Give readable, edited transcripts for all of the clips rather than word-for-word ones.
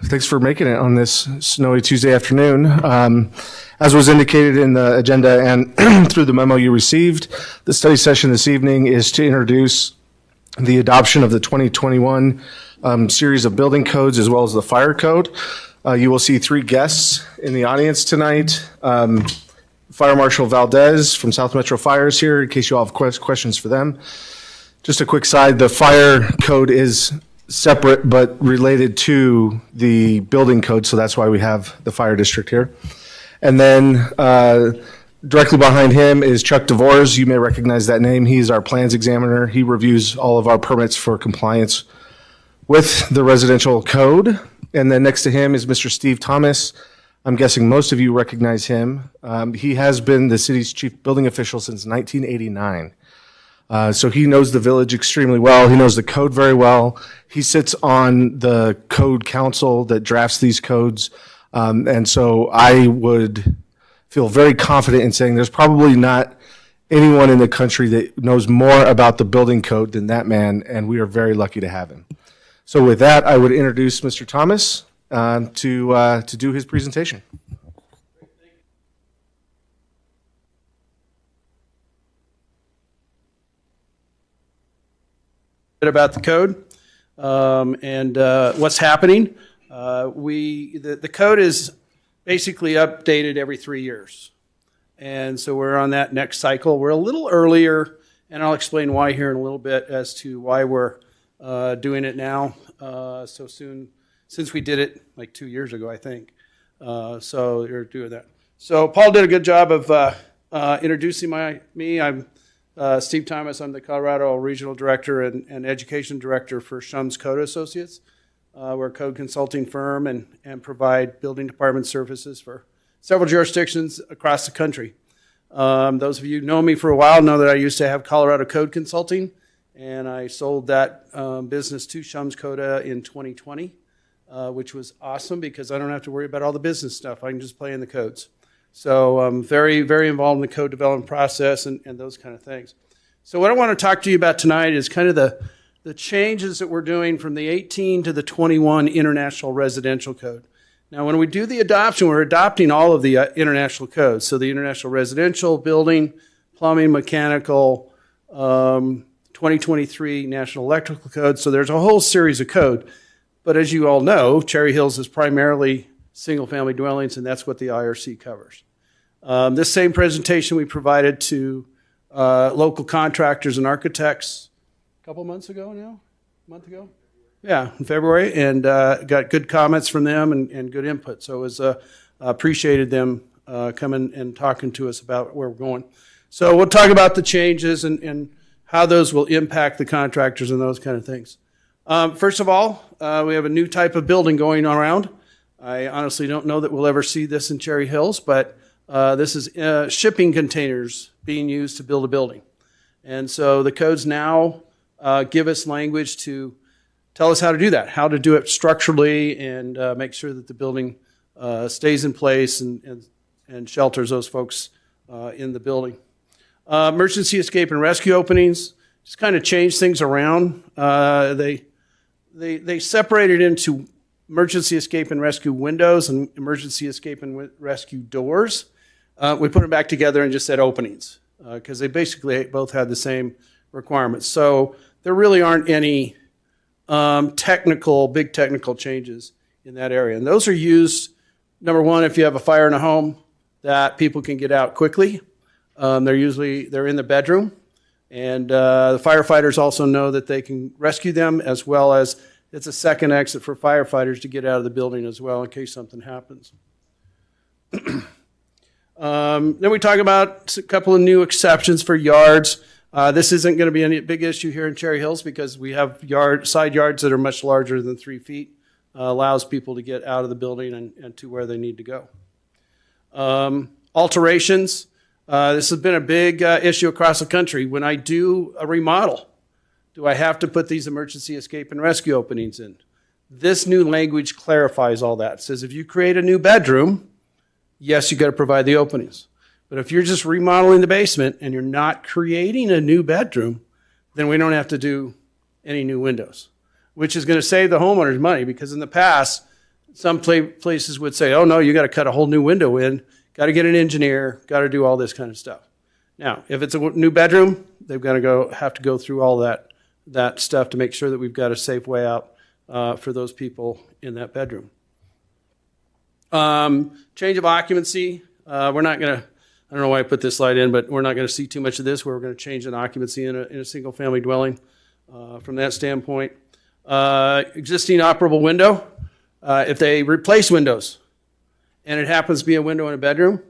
Thanks for making it on this snowy Tuesday afternoon. As was indicated in the agenda and through the memo you received, the study session this evening is to introduce the adoption of the 2021 series of building codes as well as the fire code. You will see three guests in the audience tonight. Fire Marshal Valdez from South Metro Fire is here in case you all have questions for them. Just a quick side, the fire code is separate but related to the building code, so that's why we have the fire district here. And then directly behind him is Chuck DeVores. You may recognize that name. He's our plans examiner. He reviews all of our permits for compliance with the residential code. And then next to him is Mr. Steve Thomas. I'm guessing most of you recognize him. He has been the city's chief building official since 1989. So he knows the village extremely well. He knows the code very well. He sits on the code council that drafts these codes. And so I would feel very confident in saying there's probably not anyone in the country that knows more about the building code than that man, and we are very lucky to have him. So with that, I would introduce Mr. Thomas to do his presentation. Bit about the code and what's happening. The code is basically updated every 3 years. And so we're on that next cycle. We're a little earlier, and I'll explain why here in a little bit as to why we're doing it now so soon, since we did it like 2 years ago, I think. So you're doing that. So Paul did a good job of introducing me. I'm Steve Thomas. I'm the Colorado Regional Director and Education Director for Shums Code Associates. We're a code consulting firm and provide building department services for several jurisdictions across the country. Those of you who know me for a while know that I used to have Colorado Code Consulting, and I sold that business to Shums Coda in 2020, which was awesome because I don't have to worry about all the business stuff. I can just play in the codes. So I'm very, very involved in the code development process and those kind of things. So what I want to talk to you about tonight is kind of the changes that we're doing from the 18 to the 21 International Residential Code. Now, when we do the adoption, we're adopting all of the international codes. So the International Residential, Building, Plumbing, Mechanical, 2023 National Electrical Code. So there's a whole series of code. But as you all know, Cherry Hills is primarily single-family dwellings, and that's what the IRC covers. This same presentation we provided to local contractors and architects a couple months ago now? A month ago? Yeah, in February, and got good comments from them and good input. So it was appreciated them coming and talking to us about where we're going. So we'll talk about the changes and how those will impact the contractors and those kind of things. First of all, we have a new type of building going around. I honestly don't know that we'll ever see this in Cherry Hills, but this is shipping containers being used to build a building. And so the codes now give us language to tell us how to do that, how to do it structurally and make sure that the building stays in place and shelters those folks in the building. Emergency escape and rescue openings just kind of changed things around. They separated into emergency escape and rescue windows and emergency escape and rescue doors. We put them back together and just said openings because they basically both had the same requirements. So there really aren't any big technical changes in that area. And those are used, number one, if you have a fire in a home that people can get out quickly. They're in the bedroom. And the firefighters also know that they can rescue them, as well as it's a second exit for firefighters to get out of the building as well in case something happens. Then we talk about a couple of new exceptions for yards. This isn't going to be any big issue here in Cherry Hills because we have side yards that are much larger than 3 feet. Allows people to get out of the building and to where they need to go. Alterations. This has been a big issue across the country. When I do a remodel, do I have to put these emergency escape and rescue openings in? This new language clarifies all that. It says if you create a new bedroom, yes, you got to provide the openings. But if you're just remodeling the basement and you're not creating a new bedroom, then we don't have to do any new windows. which is going to save the homeowners money, because in the past, some places would say, oh no, you got to cut a whole new window in, got to get an engineer, got to do all this kind of stuff. Now, if it's a new bedroom, they've got to have to go through all that stuff to make sure that we've got a safe way out for those people in that bedroom. Change of occupancy. We're not going to, I don't know why I put this slide in, but we're not going to see too much of this, where we're going to change an occupancy in a single family dwelling from that standpoint. Existing operable window. If they replace windows and it happens to be a window in a bedroom,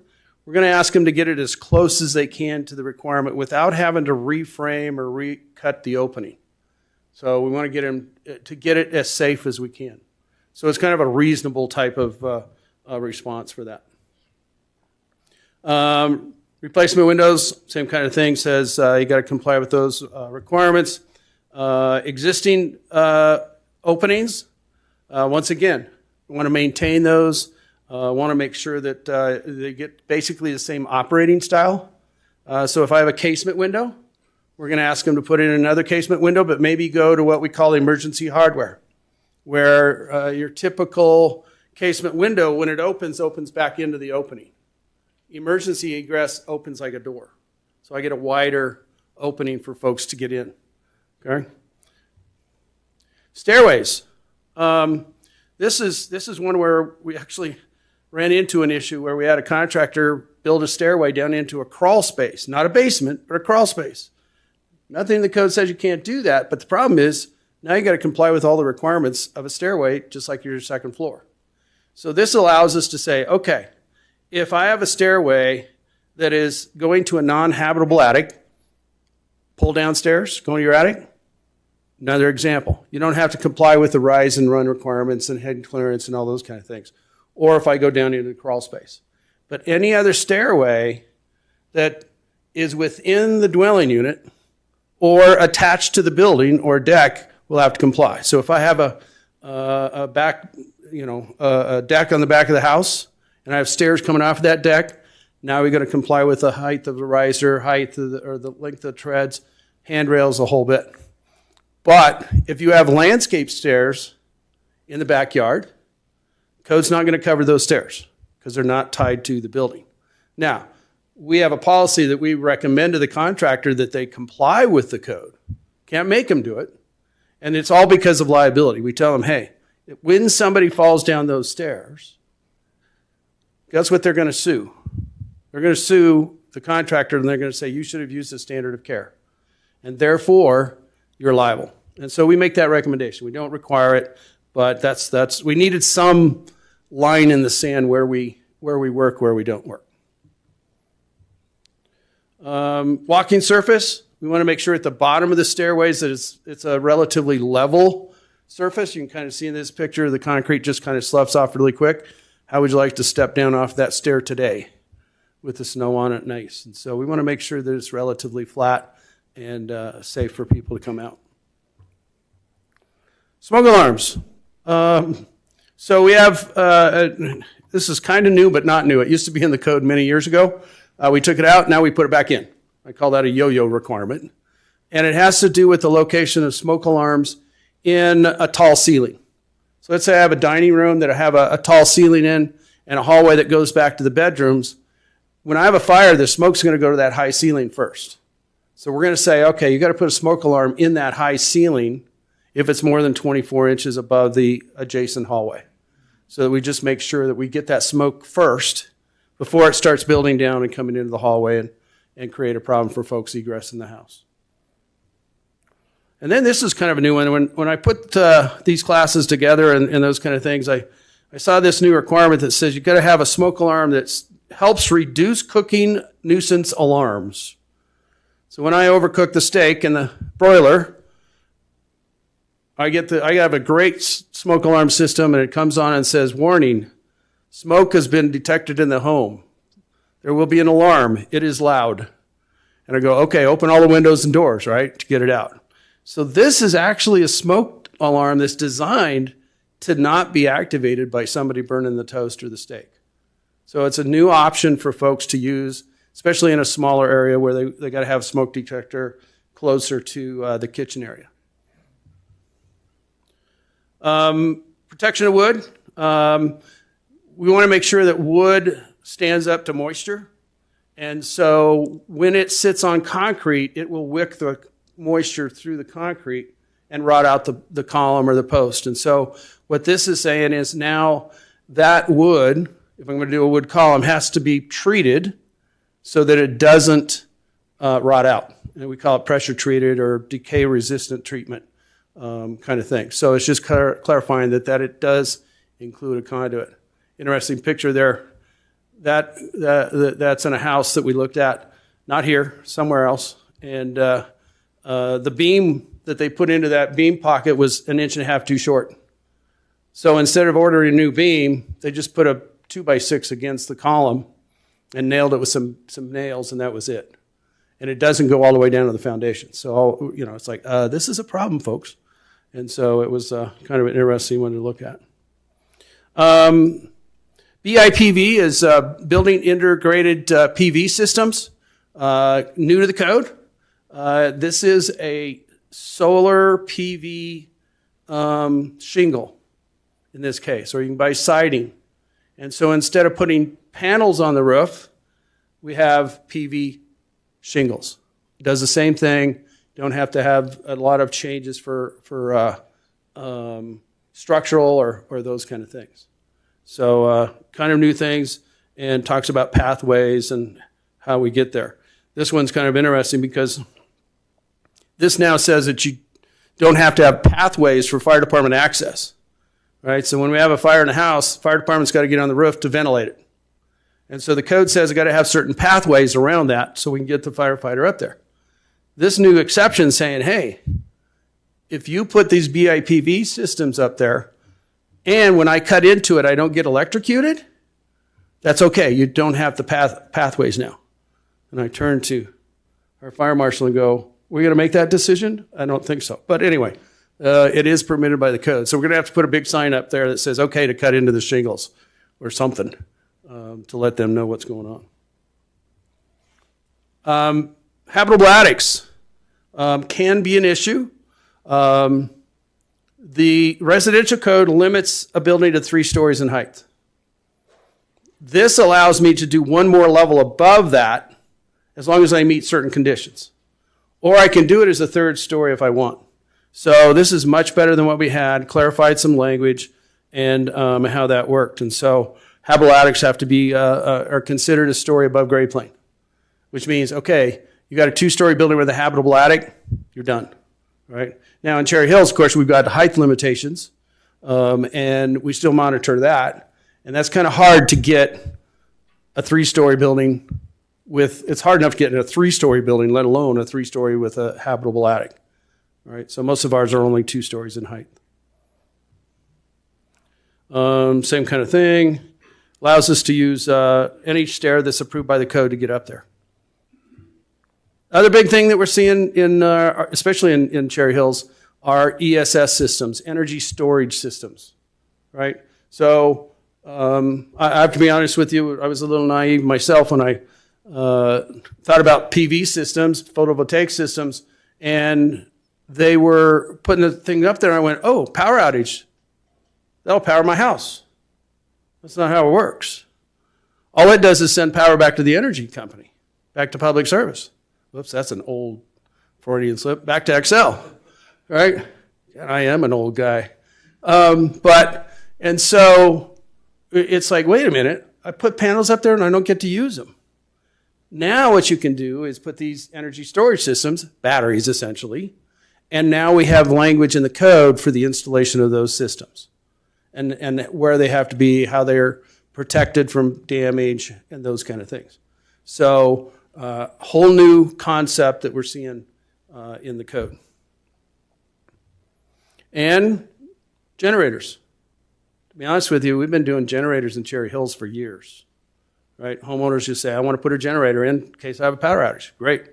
we're going to ask them to get it as close as they can to the requirement without having to reframe or recut the opening. So we want to get them to get it as safe as we can. So it's kind of a reasonable type of response for that. Replacement windows, same kind of thing, says you got to comply with those requirements. Existing openings, once again, we want to maintain those. Want to make sure that they get basically the same operating style. So if I have a casement window, we're going to ask them to put in another casement window, but maybe go to what we call emergency hardware, where your typical casement window, when it opens back into the opening. Emergency egress opens like a door. So I get a wider opening for folks to get in. Okay? Stairways. This is one where we actually ran into an issue where we had a contractor build a stairway down into a crawl space, not a basement, but a crawl space. Nothing in the code says you can't do that, but the problem is now you got to comply with all the requirements of a stairway, just like your second floor. So this allows us to say, okay, if I have a stairway that is going to a non-habitable attic, pull downstairs, go into your attic. Another example, you don't have to comply with the rise and run requirements and head clearance and all those kind of things. Or if I go down into the crawl space. But any other stairway that is within the dwelling unit or attached to the building or deck will have to comply. So if I have a deck on the back of the house and I have stairs coming off of that deck, now we're going to comply with the height of the riser, height of or the length of the treads, handrails, the whole bit. But if you have landscape stairs in the backyard, code's not going to cover those stairs because they're not tied to the building. Now, we have a policy that we recommend to the contractor that they comply with the code. Can't make them do it. And it's all because of liability. We tell them, hey, when somebody falls down those stairs, guess what they're going to sue? They're going to sue the contractor, and they're going to say, you should have used the standard of care. And therefore, you're liable. And so we make that recommendation. We don't require it, but that's we needed some line in the sand where we work, where we don't work. Walking surface, we want to make sure at the bottom of the stairways that it's a relatively level surface. You can kind of see in this picture the concrete just kind of sloughs off really quick. How would you like to step down off that stair today with the snow on it? Nice. And so we want to make sure that it's relatively flat and safe for people to come out. Smoke alarms. So we have, this is kind of new, but not new. It used to be in the code many years ago. We took it out, now we put it back in. I call that a yo-yo requirement. And it has to do with the location of smoke alarms in a tall ceiling. So let's say I have a dining room that I have a tall ceiling in and a hallway that goes back to the bedrooms. When I have a fire, the smoke's going to go to that high ceiling first. So we're going to say, okay, you got to put a smoke alarm in that high ceiling if it's more than 24 inches above the adjacent hallway. So that we just make sure that we get that smoke first before it starts building down and coming into the hallway and create a problem for folks egress in the house. And then this is kind of a new one. When I put these classes together and those kind of things, I saw this new requirement that says you've got to have a smoke alarm that helps reduce cooking nuisance alarms. So when I overcook the steak in the broiler, I have a great smoke alarm system, and it comes on and says, warning, smoke has been detected in the home. There will be an alarm. It is loud. And I go, okay, open all the windows and doors, right, to get it out. So this is actually a smoke alarm that's designed to not be activated by somebody burning the toast or the steak. So it's a new option for folks to use, especially in a smaller area where they got to have a smoke detector closer to the kitchen area. Protection of wood. We want to make sure that wood stands up to moisture. And so when it sits on concrete, it will wick the moisture through the concrete and rot out the column or the post. And so what this is saying is now that wood, if I'm going to do a wood column, has to be treated so that it doesn't rot out. And we call it pressure treated or decay resistant treatment kind of thing. So it's just clarifying that it does include a conduit. Interesting picture there. That's in a house that we looked at, not here, somewhere else. And the beam that they put into that beam pocket was 1.5 inches too short. So instead of ordering a new beam, they just put a 2x6 against the column and nailed it with some nails, and that was it. And it doesn't go all the way down to the foundation. So, it's like, this is a problem, folks. And so it was kind of an interesting one to look at. BIPV is Building Integrated PV Systems, new to the code. This is a solar PV shingle in this case, or you can buy siding. And so instead of putting panels on the roof, we have PV shingles. It does the same thing. Don't have to have a lot of changes for structural or those kind of things. So kind of new things, and talks about pathways and how we get there. This one's kind of interesting because this now says that you don't have to have pathways for fire department access, right? So when we have a fire in a house, fire department's got to get on the roof to ventilate it. And so the code says I got to have certain pathways around that so we can get the firefighter up there. This new exception is saying, hey, if you put these BIPV systems up there, and when I cut into it, I don't get electrocuted, that's okay. You don't have the pathways now. And I turn to our fire marshal and go, we're going to make that decision? I don't think so. But anyway, it is permitted by the code. So we're going to have to put a big sign up there that says, okay, to cut into the shingles or something to let them know what's going on. Habitable attics can be an issue. The residential code limits a building to 3 stories in height. This allows me to do one more level above that as long as I meet certain conditions. Or I can do it as a 3rd story if I want. So this is much better than what we had, clarified some language and how that worked. And so habitable attics have to be, are considered a story above grade plane, which means, okay, you got a 2-story building with a habitable attic, you're done, right? Now in Cherry Hills, of course, we've got height limitations, and we still monitor that. And that's kind of hard to get a 3-story building with, it's hard enough to get in a 3-story building, let alone a 3-story with a habitable attic. All right, so most of ours are only 2 stories in height. Same kind of thing. Allows us to use any stair that's approved by the code to get up there. Other big thing that we're seeing in, especially in Cherry Hills, are ESS systems, energy storage systems, right? So I have to be honest with you, I was a little naive myself when I thought about PV systems, photovoltaic systems, and they were putting the thing up there, and I went, oh, power outage. That'll power my house. That's not how it works. All it does is send power back to the energy company, back to public service. Whoops, that's an old Freudian slip. Back to Excel, right? I am an old guy. And so it's like, wait a minute, I put panels up there and I don't get to use them. Now what you can do is put these energy storage systems, batteries essentially, and now we have language in the code for the installation of those systems and where they have to be, how they're protected from damage and those kind of things. So whole new concept that we're seeing in the code. And generators. To be honest with you, we've been doing generators in Cherry Hills for years. Right? Homeowners just say, I want to put a generator in case I have a power outage. Great.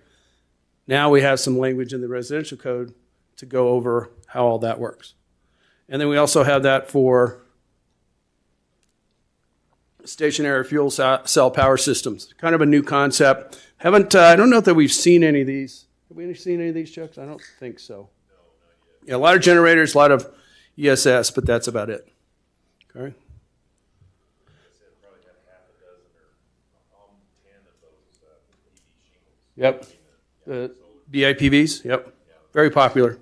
Now we have some language in the residential code to go over how all that works. And then we also have that for stationary fuel cell power systems. Kind of a new concept. I don't know that we've seen any of these. Have we seen any of these, Chucks? I don't think so. Yeah, a lot of generators, a lot of, ESS, but that's about it. Okay. Yep. The BIPVs, yep. Very popular.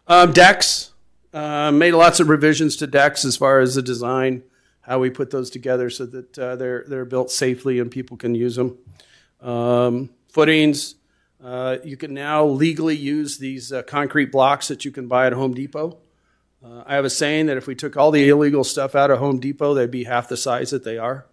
Decks, made lots of revisions to decks as far as the design, how we put those together so that they're built safely and people can use them. Footings, you can now legally use these concrete blocks that you can buy at Home Depot. I have a saying that if we took all the illegal stuff out of Home Depot, they'd be half the size that they are.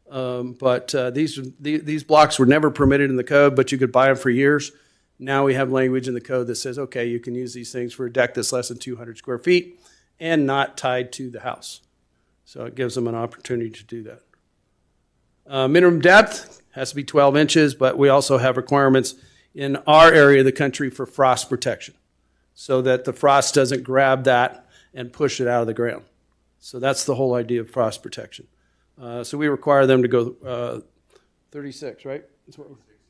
But these blocks were never permitted in the code, but you could buy them for years. Now we have language in the code that says, okay, you can use these things for a deck that's less than 200 square feet and not tied to the house. So it gives them an opportunity to do that. Minimum depth has to be 12 inches, but we also have requirements in our area of the country for frost protection so that the frost doesn't grab that and push it out of the ground. So that's the whole idea of frost protection. So we require them to go 36, right?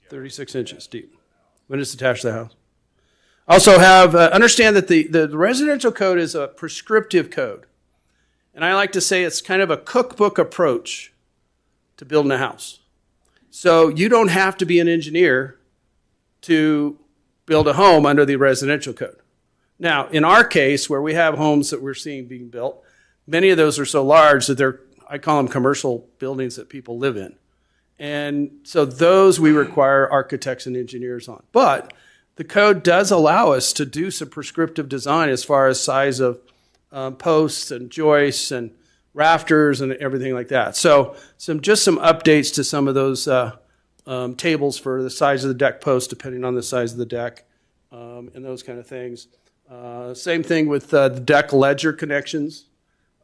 36 inches deep when it's attached to the house. Also have, understand that the residential code is a prescriptive code. And I like to say it's kind of a cookbook approach to building a house. So you don't have to be an engineer to build a home under the residential code. Now, in our case, where we have homes that we're seeing being built, many of those are so large that I call them commercial buildings that people live in. And so those we require architects and engineers on. But the code does allow us to do some prescriptive design as far as size of posts and joists and rafters and everything like that. So just some updates to some of those tables for the size of the deck post, depending on the size of the deck, and those kind of things. Same thing with the deck ledger connections.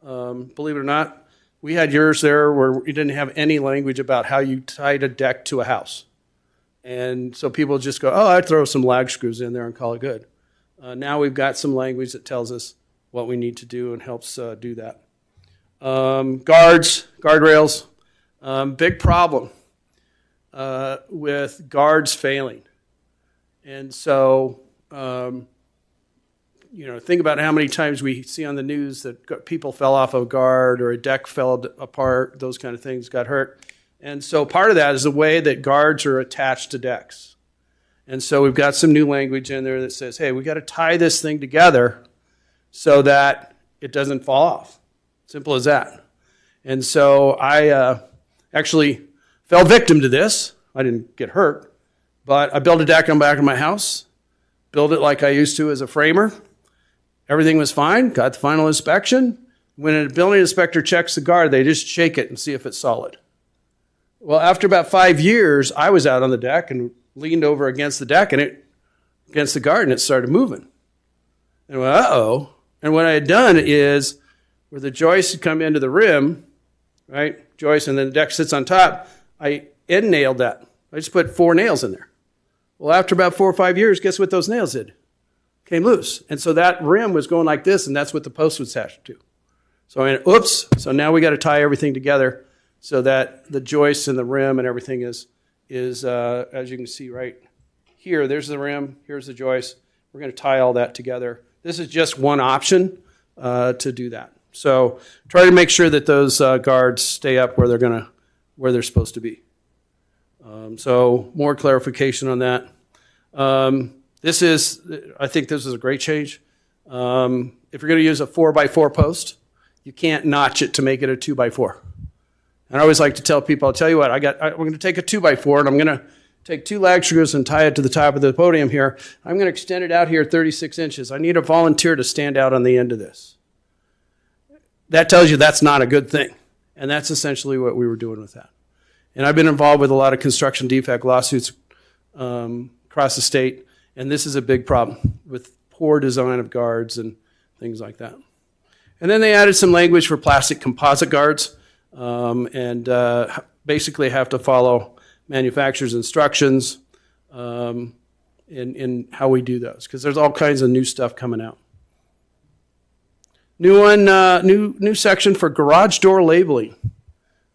Believe it or not, we had yours there where you didn't have any language about how you tied a deck to a house. And so people just go, oh, I'd throw some lag screws in there and call it good. Now we've got some language that tells us what we need to do and helps do that. Guardrails, big problem with guards failing. And so, think about how many times we see on the news that people fell off a guard or a deck fell apart, those kind of things, got hurt. And so part of that is the way that guards are attached to decks. And so we've got some new language in there that says, hey, we got to tie this thing together so that it doesn't fall off. Simple as that. And so I actually fell victim to this. I didn't get hurt, but I built a deck on the back of my house, built it like I used to as a framer. Everything was fine, got the final inspection. When a building inspector checks the guard, they just shake it and see if it's solid. Well, after about 5 years, I was out on the deck and leaned over against the deck and against the guard, and it started moving. And I went, uh-oh. And what I had done is, where the joist had come into the rim, right, joist, and then the deck sits on top, I end nailed that. I just put 4 nails in there. Well, after about 4 or 5 years, guess what those nails did? Came loose. And so that rim was going like this, and that's what the post was attached to. So I went, oops. So now we got to tie everything together so that the joists and the rim and everything is as you can see right here, there's the rim, here's the joist. We're going to tie all that together. This is just one option to do that. So try to make sure that those guards stay up where they're supposed to be. So more clarification on that. I think this is a great change. If you're going to use a 4x4 post, you can't notch it to make it a 2x4. And I always like to tell people, I'll tell you what, we're going to take a 2x4 and I'm going to take 2 lag screws and tie it to the top of the podium here. I'm going to extend it out here 36 inches. I need a volunteer to stand out on the end of this. That tells you that's not a good thing. And that's essentially what we were doing with that. And I've been involved with a lot of construction defect lawsuits across the state. And this is a big problem with poor design of guards and things like that. And then they added some language for plastic composite guards and basically have to follow manufacturer's instructions in how we do those, because there's all kinds of new stuff coming out. New section for garage door labeling.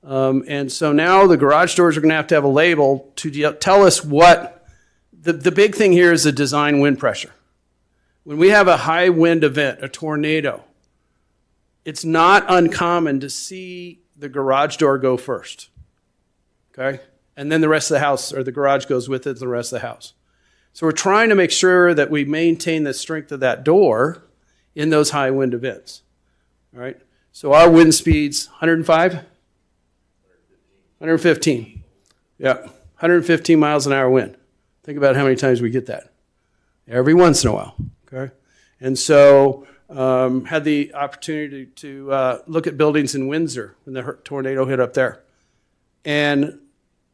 And so now the garage doors are going to have a label to tell us what. The big thing here is the design wind pressure. When we have a high wind event, a tornado, it's not uncommon to see the garage door go first, okay? And then the rest of the house, or the garage goes with it, the rest of the house. So we're trying to make sure that we maintain the strength of that door in those high wind events, all right? So our wind speed's 105? 115. Yeah, 115 miles an hour wind. Think about how many times we get that. Every once in a while, okay? And so had the opportunity to look at buildings in Windsor when the tornado hit up there. And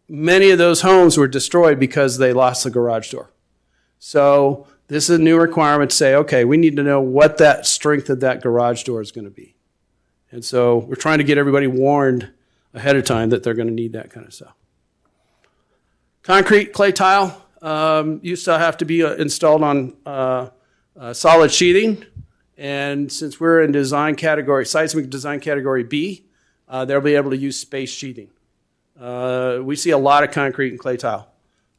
many of those homes were destroyed because they lost the garage door. So this is a new requirement to say, okay, we need to know what that strength of that garage door is going to be. And so we're trying to get everybody warned ahead of time that they're going to need that kind of stuff. Concrete, clay tile, used to have to be installed on solid sheathing. And since we're in design category, seismic design category B, they'll be able to use space sheathing. We see a lot of concrete and clay tile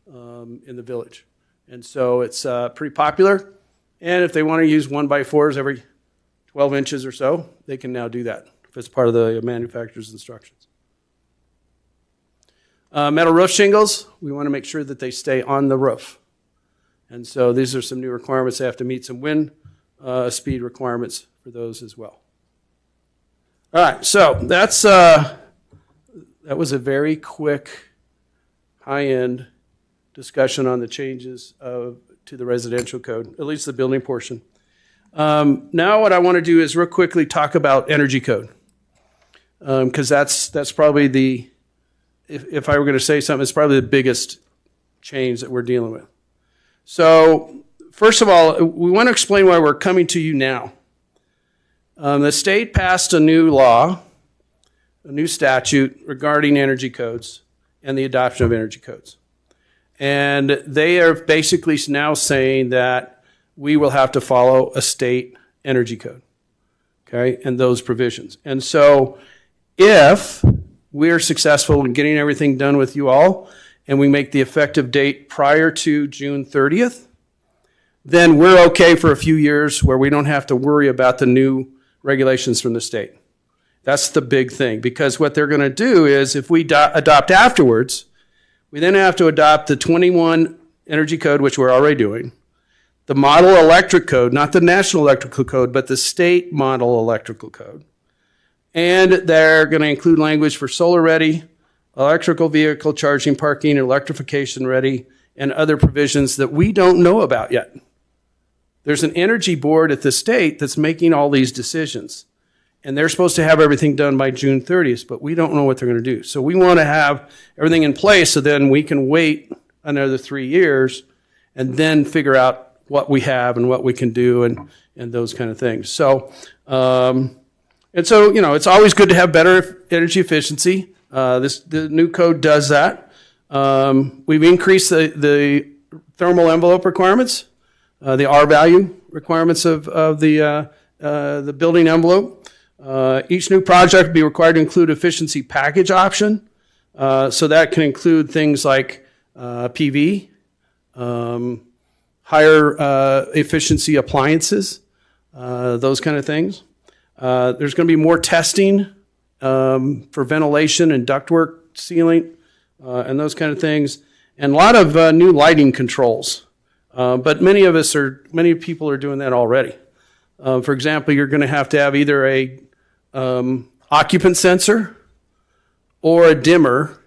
in the village. And so it's pretty popular. And if they want to use 1x4s every 12 inches or so, they can now do that if it's part of the manufacturer's instructions. Metal roof shingles, we want to make sure that they stay on the roof. And so these are some new requirements. They have to meet some wind speed requirements for those as well. All right, so that was a very quick, high-end discussion on the changes to the residential code, at least the building portion. Now what I want to do is real quickly talk about energy code, because that's probably the, if I were going to say something, it's probably the biggest change that we're dealing with. So first of all, we want to explain why we're coming to you now. The state passed a new law, a new statute regarding energy codes and the adoption of energy codes. And they are basically now saying that we will have to follow a state energy code, okay, and those provisions. And so if we're successful in getting everything done with you all and we make the effective date prior to June 30th, then we're okay for a few years where we don't have to worry about the new regulations from the state. That's the big thing, because what they're going to do is if we adopt afterwards, we then have to adopt the 21 energy code, which we're already doing, the model electric code, not the national electrical code, but the state model electrical code. And they're going to include language for solar ready, electrical vehicle charging, parking, electrification ready, and other provisions that we don't know about yet. There's an energy board at the state that's making all these decisions. And they're supposed to have everything done by June 30th, but we don't know what they're going to do. So we want to have everything in place so then we can wait another 3 years and then figure out what we have and what we can do and those kind of things. So, and so, you know, it's always good to have better energy efficiency. The new code does that. We've increased the thermal envelope requirements, the R value requirements of the building envelope. Each new project will be required to include efficiency package option. So that can include things like PV, higher efficiency appliances, those kind of things. There's going to be more testing for ventilation and ductwork sealing and those kind of things, and a lot of new lighting controls. But many people are doing that already. For example, you're going to have either a occupant sensor or a dimmer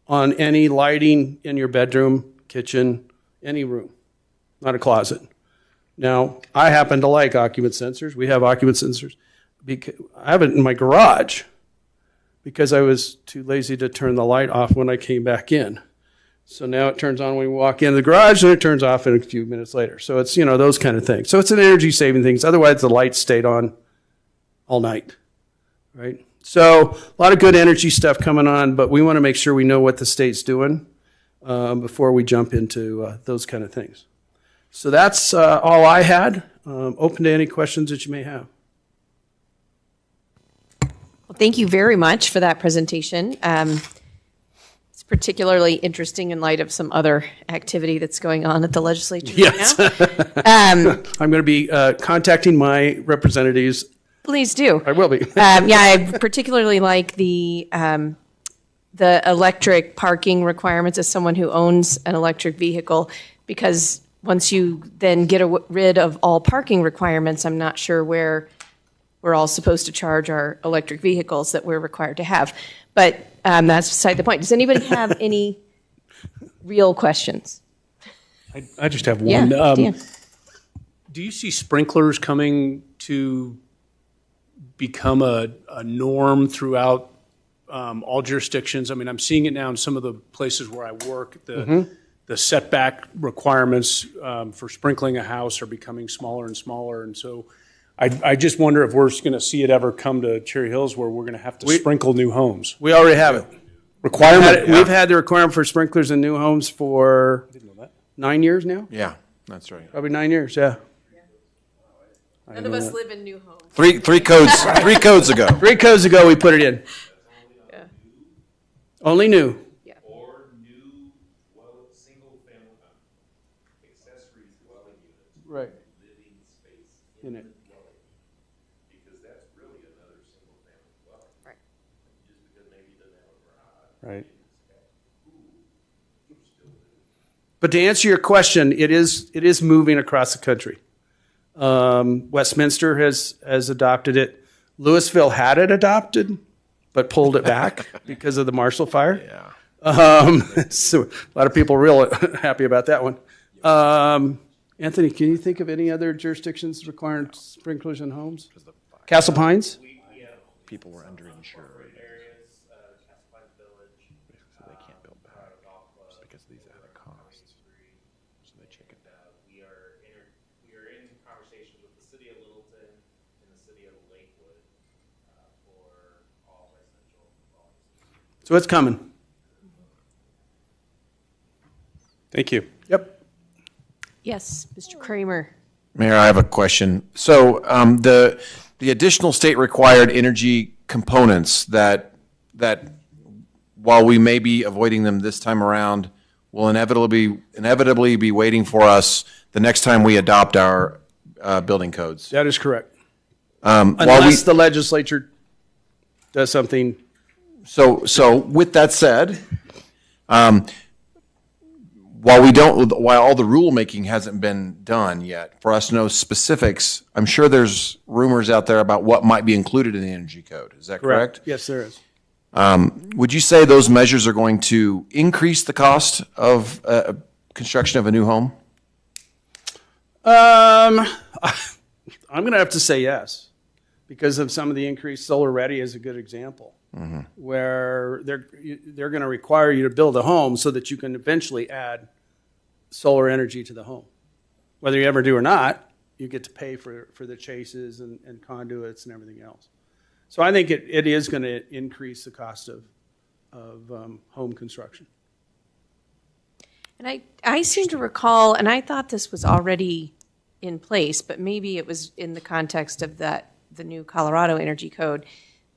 on any lighting in your bedroom, kitchen, any room, not a closet. Now, I happen to like occupant sensors. We have occupant sensors. I have it in my garage because I was too lazy to turn the light off when I came back in. So now it turns on when we walk into the garage, and it turns off in a few minutes later. So it's, those kind of things. So it's an energy saving things. Otherwise, the lights stayed on all night, right? So a lot of good energy stuff coming on, but we want to make sure we know what the state's doing before we jump into those kind of things. So that's all I had. Open to any questions that you may have. Well, thank you very much for that presentation. It's particularly interesting in light of some other activity that's going on at the legislature Yes. now. I'm going to be contacting my representatives. Please do. I will be. Yeah, I particularly like the electric parking requirements as someone who owns an electric vehicle, because once you then get rid of all parking requirements, I'm not sure where we're all supposed to charge our electric vehicles that we're required to have. But that's beside the point. Does anybody have any real questions? I just have Yeah, one. Dan. Do you see sprinklers coming to become a norm throughout all jurisdictions? I mean, I'm seeing it now in some of the places where I work. The setback requirements for sprinkling a house are becoming smaller and smaller. And so I just wonder if we're going to see it ever come to Cherry Hills where we're going to have to sprinkle new homes. We already have it. Requirement? We've had the requirement for sprinklers in new homes for 9 years now? Yeah, that's right. Probably 9 years, yeah. None of us live in new homes. Three codes ago. 3 codes ago, we put it in. Yeah. Only new. Or new, single-family accessory dwelling units, Right. living space In it. dwelling, because that's really another single-family dwelling. Right. Just because maybe it doesn't have a garage. Right. But to answer your question, it is moving across the country. Westminster has adopted it. Louisville had it adopted, but pulled it back because of the Marshall Fire. Yeah. So a lot of people are real happy about that one. Anthony, can you think of any other jurisdictions requiring sprinklers in homes? Castle Pines? People were underinsured. Areas, Castle Pines Village. So they can't build back because of these added costs. So they check it. We are in conversations with the city of Littleton and the city of Lakewood for all residential dwellings. So it's coming. Thank you. Yep. Yes, Mr. Kramer. Mayor, I have a question. So the additional state required energy components that while we may be avoiding them this time around, will inevitably be waiting for us the next time we adopt our building codes. That is correct. While Unless the legislature does something. So with that said, while all the rulemaking hasn't been done yet, for us to know specifics, I'm sure there's rumors out there about what might be included in the energy code. Is that correct? Yes, there is. Would you say those measures are going to increase the cost of construction of a new home? I'm going to have to say yes, because of some of the increased Solar Ready is a good example, where they're going to require you to build a home so that you can eventually add solar energy to the home. Whether you ever do or not, you get to pay for the chases and conduits and everything else. So I think it is going to increase the cost of home construction. And I seem to recall, and I thought this was already in place, but maybe it was in the context of the new Colorado Energy Code,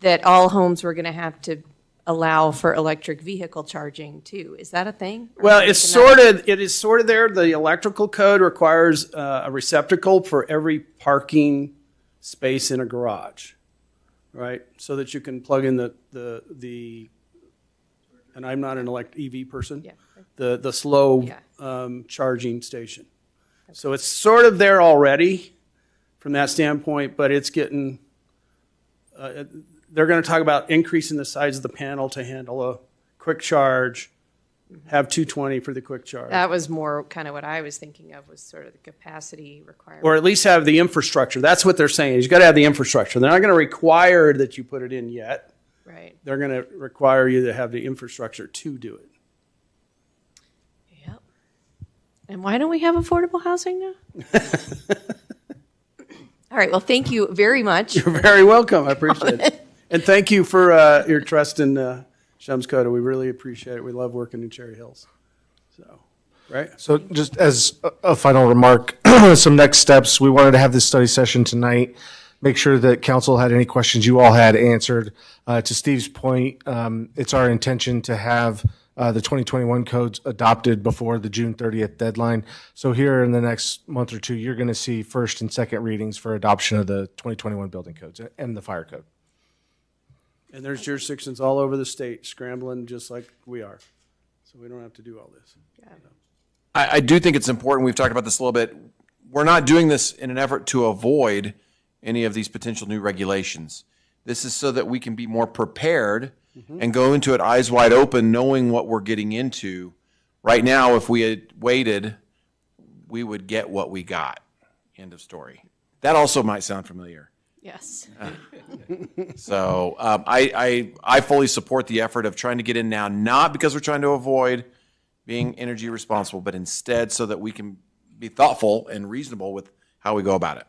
that all homes were going to have to allow for electric vehicle charging too. Is that a thing? Or Well, am I it is sort of there. The electrical code requires a receptacle for every parking space in a garage, right? So that you can plug in the and I'm not an EV person, Yeah. the slow Yeah. charging station. So it's sort of there already from that standpoint, but it's getting, they're going to talk about increasing the size of the panel to handle a quick charge, have 220 for the quick charge. That was more kind of what I was thinking of, was sort of the capacity requirement. Or at least have the infrastructure. That's what they're saying. You've got to have the infrastructure. They're not going to require that you put it in yet. Right. They're going to require you to have the infrastructure to do it. Yep. And why don't we have affordable housing now? All right. Well, thank you very much. You're very welcome. I appreciate it. And thank you for your trust in Shums Coda. We really appreciate it. We love working in Cherry Hills. So, right? So just as a final remark, some next steps, we wanted to have this study session tonight, make sure that council had any questions you all had answered. To Steve's point, it's our intention to have the 2021 codes adopted before the June 30th deadline. So here in the next month or two, you're going to see first and second readings for adoption of the 2021 building codes and the fire code. And there's jurisdictions all over the state scrambling just like we are. So we don't have to do all this. I do think it's important, we've talked about this a little bit, we're not doing this in an effort to avoid any of these potential new regulations. This is so that we can be more prepared and go into it eyes wide open, knowing what we're getting into. Right now, if we had waited, we would get what we got. End of story. That also might sound familiar. Yes. So I fully support the effort of trying to get in now, not because we're trying to avoid being energy responsible, but instead so that we can be thoughtful and reasonable with how we go about it.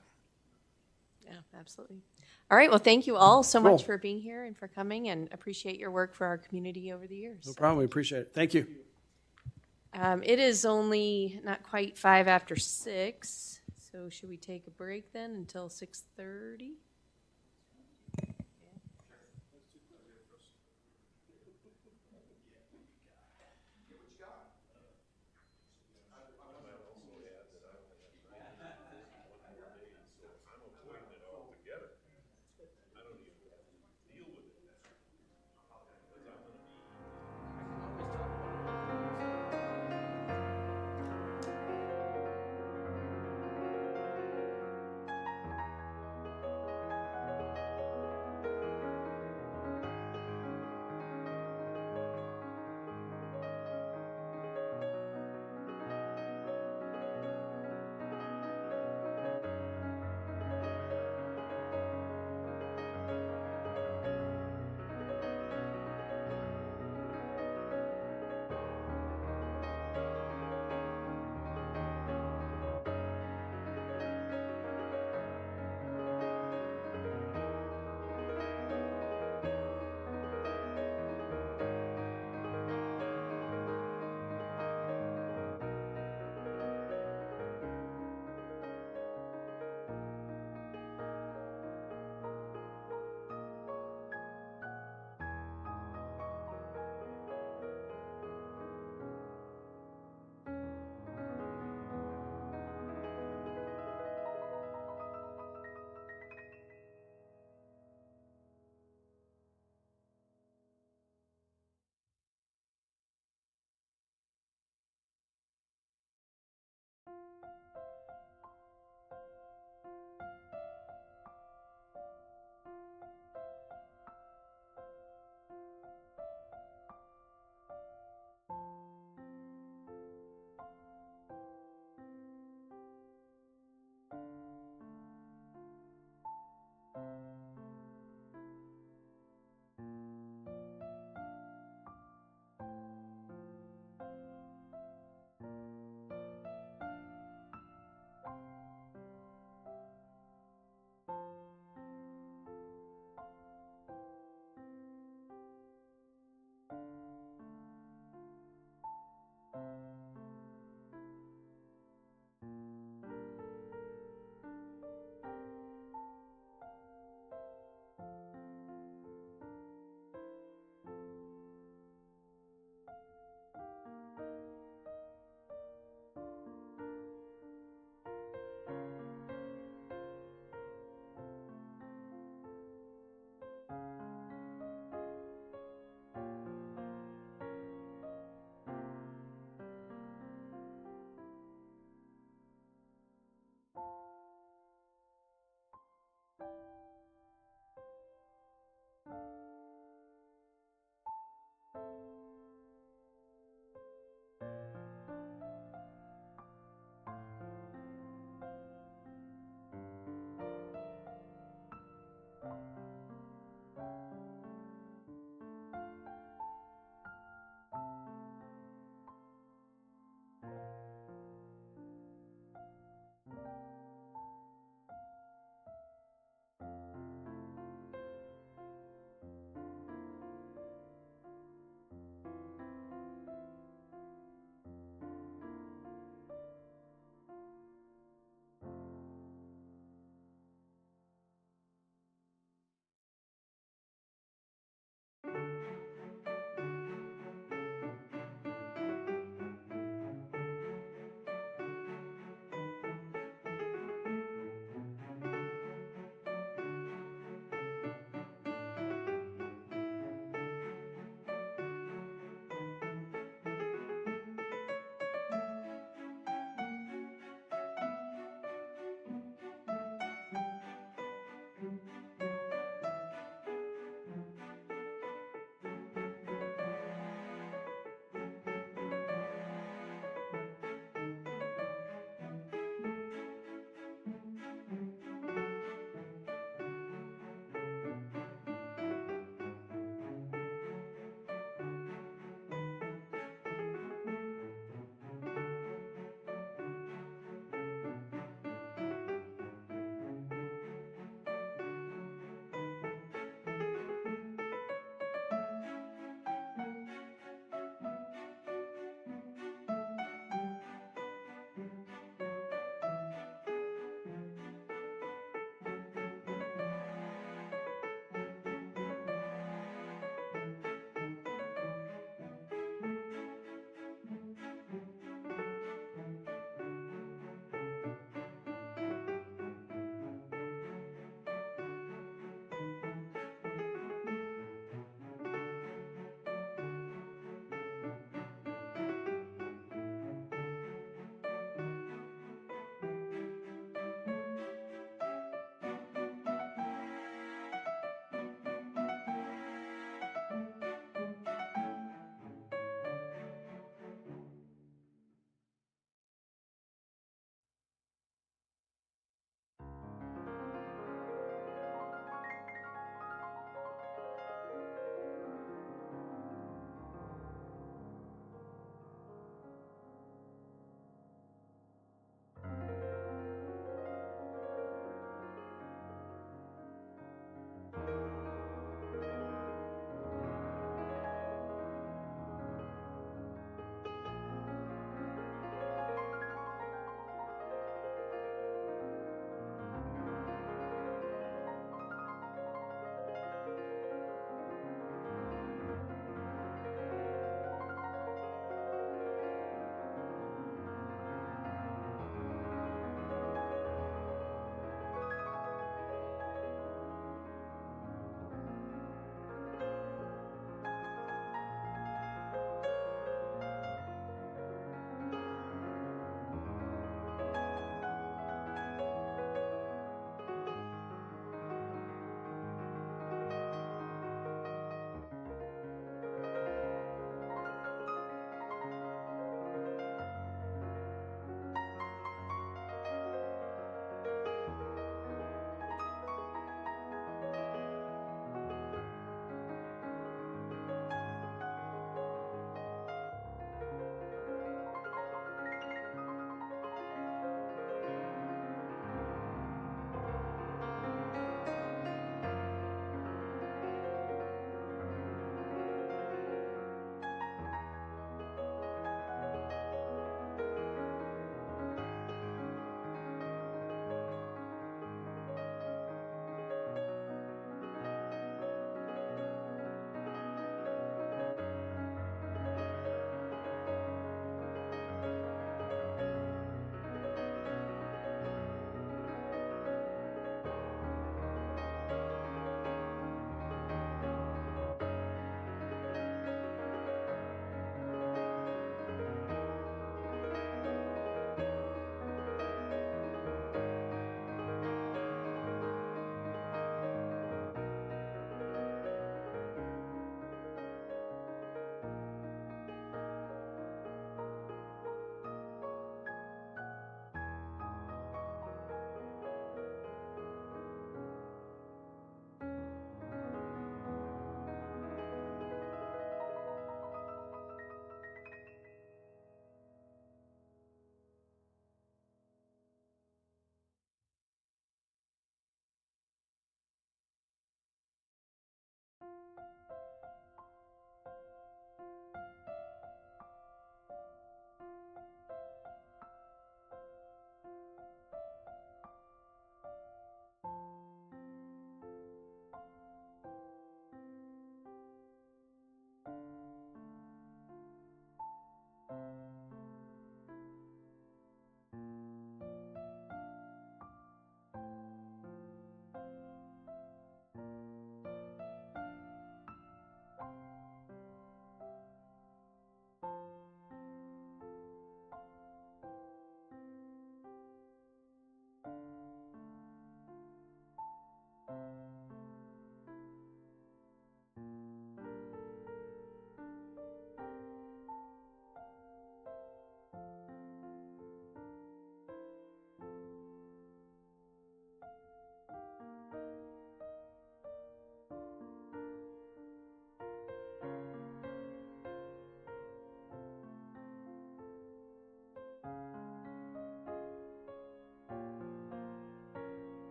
Yeah, absolutely. All right, well, thank you all so much Cool. for being here and for coming, and appreciate your work for our community over the years. No problem. We appreciate it. Thank you. It is only not quite 5 after 6, so should we take a break then until 6:30?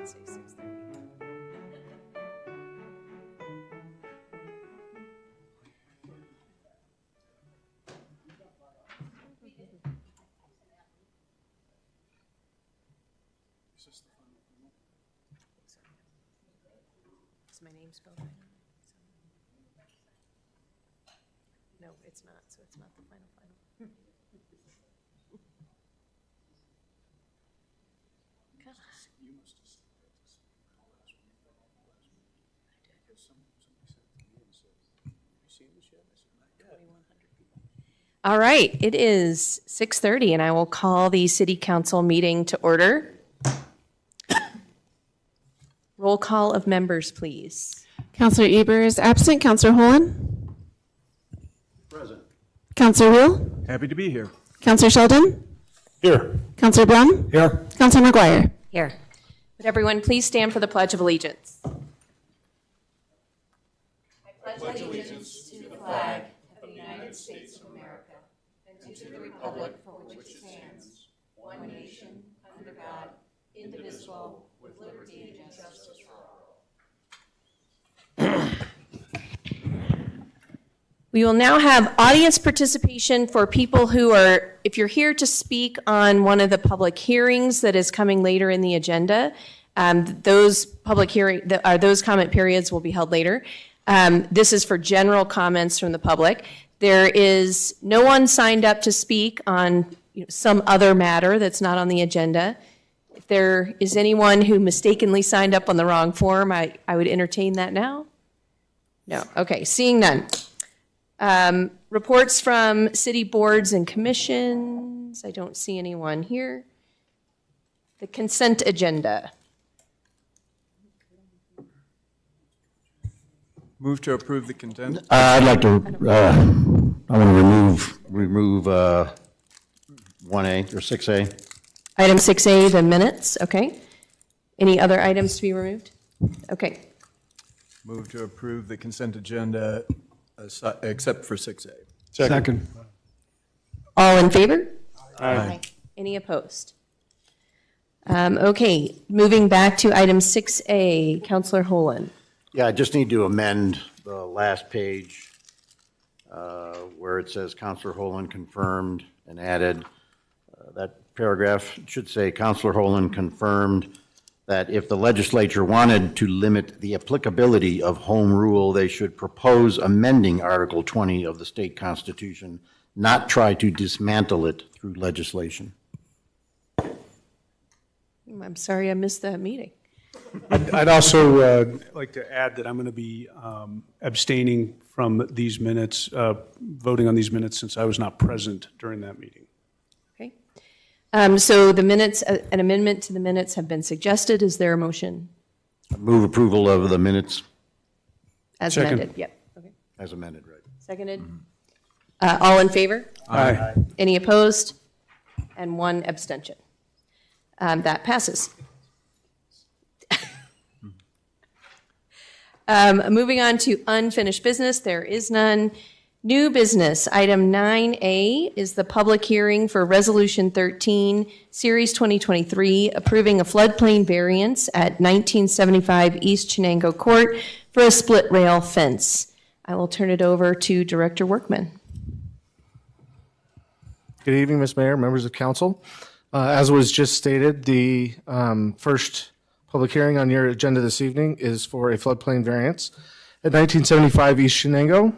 Is my name spelled right? No, it's not, so it's not the final. All right, it is 6:30, and I will call the city council meeting to order. Roll call of members, please. Counselor Eber is absent. Counselor Holen? Present. Counselor Wheel? Happy to be here. Counselor Sheldon? Here. Counselor Blum? Here. Counselor McGuire? Here. Would everyone please stand for the Pledge of Allegiance? We will now have audience participation for people who are, if you're here to speak on one of the public hearings that is coming later in the agenda, those comment periods will be held later. This is for general comments from the public. There is no one signed up to speak on some other matter that's not on the agenda. If there is anyone who mistakenly signed up on the wrong form, I would entertain that now. No, okay, seeing none. Reports from city boards and commissions. I don't see anyone here. The consent agenda. Move to approve the content. I'd like to, I want to remove 1A or 6A. Item 6A, the minutes, okay. Any other items to be removed? Okay. Move to approve the consent agenda except for 6A. Second. All in favor? Aye. Any opposed? Okay, moving back to item 6A, Counselor Holen. Yeah, I just need to amend the last page where it says Counselor Holen confirmed and added. That paragraph should say Counselor Holen confirmed that if the legislature wanted to limit the applicability of home rule, they should propose amending Article 20 of the state constitution, not try to dismantle it through legislation. I'm sorry I missed that meeting. I'd also like to add that I'm going to be abstaining from these minutes, voting on these minutes since I was not present during that meeting. Okay. So the minutes, an amendment to the minutes have been suggested. Is there a motion? Move approval of the minutes As amended, yep. Okay. as amended, right? Seconded? All in favor? Aye. Any opposed? And one abstention. That passes. Moving on to unfinished business, there is none. New business, item 9A is the public hearing for Resolution 13, Series 2023, approving a floodplain variance at 1975 East Chenango Court for a split rail fence. I will turn it over to Director Workman. Good evening, Ms. Mayor, members of council. As was just stated, the first public hearing on your agenda this evening is for a floodplain variance at 1975 East Chenango.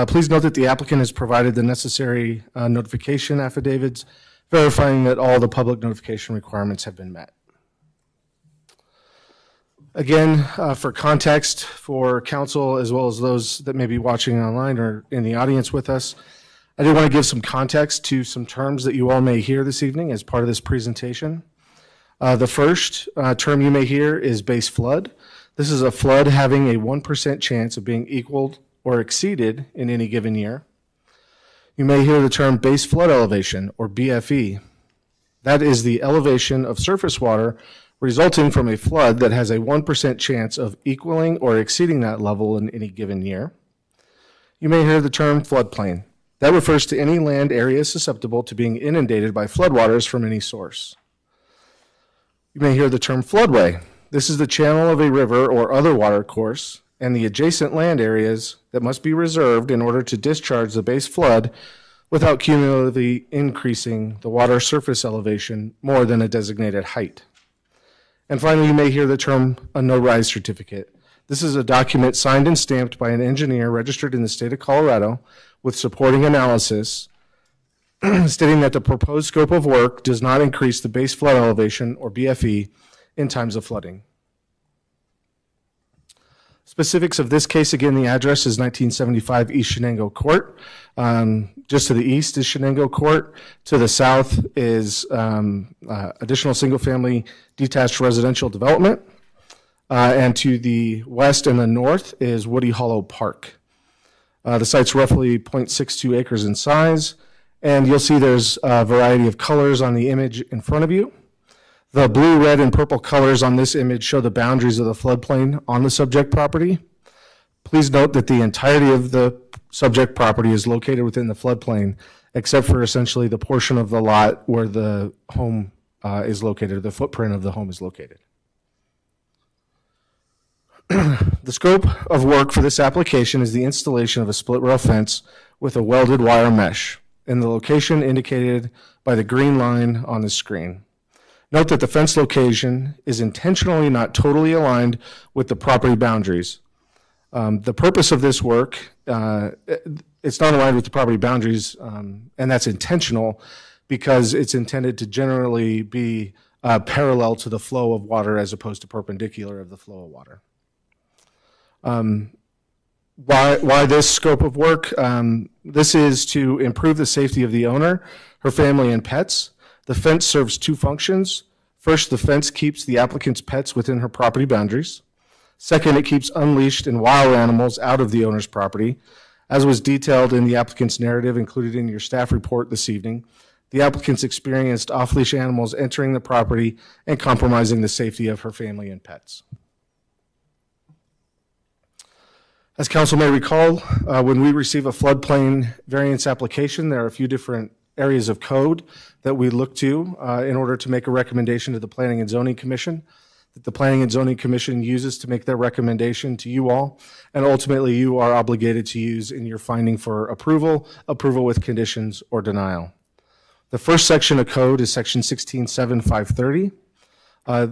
Please note that the applicant has provided the necessary notification affidavits verifying that all the public notification requirements have been met. Again, for context for council as well as those that may be watching online or in the audience with us, I did want to give some context to some terms that you all may hear this evening as part of this presentation. The first term you may hear is base flood. This is a flood having a 1% chance of being equaled or exceeded in any given year. You may hear the term base flood elevation, or BFE. That is the elevation of surface water resulting from a flood that has a 1% chance of equaling or exceeding that level in any given year. You may hear the term floodplain. That refers to any land area susceptible to being inundated by floodwaters from any source. You may hear the term floodway. This is the channel of a river or other water course and the adjacent land areas that must be reserved in order to discharge the base flood without cumulatively increasing the water surface elevation more than a designated height. And finally, you may hear the term a no-rise certificate. This is a document signed and stamped by an engineer registered in the state of Colorado with supporting analysis stating that the proposed scope of work does not increase the base flood elevation, or BFE, in times of flooding. Specifics of this case, again, the address is 1975 East Shenango Court. Just to the east is Shenango Court. To the south is additional single-family detached residential development. And to the west and the north is Woody Hollow Park. The site's roughly 0.62 acres in size, and you'll see there's a variety of colors on the image in front of you. The blue, red, and purple colors on this image show the boundaries of the floodplain on the subject property. Please note that the entirety of the subject property is located within the floodplain, except for essentially the portion of the lot where the home is located, or the footprint of the home is located. The scope of work for this application is the installation of a split rail fence with a welded wire mesh in the location indicated by the green line on the screen. Note that the fence location is intentionally not totally aligned with the property boundaries. The purpose of this work, it's not aligned with the property boundaries, and that's intentional because it's intended to generally be parallel to the flow of water as opposed to perpendicular of the flow of water. Why this scope of work? This is to improve the safety of the owner, her family, and pets. The fence serves two functions. First, the fence keeps the applicant's pets within her property boundaries. Second, it keeps unleashed and wild animals out of the owner's property. As was detailed in the applicant's narrative included in your staff report this evening, the applicant's experienced off-leash animals entering the property and compromising the safety of her family and pets. As council may recall, when we receive a floodplain variance application, there are a few different areas of code that we look to in order to make a recommendation to the Planning and Zoning Commission, that the Planning and Zoning Commission uses to make their recommendation to you all, and ultimately you are obligated to use in your finding for approval, approval with conditions, or denial. The first section of code is section 16.7.530.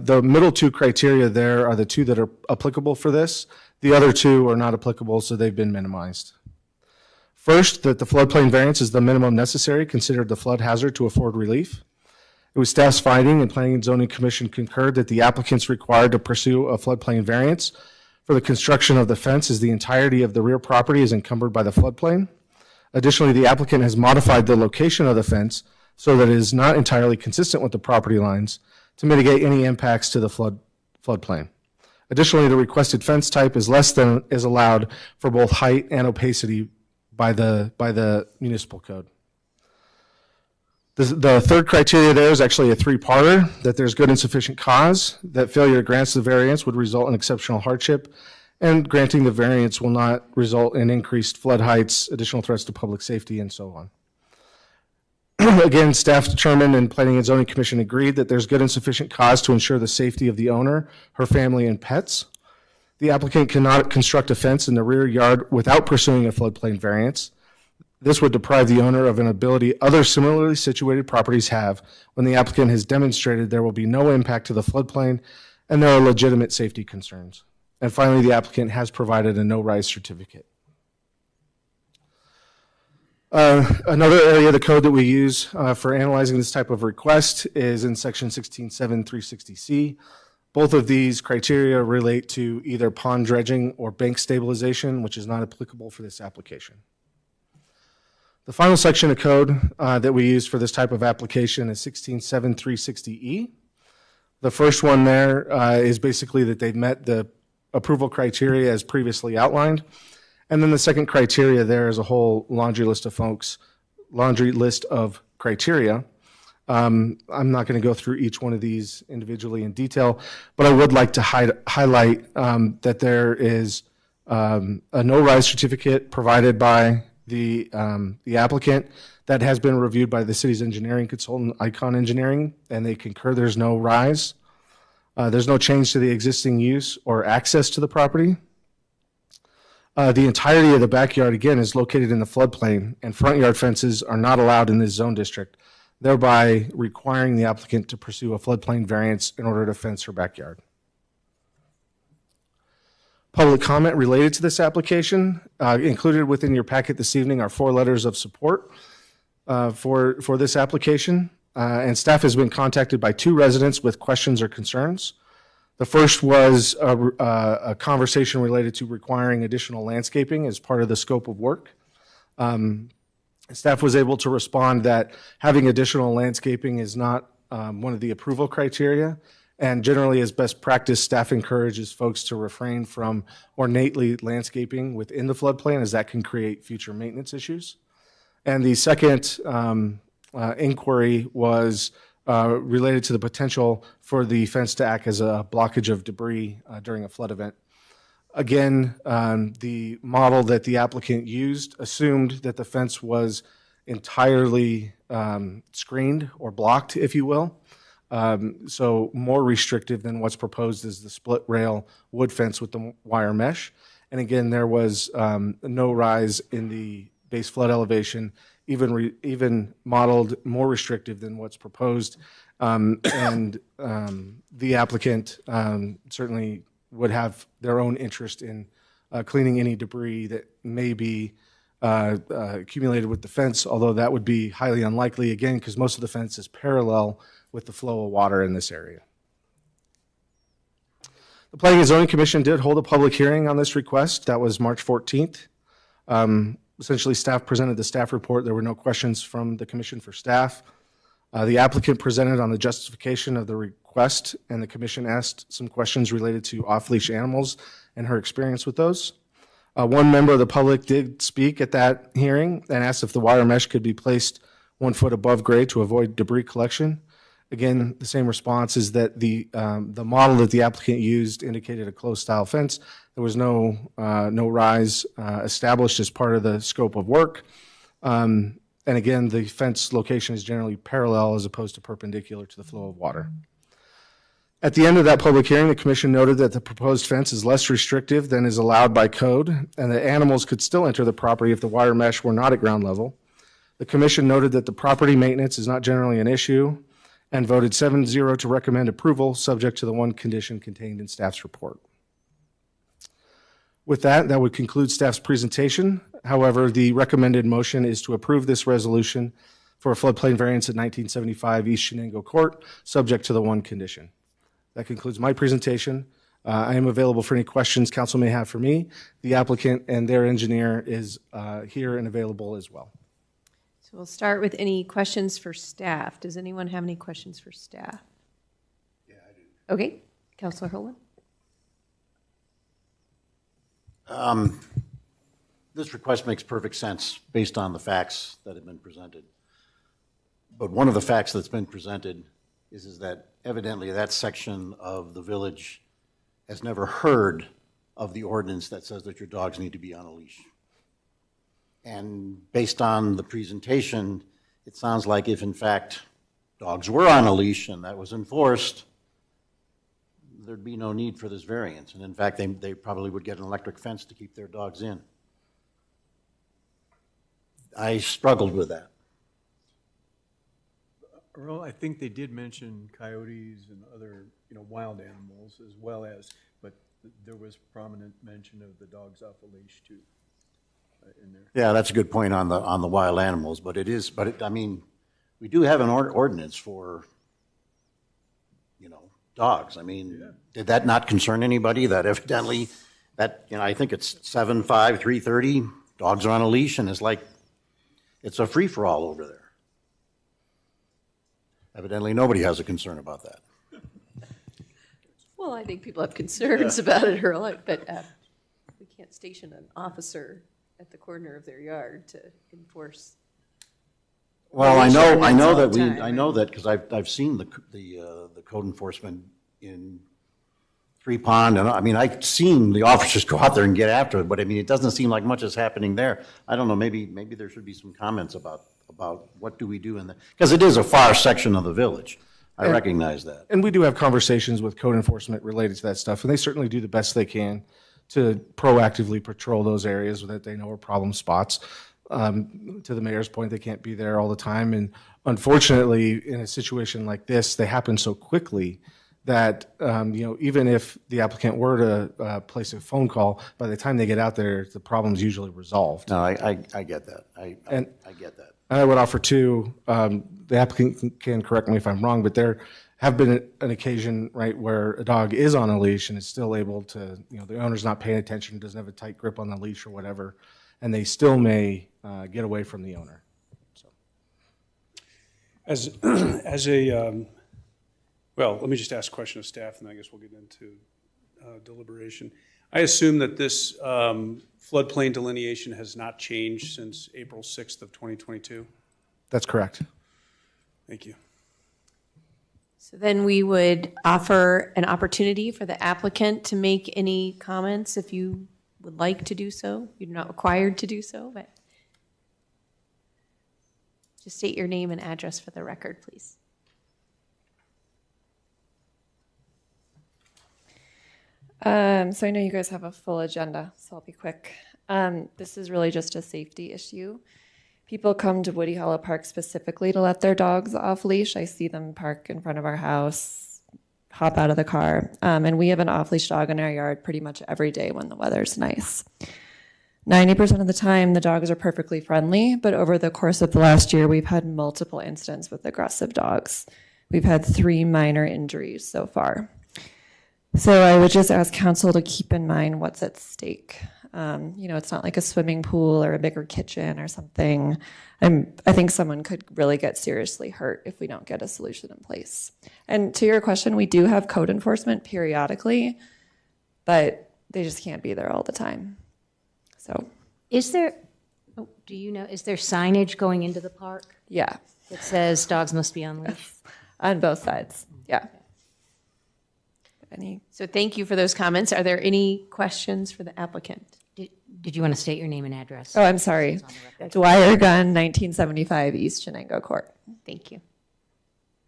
The middle two criteria there are the two that are applicable for this. The other two are not applicable, so they've been minimized. First, that the floodplain variance is the minimum necessary considered the flood hazard to afford relief. It was staff's finding, and Planning and Zoning Commission concurred that the applicant's required to pursue a floodplain variance for the construction of the fence as the entirety of the rear property is encumbered by the floodplain. Additionally, the applicant has modified the location of the fence so that it is not entirely consistent with the property lines to mitigate any impacts to the floodplain. Additionally, the requested fence type is less than is allowed for both height and opacity by the municipal code. The third criteria there is actually a three-parter, that there's good and sufficient cause, that failure to grant the variance would result in exceptional hardship, and granting the variance will not result in increased flood heights, additional threats to public safety, and so on. Again, staff determined and Planning and Zoning Commission agreed that there's good and sufficient cause to ensure the safety of the owner, her family, and pets. The applicant cannot construct a fence in the rear yard without pursuing a floodplain variance. This would deprive the owner of an ability other similarly situated properties have when the applicant has demonstrated there will be no impact to the floodplain and there are legitimate safety concerns. And finally, the applicant has provided a no-rise certificate. Another area of the code that we use for analyzing this type of request is in section 16.7.360C. Both of these criteria relate to either pond dredging or bank stabilization, which is not applicable for this application. The final section of code that we use for this type of application is 16.7.360E. The first one there is basically that they've met the approval criteria as previously outlined. And then the second criteria there is a whole laundry list of criteria. I'm not going to go through each one of these individually in detail, but I would like to highlight that there is a no-rise certificate provided by the applicant that has been reviewed by the city's engineering consultant, Icon Engineering, and they concur there's no rise. There's no change to the existing use or access to the property. The entirety of the backyard, again, is located in the floodplain, and front yard fences are not allowed in this zone district, thereby requiring the applicant to pursue a floodplain variance in order to fence her backyard. Public comment related to this application, included within your packet this evening are 4 letters of support for this application, and staff has been contacted by 2 residents with questions or concerns. The first was a conversation related to requiring additional landscaping as part of the scope of work. Staff was able to respond that having additional landscaping is not one of the approval criteria, and generally as best practice, staff encourages folks to refrain from ornately landscaping within the floodplain, as that can create future maintenance issues. And the second inquiry was related to the potential for the fence to act as a blockage of debris during a flood event. Again, the model that the applicant used assumed that the fence was entirely screened or blocked, if you will. So more restrictive than what's proposed is the split rail wood fence with the wire mesh. And again, there was no rise in the base flood elevation, even modeled more restrictive than what's proposed. And the applicant certainly would have their own interest in cleaning any debris that may be accumulated with the fence, although that would be highly unlikely, again, because most of the fence is parallel with the flow of water in this area. The Planning and Zoning Commission did hold a public hearing on this request. That was March 14th. Essentially, staff presented the staff report. There were no questions from the commission for staff. The applicant presented on the justification of the request, and the commission asked some questions related to off-leash animals and her experience with those. One member of the public did speak at that hearing and asked if the wire mesh could be placed 1 foot above grade to avoid debris collection. Again, the same response is that the model that the applicant used indicated a closed style fence. There was no rise established as part of the scope of work. And again, the fence location is generally parallel as opposed to perpendicular to the flow of water. At the end of that public hearing, the commission noted that the proposed fence is less restrictive than is allowed by code, and that animals could still enter the property if the wire mesh were not at ground level. The commission noted that the property maintenance is not generally an issue, and voted 7-0 to recommend approval, subject to the one condition contained in staff's report. With that, that would conclude staff's presentation. However, the recommended motion is to approve this resolution for a floodplain variance at 1975 East Shenango Court, subject to the one condition. That concludes my presentation. I am available for any questions council may have for me. The applicant and their engineer is here and available as well. So we'll start with any questions for staff. Does anyone have any questions for staff? Yeah, I do. Okay, Councilor Holen. This request makes perfect sense based on the facts that have been presented. But one of the facts that's been presented is that evidently that section of the village has never heard of the ordinance that says that your dogs need to be on a leash. And based on the presentation, it sounds like if in fact dogs were on a leash and that was enforced, there'd be no need for this variance. And in fact, they probably would get an electric fence to keep their dogs in. I struggled with that. Earl, I think they did mention coyotes and other, wild animals as well as, but there was prominent mention of the dogs off a leash too in there. Yeah, that's a good point on the wild animals, but we do have an ordinance for, dogs. Did that not concern anybody that evidently that, I think it's 7-5, 3:30, dogs are on a leash and it's a free-for-all over there. Evidently, nobody has a concern about that. Well, I think people have concerns about it, Earl, but we can't station an officer at the corner of their yard to enforce. Well, I know all that the time, because I've seen the code enforcement in Three Pond, and I've seen the officers go out there and get after it, but it doesn't seem like much is happening there. I don't know, maybe there should be some comments about what do we do in the, because it is a far section of the village. I recognize that. And we do have conversations with code enforcement related to that stuff, and they certainly do the best they can to proactively patrol those areas that they know are problem spots. To the mayor's point, they can't be there all the time, and unfortunately, in a situation like this, they happen so quickly that, even if the applicant were to place a phone call, by the time they get out there, the problem's usually resolved. No, I get that. I get that. And I would offer too, the applicant can correct me if I'm wrong, but there have been an occasion, right, where a dog is on a leash and is still able to, the owner's not paying attention, doesn't have a tight grip on the leash or whatever, and they still may get away from the owner. So. As well, let me just ask a question of staff, and I guess we'll get into deliberation. I assume that this floodplain delineation has not changed since April 6th of 2022? That's correct. Thank you. So then we would offer an opportunity for the applicant to make any comments if you would like to do so. You're not required to do so, but just state your name and address for the record, please. So I know you guys have a full agenda, so I'll be quick. This is really just a safety issue. People come to Woody Hollow Park specifically to let their dogs off leash. I see them park in front of our house, hop out of the car, and we have an off-leash dog in our yard pretty much every day when the weather's nice. 90% of the time, the dogs are perfectly friendly, but over the course of the last year, we've had multiple incidents with aggressive dogs. We've had 3 minor injuries so far. So I would just ask council to keep in mind what's at stake. It's not like a swimming pool or a bigger kitchen or something. I think someone could really get seriously hurt if we don't get a solution in place. And to your question, we do have code enforcement periodically, but they just can't be there all the time. So, Is there signage going into the park yeah, that says dogs must be on leash? on both sides. Yeah. So thank you for those comments. Are there any questions for the applicant? Did you want to state your name and address? Oh, I'm sorry. Dwyer Gun, 1975 East Chenango Court. Thank you.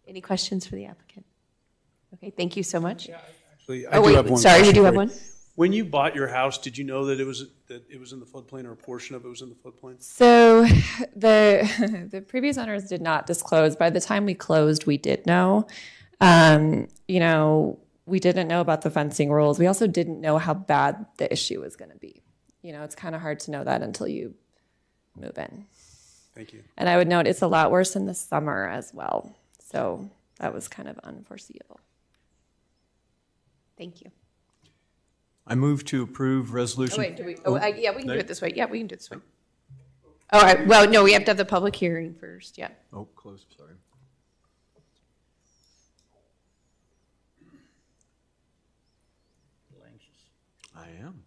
Any questions for the applicant? Okay, thank you so much. Actually, Oh, wait, sorry, you do have one? When you bought your house, did you know that it was in the floodplain, or a portion of it was in the floodplain? So the previous owners did not disclose. By the time we closed, we did know. We didn't know about the fencing rules. We also didn't know how bad the issue was going to be. It's kind of hard to know that until you move in. Thank you. And I would note it's a lot worse in the summer as well. So that was kind of unforeseeable. Thank you. I move to approve resolution. Oh, wait, yeah, we can do it this way. Yeah, we can do it this way. All right, well, no, we have to have the public hearing first, yeah. Oh, close, sorry. I am.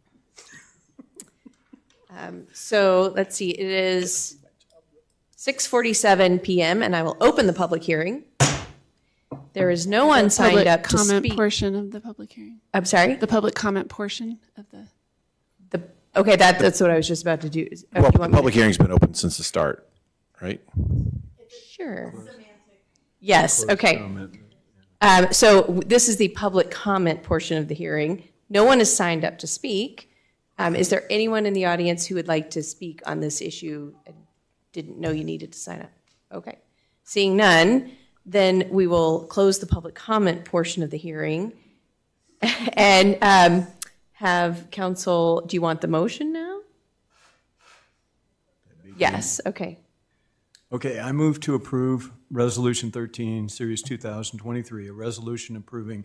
So let's see, it is 6:47 PM, and I will open the public hearing. There is no one signed up to Comment speak. portion of the public hearing. I'm sorry? The public comment portion of the. Okay, that's what I was just about to do. Well, You the want me to- public hearing's been open since the start, right? Sure. Yes, okay. Comment. So this is the public comment portion of the hearing. No one is signed up to speak. Is there anyone in the audience who would like to speak on this issue? I didn't know you needed to sign up. Okay. Seeing none, then we will close the public comment portion of the hearing and have council, do you want the motion now? Yes, okay. Okay, I move to approve Resolution 13, Series 2023, a resolution approving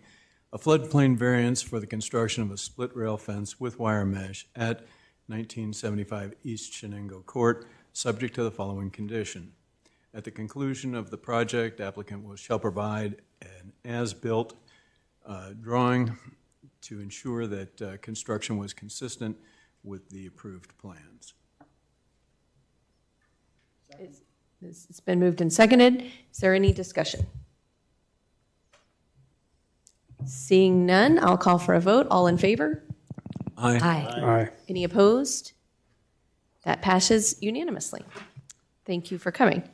a floodplain variance for the construction of a split rail fence with wire mesh at 1975 East Chenango Court, subject to the following condition. At the conclusion of the project, applicant shall provide an as-built drawing to ensure that construction was consistent with the approved plans. It's been moved and seconded. Is there any discussion? Seeing none, I'll call for a vote. All in favor? Aye. Aye. Any opposed? That passes unanimously. Thank you for coming.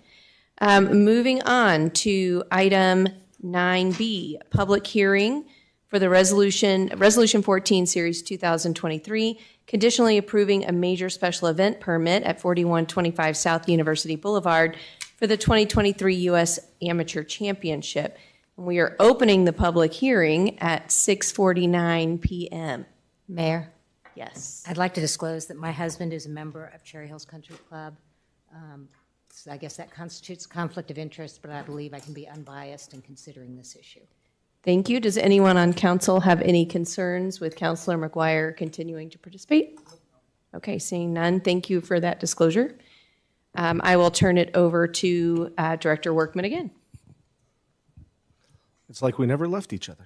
Moving on to item 9B, public hearing for the Resolution 14, Series 2023, conditionally approving a major special event permit at 4125 South University Boulevard for the 2023 U.S. Amateur Championship. And we are opening the public hearing at 6:49 p.m. Mayor, Yes. I'd like to disclose that my husband is a member of Cherry Hills Country Club. So I guess that constitutes conflict of interest, but I believe I can be unbiased in considering this issue. Thank you. Does anyone on council have any concerns with Councilor McGuire continuing to participate? Okay, seeing none, thank you for that disclosure. I will turn it over to Director Workman again. It's like we never left each other.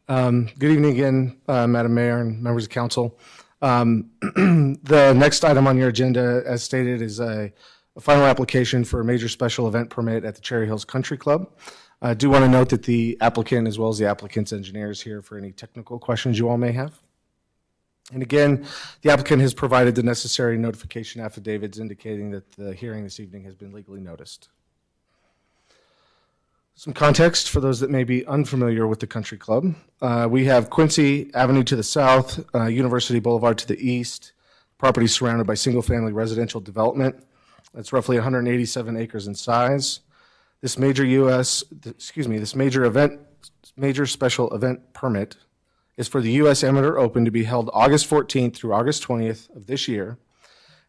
Good evening again, Madam Mayor and members of council. The next item on your agenda, as stated, is a final application for a major special event permit at the Cherry Hills Country Club. I do want to note that the applicant, as well as the applicant's engineer, is here for any technical questions you all may have. And again, the applicant has provided the necessary notification affidavits indicating that the hearing this evening has been legally noticed. Some context for those that may be unfamiliar with the country club. We have Quincy Avenue to the south, University Boulevard to the east, property surrounded by single-family residential development. That's roughly 187 acres in size. This major major special event permit is for the U.S. Amateur Open to be held August 14th through August 20th of this year.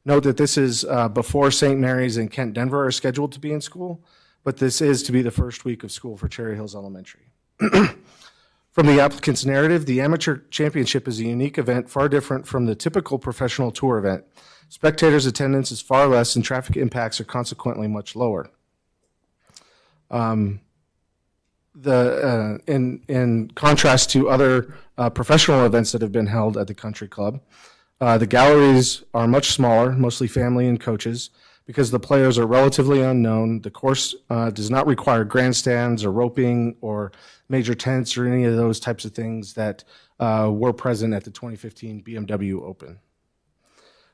Note that this is before St. Mary's and Kent Denver are scheduled to be in school, but this is to be the first week of school for Cherry Hills Elementary. From the applicant's narrative, the Amateur Championship is a unique event far different from the typical professional tour event. Spectators' attendance is far less and traffic impacts are consequently much lower. In contrast to other professional events that have been held at the country club, the galleries are much smaller, mostly family and coaches. Because the players are relatively unknown, the course does not require grandstands or roping or major tents or any of those types of things that were present at the 2015 BMW Open.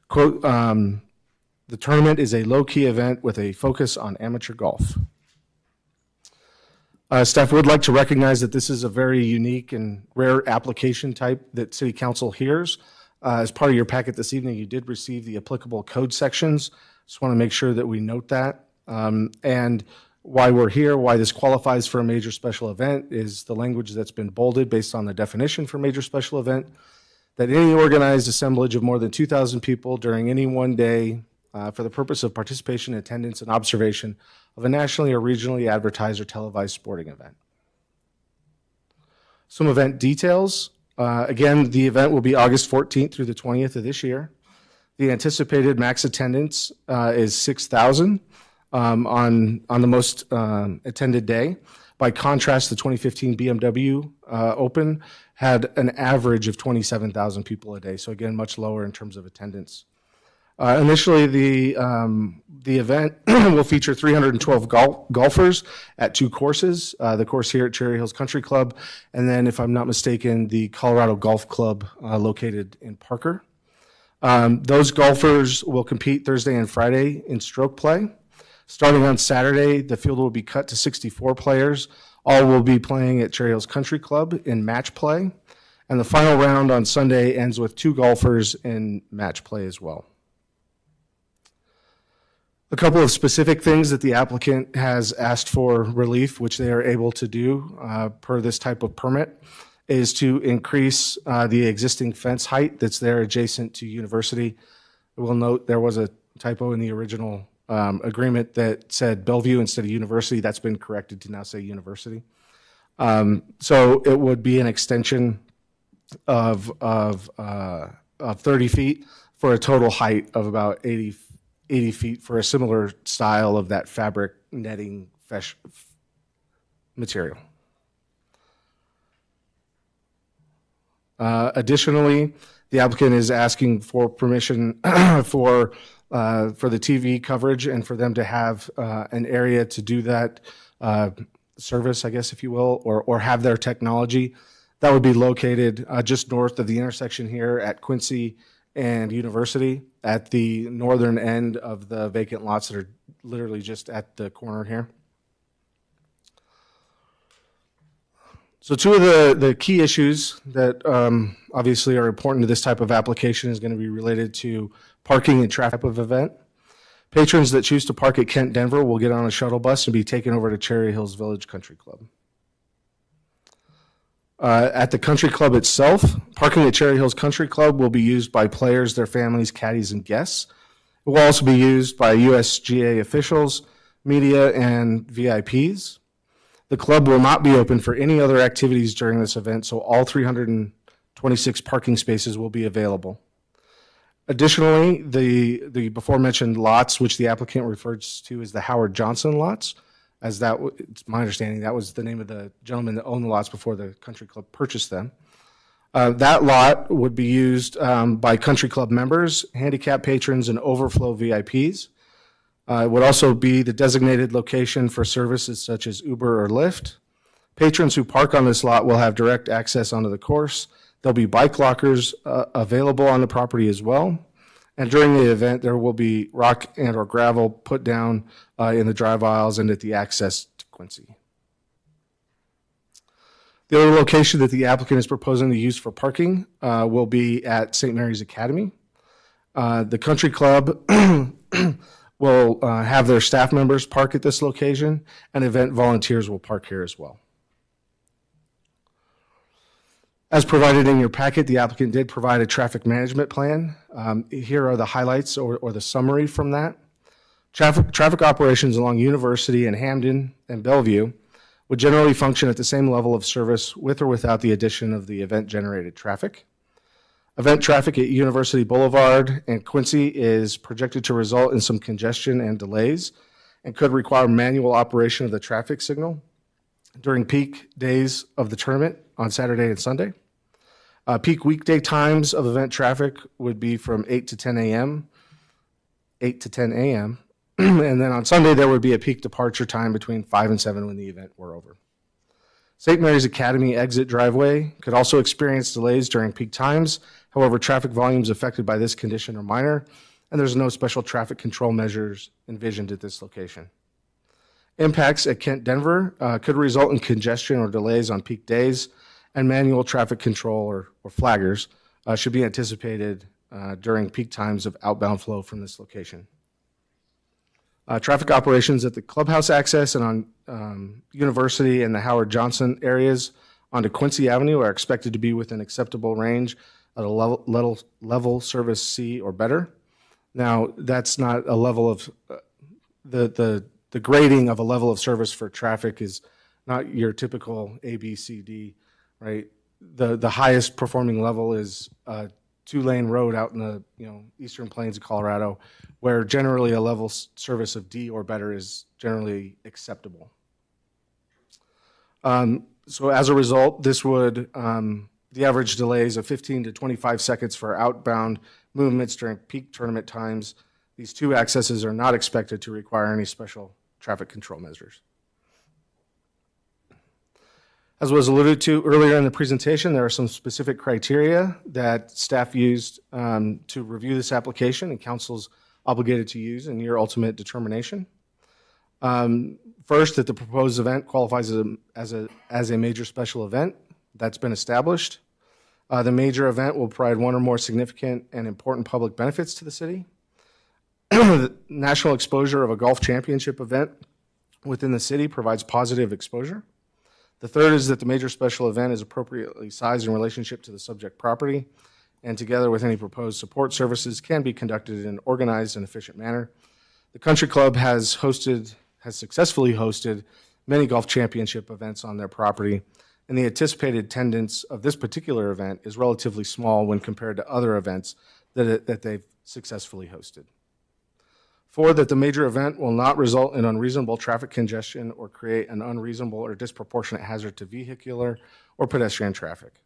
Quote, the tournament is a low-key event with a focus on amateur golf. Staff would like to recognize that this is a very unique and rare application type that City Council hears. As part of your packet this evening, you did receive the applicable code sections. Just want to make sure that we note that. And why we're here, why this qualifies for a major special event is the language that's been bolded based on the definition for major special event, that any organized assemblage of more than 2,000 people during any one day for the purpose of participation, attendance, and observation of a nationally or regionally advertised or televised sporting event. Some event details. Again, the event will be August 14th through the 20th of this year. The anticipated max attendance is 6,000 on the most attended day. By contrast, the 2015 BMW Open had an average of 27,000 people a day. So again, much lower in terms of attendance. Initially, the event will feature 312 golfers at two courses, the course here at Cherry Hills Country Club, and then, if I'm not mistaken, the Colorado Golf Club located in Parker. Those golfers will compete Thursday and Friday in stroke play. Starting on Saturday, the field will be cut to 64 players. All will be playing at Cherry Hills Country Club in match play. And the final round on Sunday ends with two golfers in match play as well. A couple of specific things that the applicant has asked for relief, which they are able to do per this type of permit, is to increase the existing fence height that's there adjacent to University. We'll note there was a typo in the original agreement that said Bellevue instead of University. That's been corrected to now say University. So it would be an extension of 30 feet for a total height of about 80 feet for a similar style of that fabric netting material. Additionally, the applicant is asking for permission for the TV coverage and for them to have an area to do that service, I guess, if you will, or have their technology. That would be located just north of the intersection here at Quincy and University at the northern end of the vacant lots that are literally just at the corner here. So two of the key issues that obviously are important to this type of application is going to be related to parking and traffic of event. Patrons that choose to park at Kent Denver will get on a shuttle bus and be taken over to Cherry Hills Village Country Club. At the country club itself, parking at Cherry Hills Country Club will be used by players, their families, caddies, and guests. It will also be used by USGA officials, media, and VIPs. The club will not be open for any other activities during this event, so all 326 parking spaces will be available. Additionally, the before-mentioned lots, which the applicant refers to as the Howard Johnson lots, as that, it's my understanding, that was the name of the gentleman that owned the lots before the country club purchased them. That lot would be used by country club members, handicap patrons, and overflow VIPs. It would also be the designated location for services such as Uber or Lyft. Patrons who park on this lot will have direct access onto the course. There'll be bike lockers available on the property as well. And during the event, there will be rock and or gravel put down in the drive aisles and at the access to Quincy. The other location that the applicant is proposing to use for parking will be at St. Mary's Academy. The country club will have their staff members park at this location, and event volunteers will park here as well. As provided in your packet, the applicant did provide a traffic management plan. Here are the highlights or the summary from that. Traffic operations along University and Hamden and Bellevue would generally function at the same level of service with or without the addition of the event-generated traffic. Event traffic at University Boulevard and Quincy is projected to result in some congestion and delays and could require manual operation of the traffic signal during peak days of the tournament on Saturday and Sunday. Peak weekday times of event traffic would be from 8 to 10 a.m., 8 to 10 a.m., and then on Sunday there would be a peak departure time between 5 and 7 when the event were over. St. Mary's Academy exit driveway could also experience delays during peak times. However, traffic volumes affected by this condition are minor, and there's no special traffic control measures envisioned at this location. Impacts at Kent Denver could result in congestion or delays on peak days, and manual traffic control or flaggers should be anticipated during peak times of outbound flow from this location. Traffic operations at the clubhouse access and on University and the Howard Johnson areas onto Quincy Avenue are expected to be within acceptable range at a level service C or better. Now, that's not a level of, the grading of a level of service for traffic is not your typical A, B, C, D, right? The highest performing level is two-lane road out in the eastern plains of Colorado, where generally a level service of D or better is generally acceptable. So as a result, this would, the average delays of 15 to 25 seconds for outbound movements during peak tournament times. These two accesses are not expected to require any special traffic control measures. As was alluded to earlier in the presentation, there are some specific criteria that staff used to review this application and council's obligated to use in your ultimate determination. First, that the proposed event qualifies as a major special event. That's been established. The major event will provide one or more significant and important public benefits to the city. The national exposure of a golf championship event within the city provides positive exposure. The third is that the major special event is appropriately sized in relationship to the subject property, and together with any proposed support services can be conducted in an organized and efficient manner. The country club has successfully hosted many golf championship events on their property, and the anticipated attendance of this particular event is relatively small when compared to other events that they've successfully hosted. Four, that the major event will not result in unreasonable traffic congestion or create an unreasonable or disproportionate hazard to vehicular or pedestrian traffic.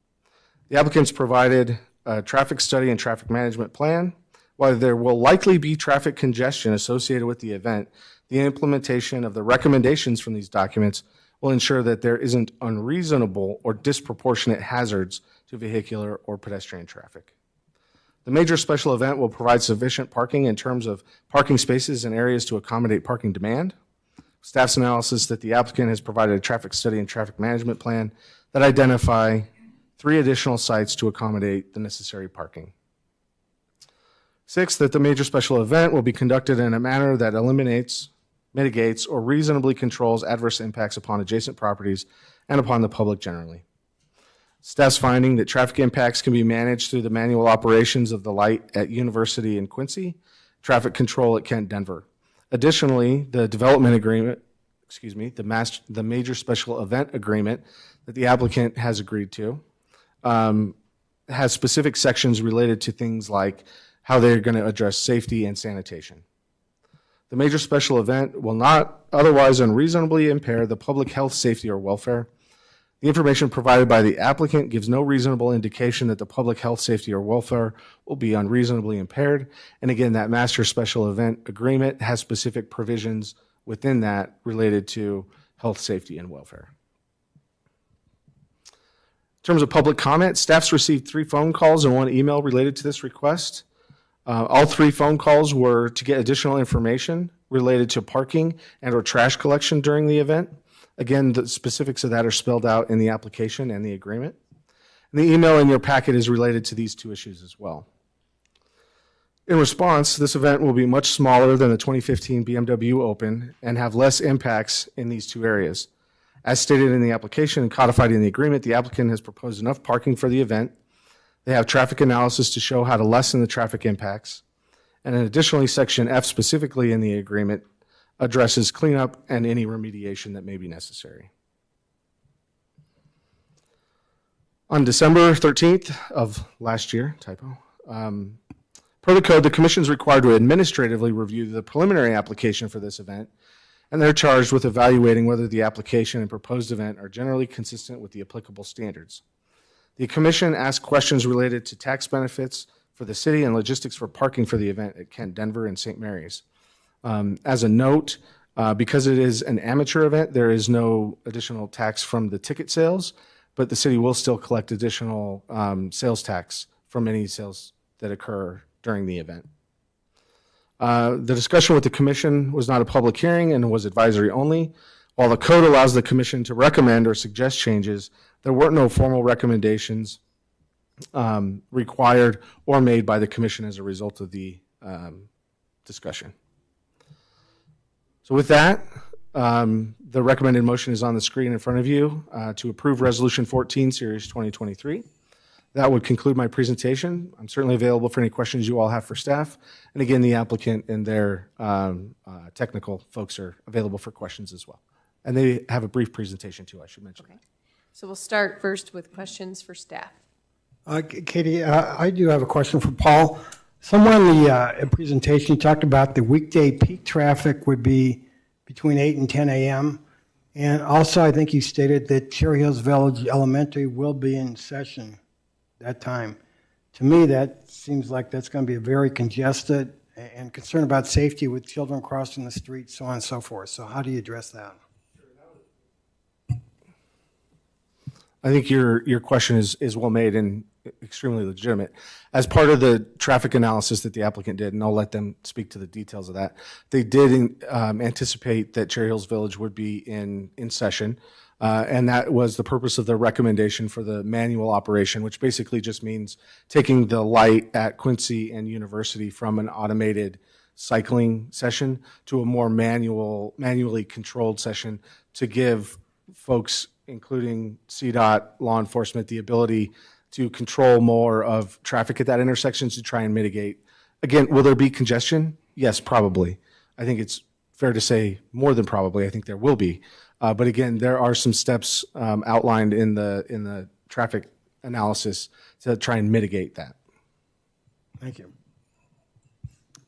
The applicants provided a traffic study and traffic management plan. While there will likely be traffic congestion associated with the event, the implementation of the recommendations from these documents will ensure that there isn't unreasonable or disproportionate hazards to vehicular or pedestrian traffic. The major special event will provide sufficient parking in terms of parking spaces and areas to accommodate parking demand. Staff's analysis that the applicant has provided a traffic study and traffic management plan that identify 3 additional sites to accommodate the necessary parking. 6, that the major special event will be conducted in a manner that eliminates, mitigates, or reasonably controls adverse impacts upon adjacent properties and upon the public generally. Staff's finding that traffic impacts can be managed through the manual operations of the light at University in Quincy, traffic control at Kent Denver. Additionally, the development agreement, the major special event agreement that the applicant has agreed to has specific sections related to things like how they're going to address safety and sanitation. The major special event will not otherwise unreasonably impair the public health, safety, or welfare. The information provided by the applicant gives no reasonable indication that the public health, safety, or welfare will be unreasonably impaired. And again, that master special event agreement has specific provisions within that related to health, safety, and welfare. In terms of public comment, staff's received 3 phone calls and 1 email related to this request. All 3 phone calls were to get additional information related to parking and or trash collection during the event. Again, the specifics of that are spelled out in the application and the agreement. And the email in your packet is related to these 2 issues as well. In response, this event will be much smaller than the 2015 BMW Open and have less impacts in these 2 areas. As stated in the application and codified in the agreement, the applicant has proposed enough parking for the event. They have traffic analysis to show how to lessen the traffic impacts. And then additionally, Section F specifically in the agreement addresses cleanup and any remediation that may be necessary. On December 13th of last year, typo, per the code, the commission is required to administratively review the preliminary application for this event, and they're charged with evaluating whether the application and proposed event are generally consistent with the applicable standards. The commission asked questions related to tax benefits for the city and logistics for parking for the event at Kent Denver and St. Mary's. As a note, because it is an amateur event, there is no additional tax from the ticket sales, but the city will still collect additional sales tax from any sales that occur during the event. The discussion with the commission was not a public hearing and was advisory only. While the code allows the commission to recommend or suggest changes, there were no formal recommendations required or made by the commission as a result of the discussion. So with that, the recommended motion is on the screen in front of you to approve Resolution 14, Series 2023. That would conclude my presentation. I'm certainly available for any questions you all have for staff. And again, the applicant and their technical folks are available for questions as well. And they have a brief presentation too, I should mention that. So we'll start first with questions for staff. Katie, I do have a question for Paul. Somewhere in the presentation, you talked about the weekday peak traffic would be between 8 and 10 a.m. And also, I think you stated that Cherry Hills Village Elementary will be in session that time. To me, that seems like that's going to be very congested and concerned about safety with children crossing the street, so on and so forth. So how do you address that? I think your question is well made and extremely legitimate. As part of the traffic analysis that the applicant did, and I'll let them speak to the details of that, they did anticipate that Cherry Hills Village would be in session, and that was the purpose of the recommendation for the manual operation, which basically just means taking the light at Quincy and University from an automated cycling session to a more manually controlled session to give folks, including CDOT, law enforcement, the ability to control more of traffic at that intersection to try and mitigate. Again, will there be congestion? Yes, probably. I think it's fair to say more than probably. I think there will be. But again, there are some steps outlined in the traffic analysis to try and mitigate that. Thank you.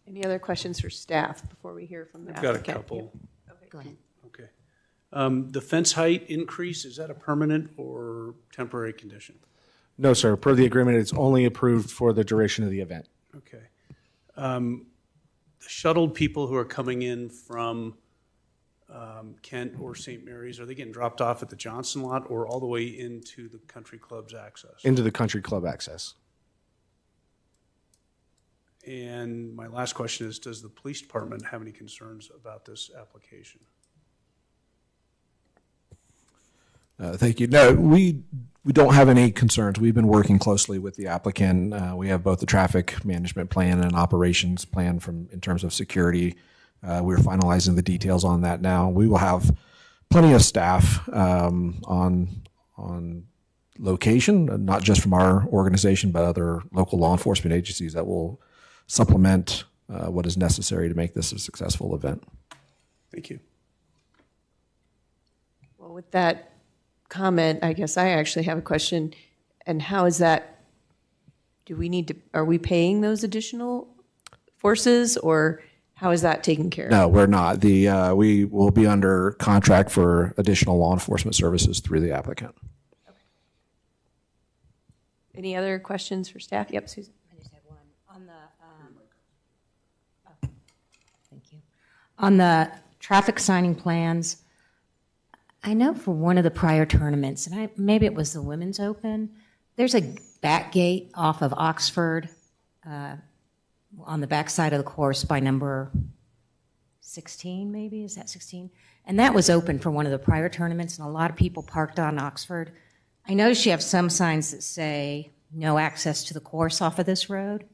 Any other questions for staff before we hear from the I've got applicant? a couple. Go ahead. Okay. The fence height increase, is that a permanent or temporary condition? No, sir. Per the agreement, it's only approved for the duration of the event. Okay. The shuttled people who are coming in from Kent or St. Mary's, are they getting dropped off at the Johnson lot or all the way into the country club's access? Into the country club access. And my last question is, does the police department have any concerns about this application? Thank you. No, we don't have any concerns. We've been working closely with the applicant. We have both the traffic management plan and operations plan in terms of security. We're finalizing the details on that now. We will have plenty of staff on location, not just from our organization, but other local law enforcement agencies that will supplement what is necessary to make this a successful event. Thank you. Well, with that comment, I guess I actually have a question. And how is that, are we paying those additional forces, or how is that taken care of? No, we're not. We will be under contract for additional law enforcement services through the applicant. Any other questions for staff? Yep, Susan. I just have one. Thank you. On the traffic signing plans, I know for one of the prior tournaments, and maybe it was the Women's Open, there's a back gate off of Oxford on the back side of the course by number 16, maybe? Is that 16? And that was open for one of the prior tournaments, and a lot of people parked on Oxford. I noticed you have some signs that say no access to the course off of this road.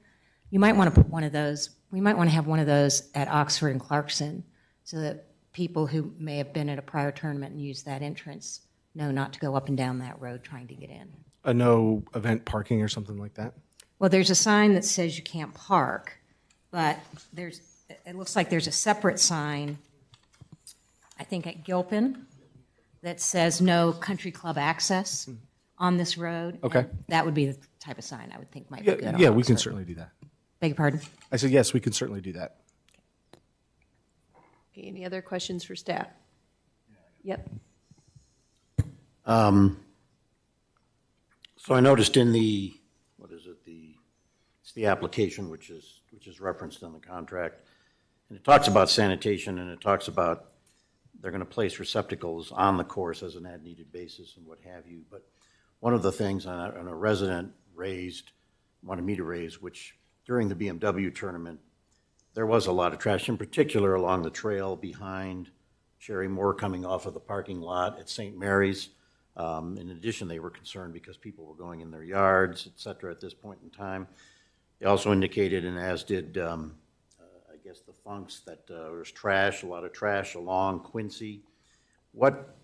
You might want to put one of those, we might want to have one of those at Oxford and Clarkson so that people who may have been at a prior tournament and used that entrance know not to go up and down that road trying to get in. A no event parking or something like that? Well, there's a sign that says you can't park, but it looks like there's a separate sign, I think at Gilpin, that says no country club access on this road. Okay. And that would be the type of sign I would think might be good on Yeah, we can Oxford. certainly do that. Beg your pardon? I said, yes, we can certainly do that. Okay, any other questions for staff? Yep. So I noticed in the, it's the application which is referenced in the contract, and it talks about sanitation, and it talks about they're going to place receptacles on the course as an as-needed basis and what have you. But one of the things on a resident wanted me to raise, which during the BMW tournament, there was a lot of trash, in particular along the trail behind Sherry Moore coming off of the parking lot at St. Mary's. In addition, they were concerned because people were going in their yards, et cetera, at this point in time. They also indicated, and as did, I guess, the Funks, that there's trash, a lot of trash along Quincy. What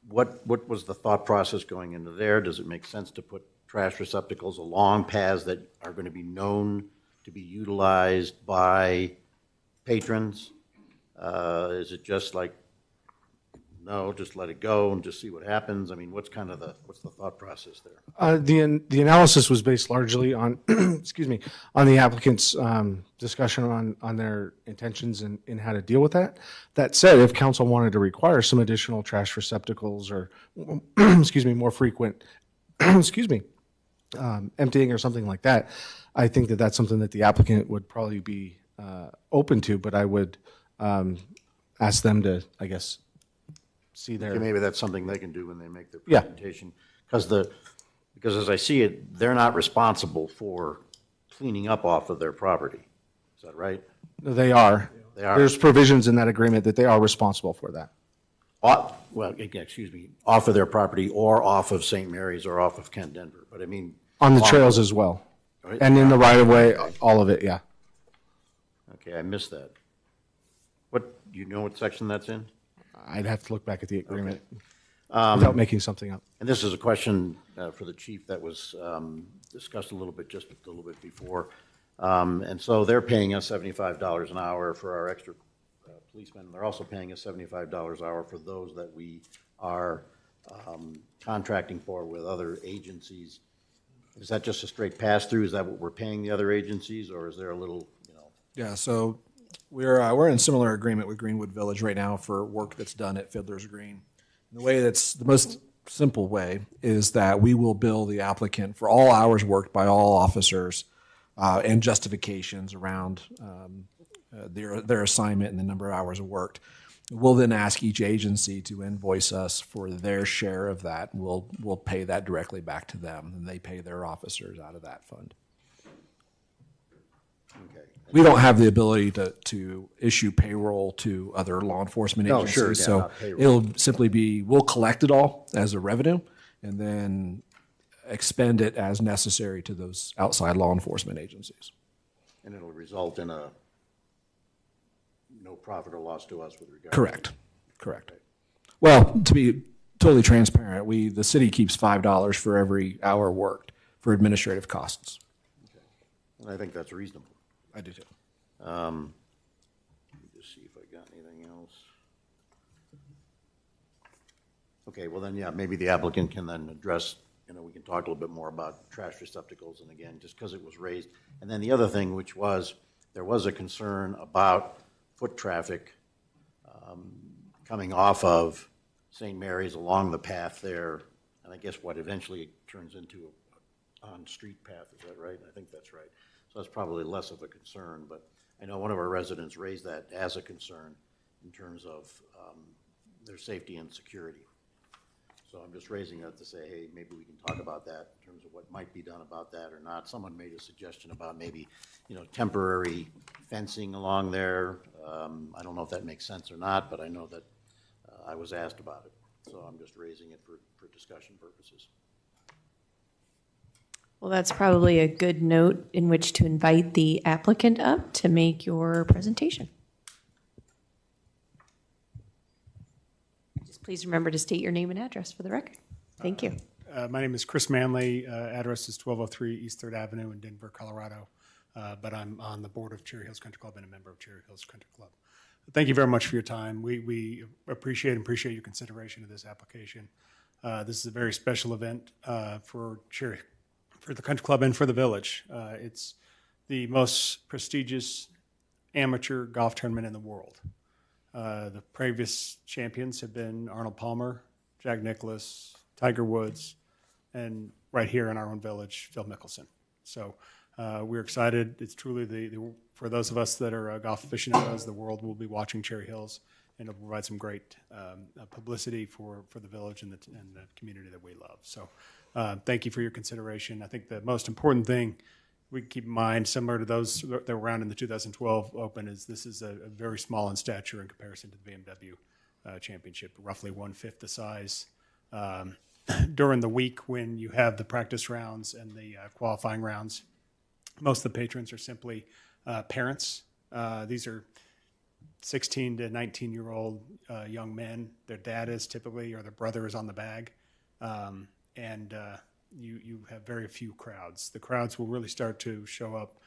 was the thought process going into there? Does it make sense to put trash receptacles along paths that are going to be known to be utilized by patrons? Is it just like, no, just let it go and just see what happens? I mean, what's the thought process there? The analysis was based largely on, excuse me, on the applicant's discussion on their intentions and how to deal with that. That said, if council wanted to require some additional trash receptacles or, excuse me, more frequent, excuse me, emptying or something like that, I think that that's something that the applicant would probably be open to, but I would ask them to, I guess, see their. Okay, maybe that's something they can do when they make their Yeah. presentation. Because as I see it, they're not responsible for cleaning up off of their property. Is that right? They are. They are. There's provisions in that agreement that they are responsible for that. Excuse me, off of their property or off of St. Mary's or off of Kent Denver. But I mean. On the trails as well. Right. And in the right of way, all of it, yeah. Okay, I missed that. Do you know what section that's in? I'd have to look back at the agreement without making something up. And this is a question for the chief that was discussed just a little bit before. And so they're paying us $75 an hour for our extra policemen. They're also paying us $75 an hour for those that we are contracting for with other agencies. Is that just a straight pass-through? Is that what we're paying the other agencies, or is there a little, Yeah, so we're in similar agreement with Greenwood Village right now for work that's done at Fiddler's Green. And the way that's the most simple way is that we will bill the applicant for all hours worked by all officers and justifications around their assignment and the number of hours worked. We'll then ask each agency to invoice us for their share of that. We'll pay that directly back to them, and they pay their officers out of that fund. okay. We don't have the ability to issue payroll to other law enforcement No, agencies. sure, yeah, So not payroll. it'll simply be, we'll collect it all as a revenue and then expend it as necessary to those outside law enforcement agencies. And it'll result in a no profit or loss to us with regard. Correct, correct. Well, to be totally transparent, the city keeps $5 for every hour worked for administrative costs. And I think that's reasonable. I do too. Let me just see if I got anything else. Okay, well then, yeah, maybe the applicant can then address, we can talk a little bit more about trash receptacles, and again, just because it was raised. And then the other thing, which was, there was a concern about foot traffic coming off of St. Mary's along the path there, and I guess what eventually turns into a on-street path, is that right? I think that's right. So that's probably less of a concern, but I know one of our residents raised that as a concern in terms of their safety and security. So I'm just raising that to say, hey, maybe we can talk about that in terms of what might be done about that or not. Someone made a suggestion about maybe, temporary fencing along there. I don't know if that makes sense or not, but I know that I was asked about it. So I'm just raising it for discussion purposes. Well, that's probably a good note in which to invite the applicant up to make your presentation. Just please remember to state your name and address for the record. Thank you. My name is Chris Manley. Address is 1203 East 3rd Avenue in Denver, Colorado. But I'm on the board of Cherry Hills Country Club and a member of Cherry Hills Country Club. Thank you very much for your time. We appreciate your consideration of this application. This is a very special event for the country club and for the village. It's the most prestigious amateur golf tournament in the world. The previous champions have been Arnold Palmer, Jack Nicklaus, Tiger Woods, and right here in our own village, Phil Mickelson. So we're excited. It's truly for those of us that are golf aficionados, the world will be watching Cherry Hills, and it'll provide some great publicity for the village and the community that we love. So thank you for your consideration. I think the most important thing we keep in mind, similar to those that were around in the 2012 Open, is this is a very small in stature in comparison to the BMW Championship, roughly 1/5 the size. During the week when you have the practice rounds and the qualifying rounds, most of the patrons are simply parents. These are 16 to 19-year-old young men. Their dad is typically, or their brother is on the bag. You have very few crowds. The crowds will really start to show up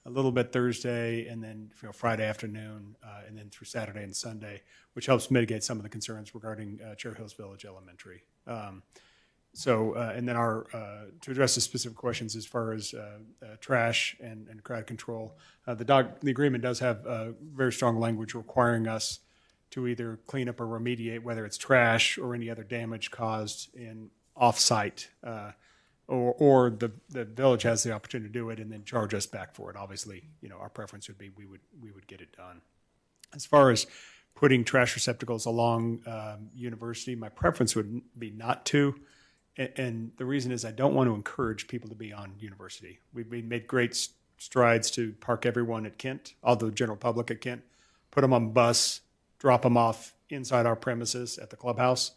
a little bit Thursday and then Friday afternoon and then through Saturday and Sunday, which helps mitigate some of the concerns regarding Cherry Hills Village Elementary. And then to address the specific questions as far as trash and crowd control, the agreement does have very strong language requiring us to either clean up or remediate, whether it's trash or any other damage caused in off-site, or the village has the opportunity to do it and then charge us back for it. Obviously, our preference would be we would get it done. As far as putting trash receptacles along University, my preference would be not to. And the reason is I don't want to encourage people to be on University. We've made great strides to park everyone at Kent, all the general public at Kent, put them on a bus, drop them off inside our premises at the clubhouse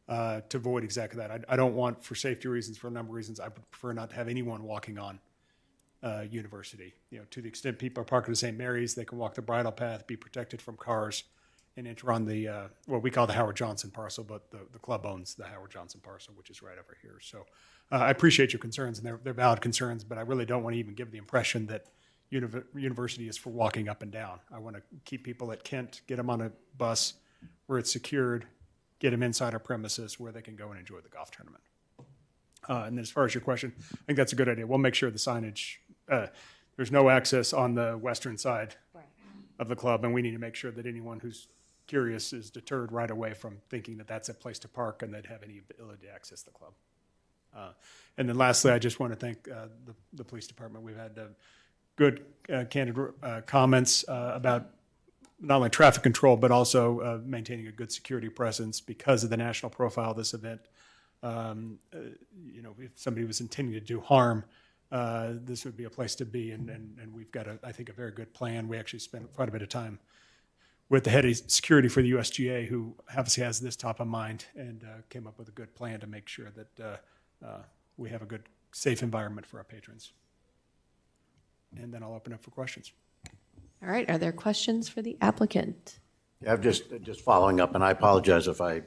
to avoid exactly that. I don't want, for safety reasons, for a number of reasons, I would prefer not to have anyone walking on University. To the extent people are parking at St. Mary's, they can walk the bridle path, be protected from cars, and enter on the, what we call the Howard Johnson parcel, but the club owns the Howard Johnson parcel, which is right over here. So I appreciate your concerns, and they're valid concerns, but I really don't want to even give the impression that University is for walking up and down. I want to keep people at Kent, get them on a bus where it's secured, get them inside our premises where they can go and enjoy the golf tournament. And then as far as your question, I think that's a good idea. We'll make sure the signage, there's no access on the western side of the club, and we need to make sure that anyone who's curious is deterred right away from thinking that that's a place to park and they'd have any ability to access the club. And then lastly, I just want to thank the police department. We've had good, candid comments about not only traffic control, but also maintaining a good security presence because of the national profile of this event. If somebody was intending to do harm, this would be a place to be, and we've got, I think, a very good plan. We actually spent quite a bit of time with the head of security for the USGA, who obviously has this top of mind, and came up with a good plan to make sure that we have a good, safe environment for our patrons. And then I'll open up for questions. All right, are there questions for the applicant? Yeah, I'm just following up, and I apologize if I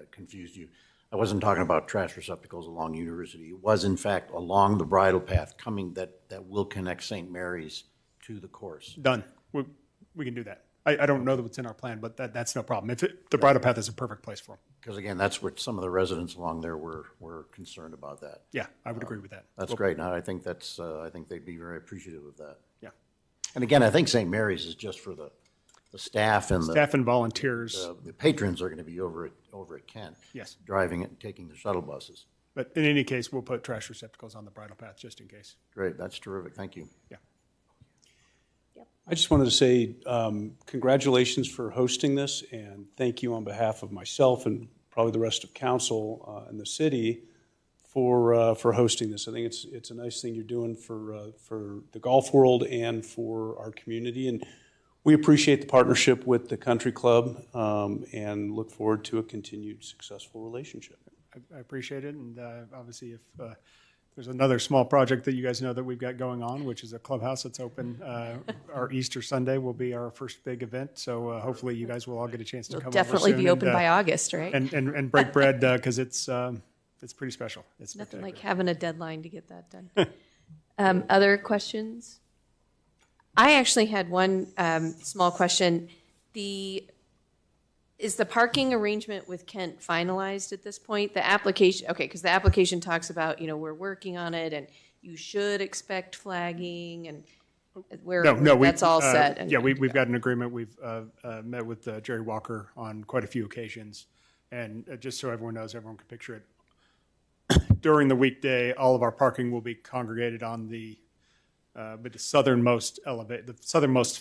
confused you. I wasn't talking about trash receptacles along University. It was, in fact, along the bridle path coming that will connect St. Mary's to the course. Done. We can do that. I don't know what's in our plan, but that's no problem. The bridle path is a perfect place for them. Because again, that's what some of the residents along there were concerned about that. Yeah, I would agree with that. That's great. And I think I think they'd be very appreciative of that. Yeah. And again, I think St. Mary's is just for the staff and Staff and volunteers. the patrons are going to be over at Kent. Yes. Driving it and taking the shuttle buses. But in any case, we'll put trash receptacles on the bridle path just in case. Great, that's terrific. Thank you. Yeah. I just wanted to say congratulations for hosting this, and thank you on behalf of myself and probably the rest of council and the city for hosting this. I think it's a nice thing you're doing for the golf world and for our community, and we appreciate the partnership with the country club and look forward to a continued successful relationship. I appreciate it, and obviously if there's another small project that you guys know that we've got going on, which is a clubhouse that's open. Our Easter Sunday will be our first big event, so hopefully you guys will all get a chance to It'll come definitely over soon be open and, by August, right? and break bread because it's pretty special. It's Nothing like having a deadline to get that done. Other questions? I actually had one small question. Is the parking arrangement with Kent finalized at this point? The application, okay, because the application talks about, we're working on it and you should expect flagging and that's all set. Yeah, we've got an agreement. We've met with Jerry Walker on quite a few occasions. And just so everyone knows, everyone can picture it. During the weekday, all of our parking will be congregated on the southernmost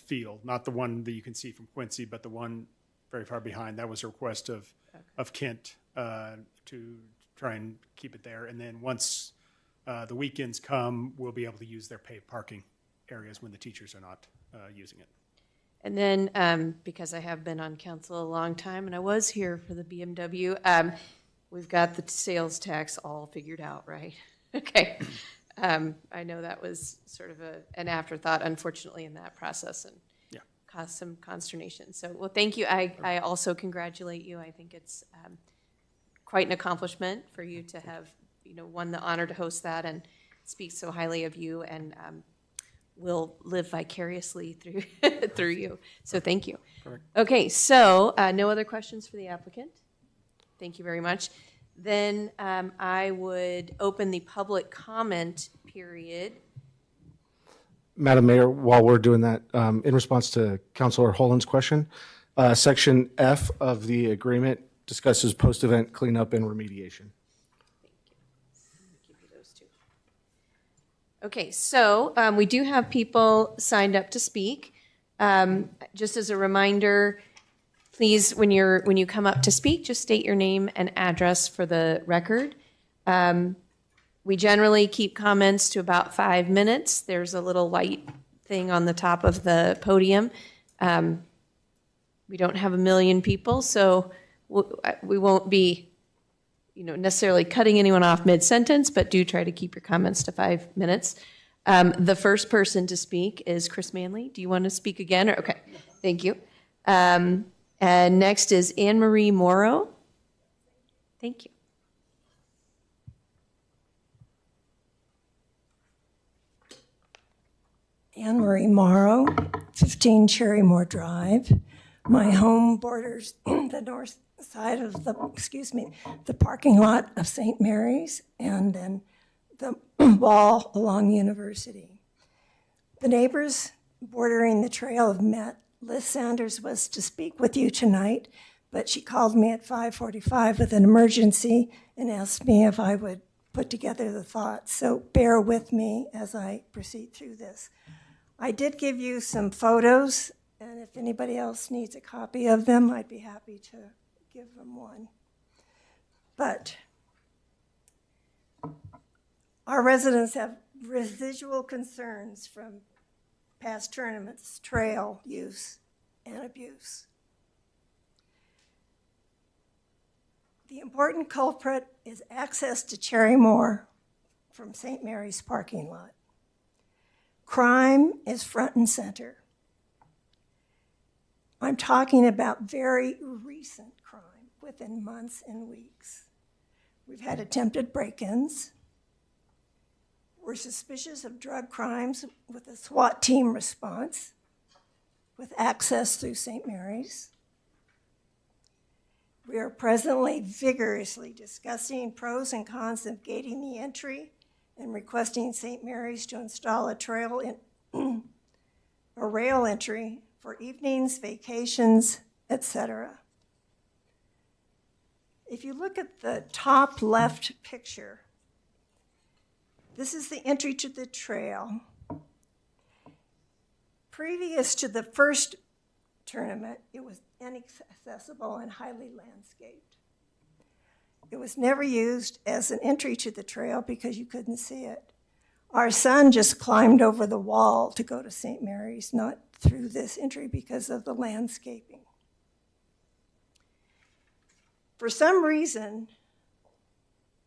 field, not the one that you can see from Quincy, but the one very far behind. That was a request of Kent to try and keep it there. And then once the weekends come, we'll be able to use their paid parking areas when the teachers are not using it. And then, because I have been on council a long time and I was here for the BMW, we've got the sales tax all figured out, right? Okay. I know that was sort of an afterthought, unfortunately, in that process and caused some consternation. So, well, thank you. I also congratulate you. I think it's quite an accomplishment for you to have, won the honor to host that and speak so highly of you, and will live vicariously through you. So thank you. Perfect. Okay, so no other questions for the applicant? Thank you very much. Then I would open the public comment period. Madam Mayor, while we're doing that, in response to Councilor Holen's question, Section F of the agreement discusses post-event cleanup and remediation. Give you those two. Okay, so we do have people signed up to speak. Just as a reminder, please, when you come up to speak, just state your name and address for the record. We generally keep comments to about 5 minutes. There's a little white thing on the top of the podium. We don't have 1 million people, so we won't be necessarily cutting anyone off mid-sentence, but do try to keep your comments to 5 minutes. The first person to speak is Chris Manley. Do you want to speak again? Okay, thank you. And next is Anne Marie Morrow. Thank you. Anne Marie Morrow, 15 Cherrymore Drive. My home borders the north side of the parking lot of St. Mary's and then the wall along University. The neighbors bordering the trail have met. Liz Sanders was to speak with you tonight, but she called me at 5:45 with an emergency and asked me if I would put together the thoughts. So bear with me as I proceed through this. I did give you some photos, and if anybody else needs a copy of them, I'd be happy to give them one. But our residents have residual concerns from past tournaments, trail use and abuse. The important culprit is access to Cherry Moore from St. Mary's parking lot. Crime is front and center. I'm talking about very recent crime within months and weeks. We've had attempted break-ins. We're suspicious of drug crimes with a SWAT team response with access through St. Mary's. We are presently vigorously discussing pros and cons of gating the entry and requesting St. Mary's to install a rail entry for evenings, vacations, etc. If you look at the top left picture, this is the entry to the trail. Previous to the first tournament, it was inaccessible and highly landscaped. It was never used as an entry to the trail because you couldn't see it. Our son just climbed over the wall to go to St. Mary's, not through this entry because of the landscaping. For some reason,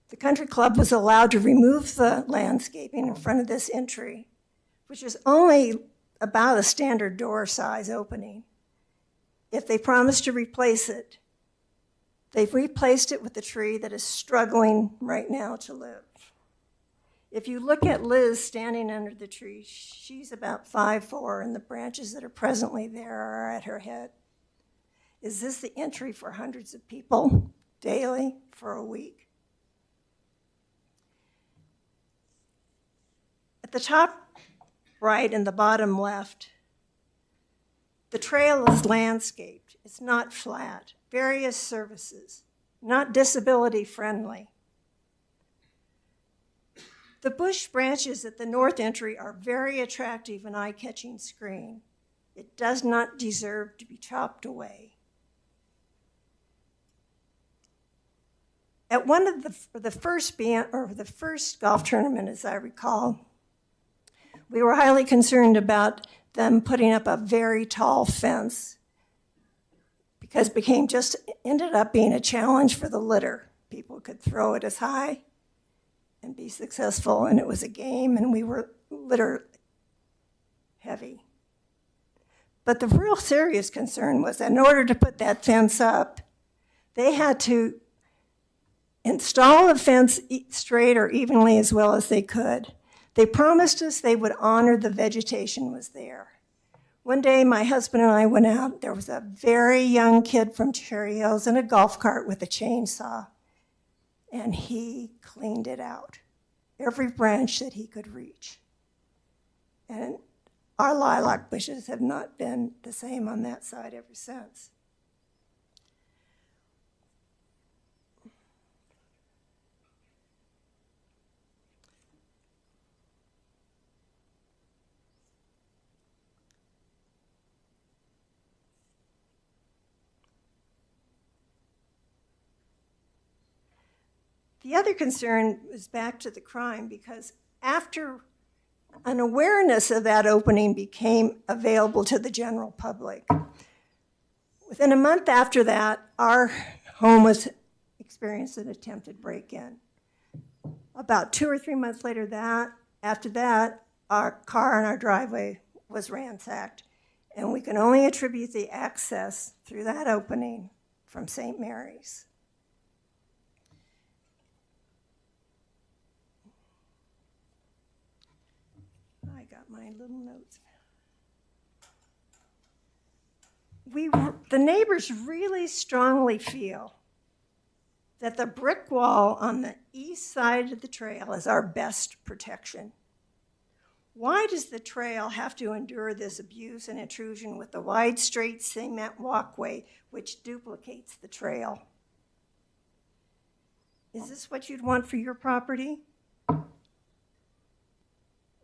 the country club was allowed to remove the landscaping in front of this entry, which is only about a standard door size opening. If they promised to replace it, they've replaced it with a tree that is struggling right now to live. If you look at Liz standing under the tree, she's about 5'4", and the branches that are presently there are at her head. Is this the entry for hundreds of people daily for a week? At the top right and the bottom left, the trail is landscaped. It's not flat. Various services, not disability friendly. The bush branches at the north entry are very attractive and eye-catching screen. It does not deserve to be chopped away. At one of the first golf tournament, as I recall, we were highly concerned about them putting up a very tall fence because it ended up being a challenge for the litter. People could throw it as high and be successful, and it was a game, and we were litter heavy. But the real serious concern was that in order to put that fence up, they had to install the fence straight or evenly as well as they could. They promised us they would honor the vegetation was there. One day, my husband and I went out. There was a very young kid from Cherry Hills in a golf cart with a chainsaw, and he cleaned it out, every branch that he could reach. And our lilac bushes have not been the same on that side ever since. The other concern was back to the crime, because after an awareness of that opening became available to the general public, within a month after that, our home was experienced an attempted break-in. About 2 or 3 months later, after that, our car in our driveway was ransacked, and we can only attribute the access through that opening from St. Mary's. I got my little notes. The neighbors really strongly feel that the brick wall on the east side of the trail is our best protection. Why does the trail have to endure this abuse and intrusion with the wide, straight cement walkway which duplicates the trail? Is this what you'd want for your property?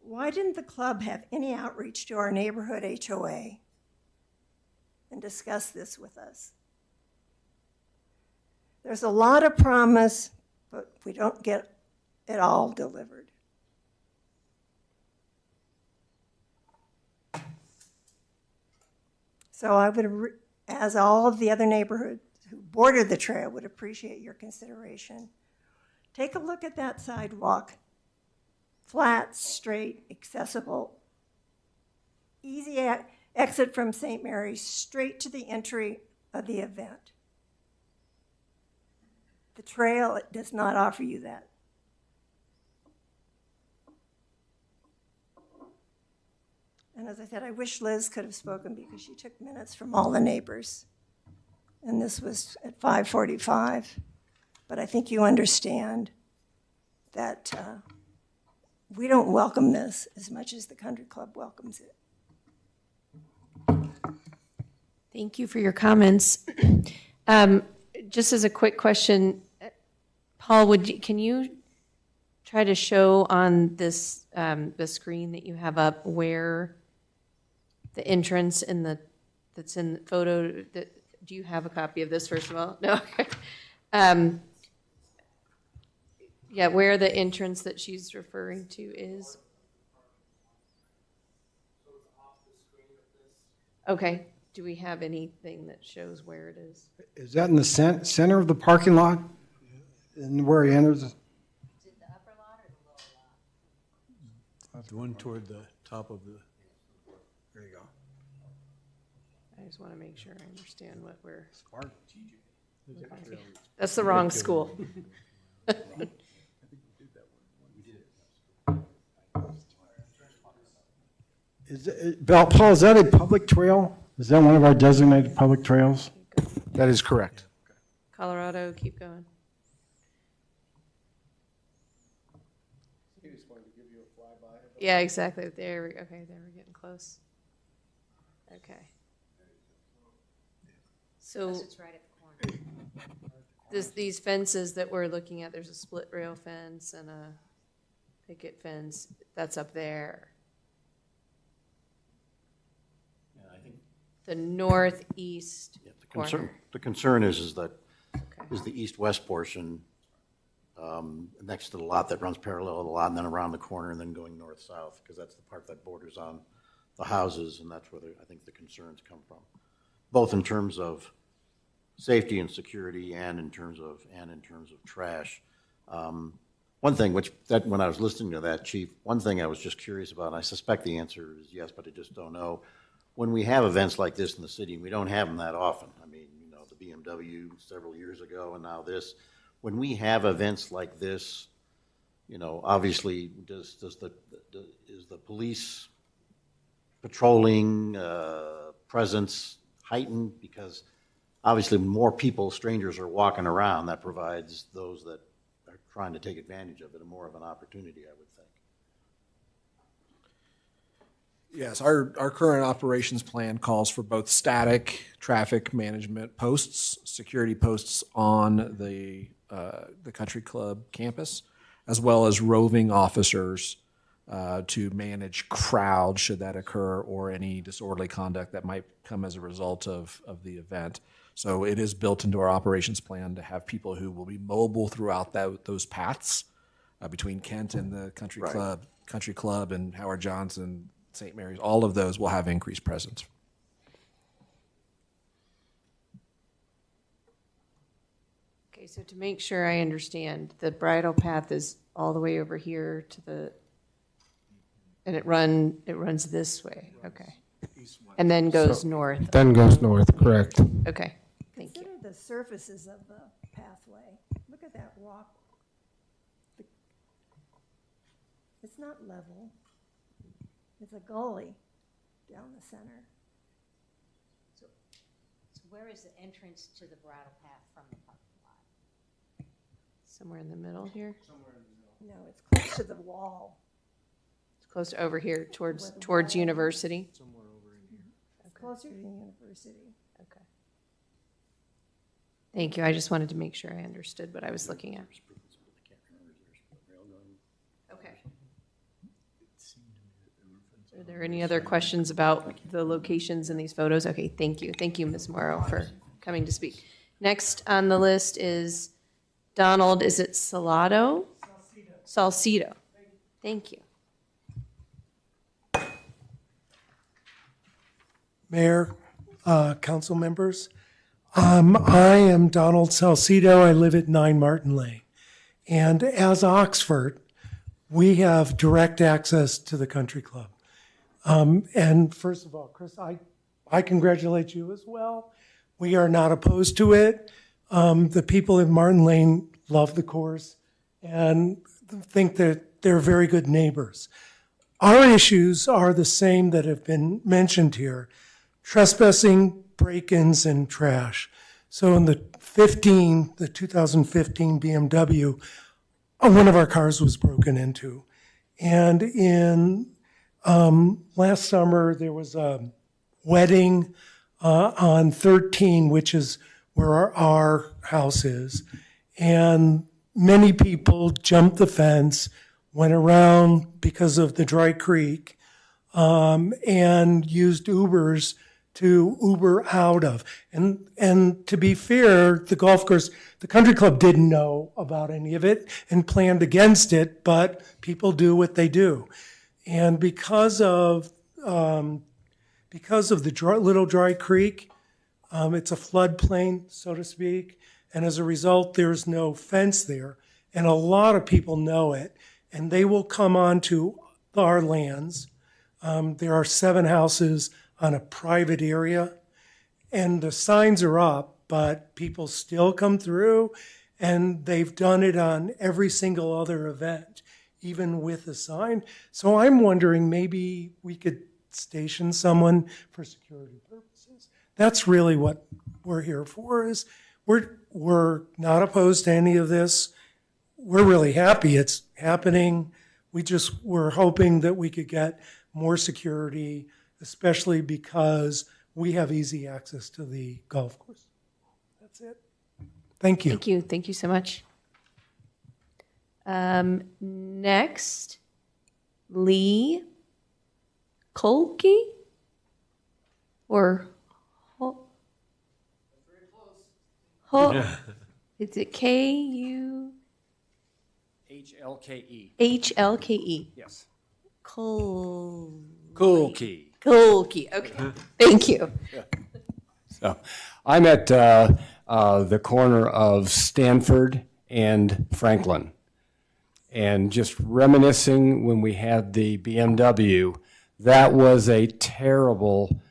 Why didn't the club have any outreach to our neighborhood HOA and discuss this with us? There's a lot of promise, but we don't get it all delivered. So I would, as all of the other neighborhoods who border the trail would appreciate your consideration. Take a look at that sidewalk. Flat, straight, accessible, easy exit from St. Mary's, straight to the entry of the event. The trail, it does not offer you that. And as I said, I wish Liz could have spoken because she took minutes from all the neighbors. And this was at 5:45. But I think you understand that we don't welcome this as much as the country club welcomes it. Thank you for your comments. Just as a quick question, Paul, can you try to show on this the screen that you have up where the entrance that's in the photo? Do you have a copy of this, first of all? No. Yeah, where the entrance that she's referring to is. Okay. Do we have anything that shows where it is? Is that in the center of the parking lot? And where he enters? Is it the upper lot or the lower lot? The one toward the top of the, There you go. I just want to make sure I understand what we're. That's the wrong school. Paul, is that a public trail? Is that one of our designated public trails? That is correct. Colorado, keep going. Yeah, exactly. Okay, there we're getting close. Okay. So It's right at the corner. these fences that we're looking at, there's a split rail fence and a picket fence, that's up there. The northeast corner. The concern is that the east-west portion next to the lot that runs parallel to the lot and then around the corner and then going north-south, because that's the part that borders on the houses, and that's where I think the concerns come from, both in terms of safety and security and in terms of trash. One thing when I was listening to that, Chief, one thing I was just curious about, and I suspect the answer is yes, but I just don't know. When we have events like this in the city, we don't have them that often. I mean, the BMW several years ago and now this. When we have events like this, obviously, is the police patrolling presence heightened? Because obviously, more people, strangers, are walking around, that provides those that are trying to take advantage of it more of an opportunity, I would think. Yes, our current operations plan calls for both static traffic management posts, security posts on the country club campus, as well as roving officers to manage crowds should that occur or any disorderly conduct that might come as a result of the event. So it is built into our operations plan to have people who will be mobile throughout those paths between Kent and the country club and Howard Johnson, St. Mary's. All of those will have increased presence. Okay, so to make sure I understand, the bridle path is all the way over here and it runs this way, okay. And then goes north. Then goes north, correct. Okay, thank you. Consider the surfaces of the pathway. Look at that rock. It's not level. It's a gully down the center. So where is the entrance to the bridle path from the parking lot? Somewhere in the middle here? No, it's close to the wall. It's close to over here towards University? somewhere over in here. It's closer to the university. Okay. Thank you. I just wanted to make sure I understood what I was looking at. Okay. Are there any other questions about the locations in these photos? Okay, thank you. Thank you, Ms. Morrow, for coming to speak. Next on the list is Donald, is it Salado? Salcido. Thank you. Mayor, council members. I am Donald Salcido. I live at 9 Martin Lane. And as Oxford, we have direct access to the country club. And first of all, Chris, I congratulate you as well. We are not opposed to it. The people in Martin Lane love the course and think that they're very good neighbors. Our issues are the same that have been mentioned here: trespassing, break-ins, and trash. So in the 2015 BMW, one of our cars was broken into. And in last summer, there was a wedding on 13, which is where our house is. And many people jumped the fence, went around because of the dry creek, and used Ubers to Uber out of. And to be fair, the golf course, the country club didn't know about any of it and planned against it, but people do what they do. And because of the little dry creek, it's a floodplain, so to speak, and as a result, there's no fence there. And a lot of people know it, and they will come onto our lands. There are 7 houses on a private area, and the signs are up, but people still come through, and they've done it on every single other event, even with a sign. So I'm wondering, maybe we could station someone for security purposes. That's really what we're here for. Is we're not opposed to any of this. We're really happy it's happening. We're hoping that we could get more security, especially because we have easy access to the golf course. That's it. Thank you. Thank you. Thank you so much. Next, Lee Kolke or is it K-U? HLKE. H-L-K-E. Yes. Kolke. Okay. Thank you. So I'm at the corner of Stanford and Franklin. And just reminiscing when we had the BMW, that was a terrible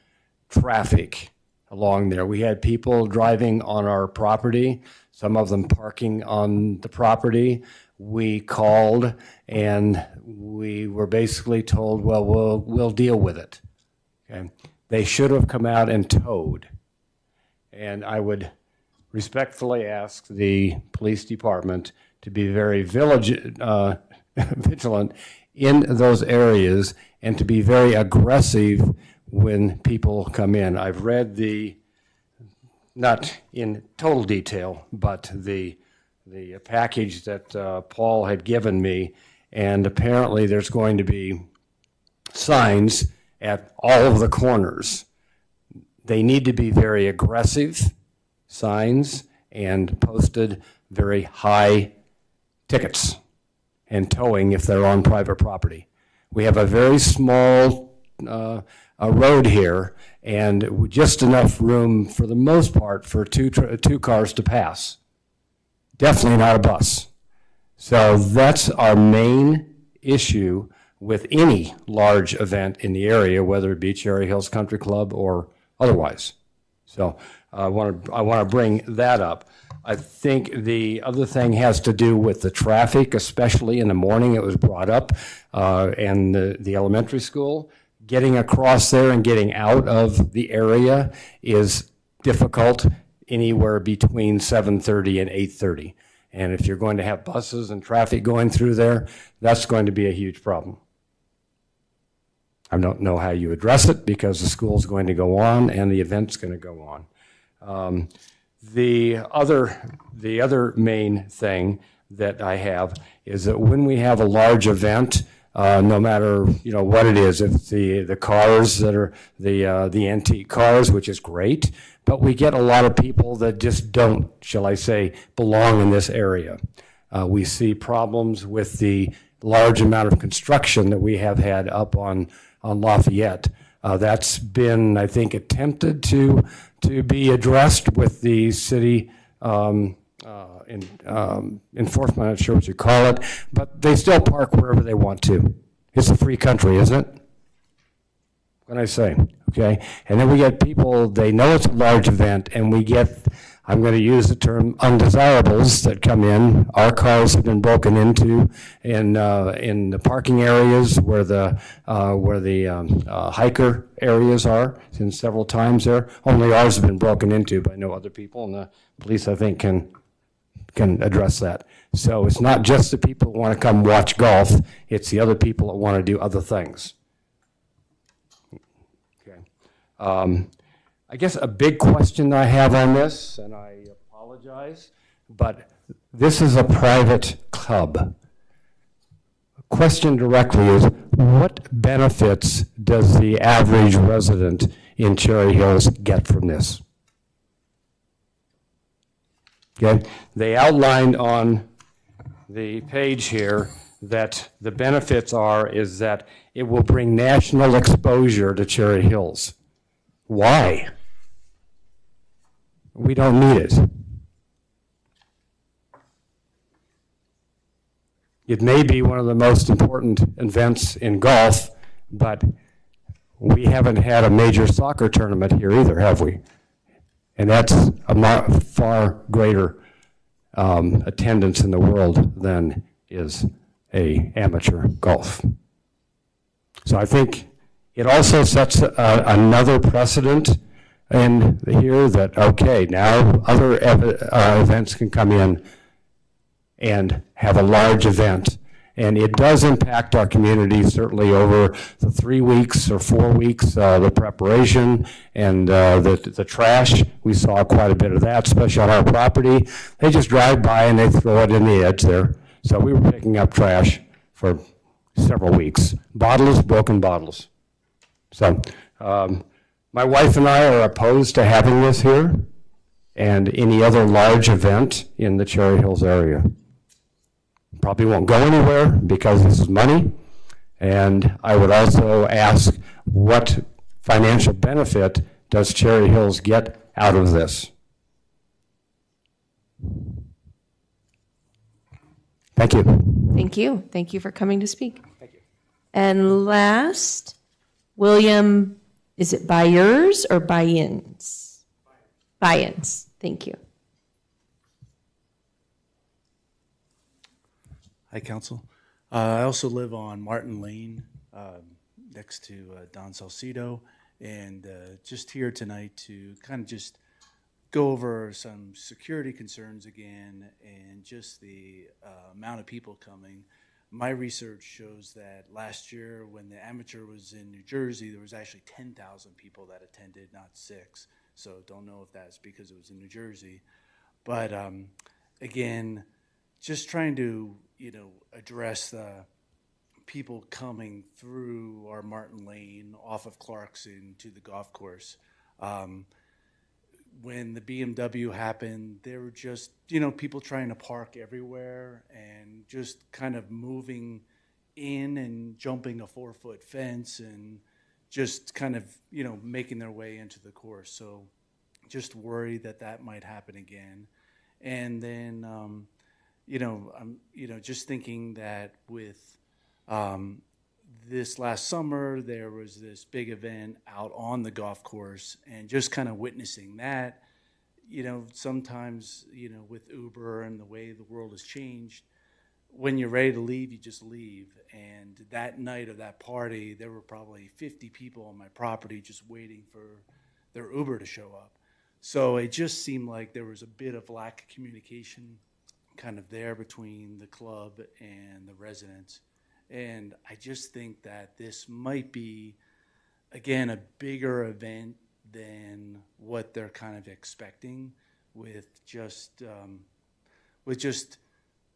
traffic along there. We had people driving on our property, some of them parking on the property. We called and we were basically told, well, we'll deal with it. Okay. They should have come out and towed. And I would respectfully ask the police department to be very vigilant in those areas and to be very aggressive when people come in. I've read not in total detail, but the package that Paul had given me, and apparently there's going to be signs at all of the corners. They need to be very aggressive signs and posted very high tickets and towing if they're on private property. We have a very small a road here and just enough room for the most part for two cars to pass. Definitely not a bus. So that's our main issue with any large event in the area, whether it be Cherry Hills Country Club or otherwise. So I want to bring that up. I think the other thing has to do with the traffic, especially in the morning. It was brought up, and the elementary school. Getting across there and getting out of the area is difficult anywhere between 7:30 and 8:30. And if you're going to have buses and traffic going through there, that's going to be a huge problem. I don't know how you address it because the school's going to go on and the event's going to go on. The other main thing that I have is that when we have a large event, no matter what it is, if the cars that are the antique cars, which is great, but we get a lot of people that just don't, shall I say, belong in this area. We see problems with the large amount of construction that we have had up on Lafayette. That's been, I think, attempted to be addressed with the city enforcement, I'm not sure what you call it, but they still park wherever they want to. It's a free country, isn't it? What can I say? Okay, and then we get people, they know it's a large event, and we get, I'm going to use the term undesirables that come in. Our cars have been broken into in the parking areas where the hiker areas are. And several times there. Only ours have been broken into by no other people, and the police, I think, can address that. So it's not just the people who want to come watch golf, it's the other people that want to do other things. I guess a big question I have on this, and I apologize, but this is a private club. The question directly is, what benefits does the average resident in Cherry Hills get from this? Okay, they outlined on the page here that the benefits is that it will bring national exposure to Cherry Hills. Why? We don't need it. It may be one of the most important events in golf, but we haven't had a major soccer tournament here either, have we? And that's a far greater attendance in the world than is a amateur golf. So I think it also sets another precedent in here that, okay, now other events can come in and have a large event. And it does impact our community, certainly over the 3 weeks or 4 weeks, the preparation and the trash. We saw quite a bit of that, especially on our property. They just drive by and they throw it in the edge there. So we were picking up trash for several weeks. Bottles, broken bottles. So my wife and I are opposed to having this here and any other large event in the Cherry Hills area. Probably won't go anywhere because this is money. And I would also ask, what financial benefit does Cherry Hills get out of this? Thank you. Thank you. Thank you for coming to speak. Thank you. And last, William, is it Byers or Buy-ins? Buy-ins. Thank you. Hi, Council. I also live on Martin Lane, next to Don Salcido, and just here tonight to kind of just go over some security concerns again and just the amount of people coming. My research shows that last year when the amateur was in New Jersey, there was actually 10,000 people that attended, not 6. So don't know if that's because it was in New Jersey. But again, just trying to address the people coming through our Martin Lane off of Clarkson to the golf course. When the BMW happened, there were just, people trying to park everywhere and just kind of moving in and jumping a 4-foot fence and just kind of, making their way into the course. So just worried that might happen again. And then, I'm just thinking that with this last summer, there was this big event out on the golf course, and just kind of witnessing that, sometimes, with Uber and the way the world has changed, when you're ready to leave, you just leave. And that night of that party, there were probably 50 people on my property just waiting for their Uber to show up. So it just seemed like there was a bit of lack of communication kind of there between the club and the residents. And I just think that this might be, again, a bigger event than what they're kind of expecting with just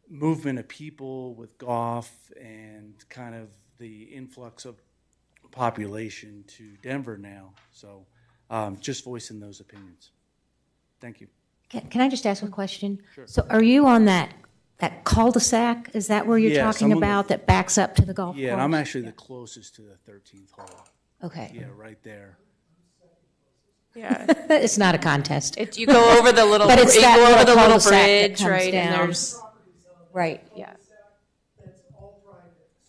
movement of people with golf and kind of the influx of population to Denver now. So just voicing those opinions. Thank you. Can I just ask a question? Sure. So are you on that cul-de-sac? Is that where you're Yes, talking I'm on about that backs up to the golf course? Yeah, I'm actually the closest to the 13th hole. Okay. Yeah, right there. Yeah. It's not a contest. You go over the little, But it's you that go over little the little cul-de-sac that bridge, comes right? And down. there's, Right. yeah.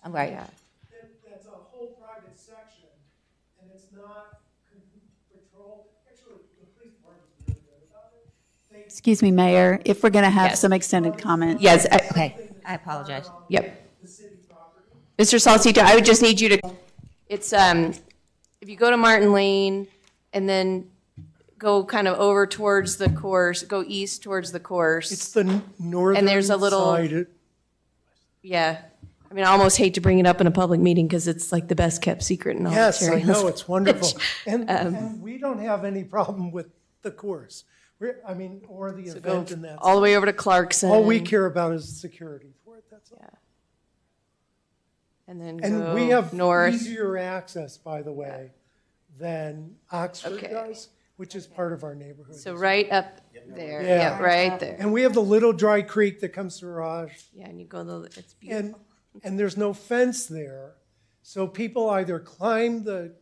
Right. Yeah. That's a whole private section, and it's not patrolled. Actually, the police department's really good about it. Excuse me, Mayor, if we're going to have Yes. some extended comment. Yes. Okay, I apologize. Yep. Mr. Salcito, I would just need you to, it's, if you go to Martin Lane and then go kind of over towards the course, go east towards the course. It's the northern And there's a little- side. Yeah. I mean, I almost hate to bring it up in a public meeting because it's like the best kept secret in all of Yes, I Cherry Hills. know, it's wonderful. Village. And we don't have any problem with the course. Or the So go event and that. all the way over to Clarkson. All we care about is security for it, that's all. And then And we go have north. easier access, by the way, than Oxford Okay. does, which is part of our neighborhood. So right up there, yeah, right there. And we have the little dry creek that comes through Raj. Yeah, and you go, it's beautiful. And there's no fence there, so people either climb the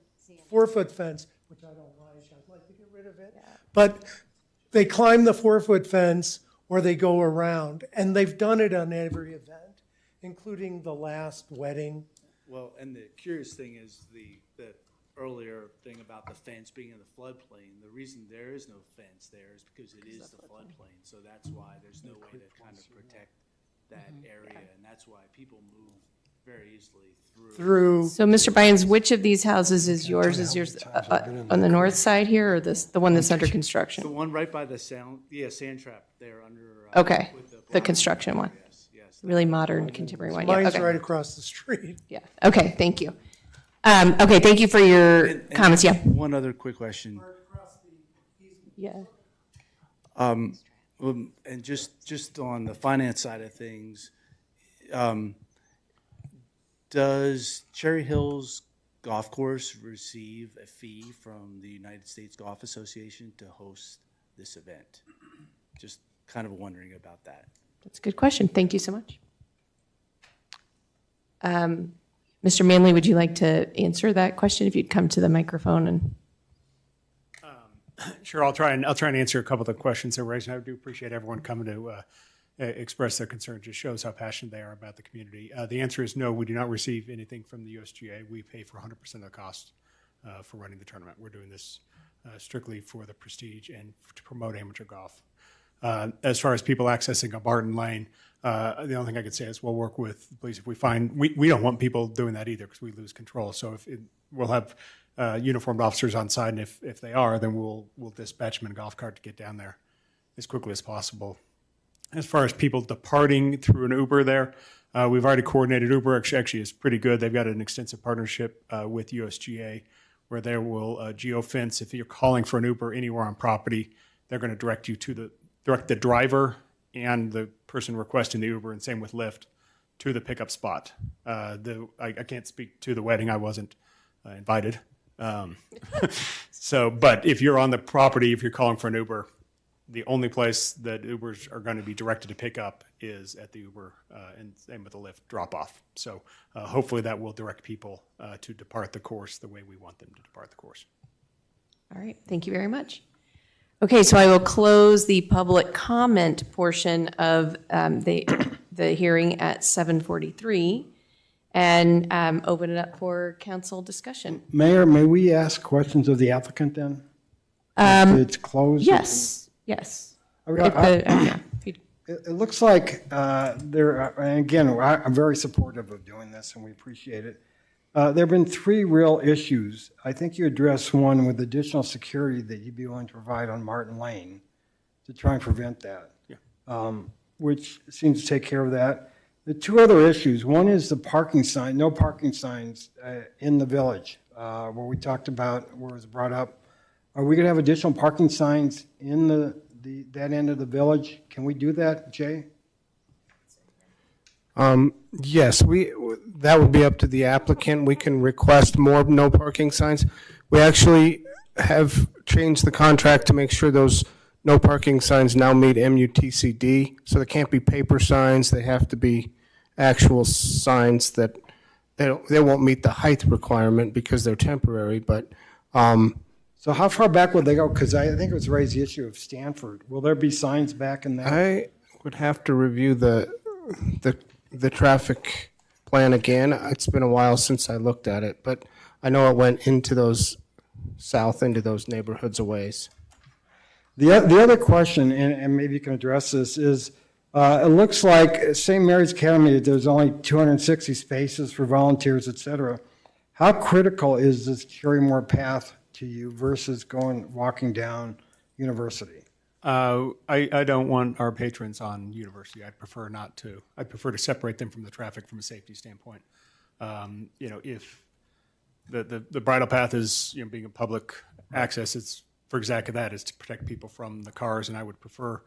4-foot fence, which I don't like, I'd like to get rid of it, but they climb the 4-foot fence or they go around, and they've done it on every event, including the last wedding. Well, and the curious thing is the earlier thing about the fence being in the floodplain. The reason there is no fence there is because it is the floodplain. So that's why there's no way to kind of protect that area, and that's why people move very easily through. So, Mr. Bynes, which of these houses is yours? Is yours on the north side here, or the one that's under The construction? one right by the sand trap there under. Okay, with the construction one. Yes. Really modern, contemporary one. Yeah, Mine's okay. right across the street. Yeah. Okay. Thank you. Okay. Thank you for your comments. Yeah. One other quick question. Yeah. And just on the finance side of things, does Cherry Hills Golf Course receive a fee from the United States Golf Association to host this event? Just kind of wondering about that. That's a good question. Thank you so much. Mr. Manley, would you like to answer that question if you'd come to the microphone and? Sure, I'll try and answer a couple of the questions that were raised. And I do appreciate everyone coming to express their concern. It just shows how passionate they are about the community. The answer is no, we do not receive anything from the USGA. We pay for 100% of the cost for running the tournament. We're doing this strictly for the prestige and to promote amateur golf. As far as people accessing a Barton Lane, the only thing I could say is we'll work with the police if we find, we don't want people doing that either because we lose control. So we'll have uniformed officers on site, and if they are, then we'll dispatch them in a golf cart to get down there as quickly as possible. As far as people departing through an Uber there, we've already coordinated. Uber actually is pretty good. They've got an extensive partnership with USGA where they will geofence. If you're calling for an Uber anywhere on property, they're going to direct you to direct the driver and the person requesting the Uber, and same with Lyft, to the pickup spot. I can't speak to the wedding. I wasn't invited. But if you're on the property, if you're calling for an Uber, the only place that Ubers are going to be directed to pick up is at the Uber, and same with the Lyft drop-off. So hopefully that will direct people to depart the course the way we want them to depart the course. All right. Thank you very much. Okay, so I will close the public comment portion of the hearing at 7:43 and open it up for council discussion. Mayor, may we ask questions of the applicant then? It's closed? Yes, yes. It looks like and again, I'm very supportive of doing this, and we appreciate it. There have been 3 real issues. I think you addressed one with additional security that you'd be willing to provide on Martin Lane to try and prevent that, which seems to take care of that. The 2 other issues, one is the parking sign, no parking signs in the village, where we talked about, where it was brought up. Are we going to have additional parking signs in that end of the village? Can we do that, Jay? Yes, that would be up to the applicant. We can request more no parking signs. We actually have changed the contract to make sure those no parking signs now meet MUTCD. So they can't be paper signs. They have to be actual signs that they won't meet the height requirement because they're temporary, but, So how far back would they go? Because I think it was raised the issue of Stanford. Will there be signs back in there? I would have to review the traffic plan again. It's been a while since I looked at it, but I know it went into those neighborhoods a ways. The other question, and maybe you can address this, is it looks like St. Mary's Academy, there's only 260 spaces for volunteers, et cetera. How critical is this Cherrymore path to you versus walking down University? I don't want our patrons on University. I'd prefer not to. I'd prefer to separate them from the traffic from a safety standpoint. If the bridle path is, being a public access, it's for exactly that, is to protect people from the cars, and I would prefer,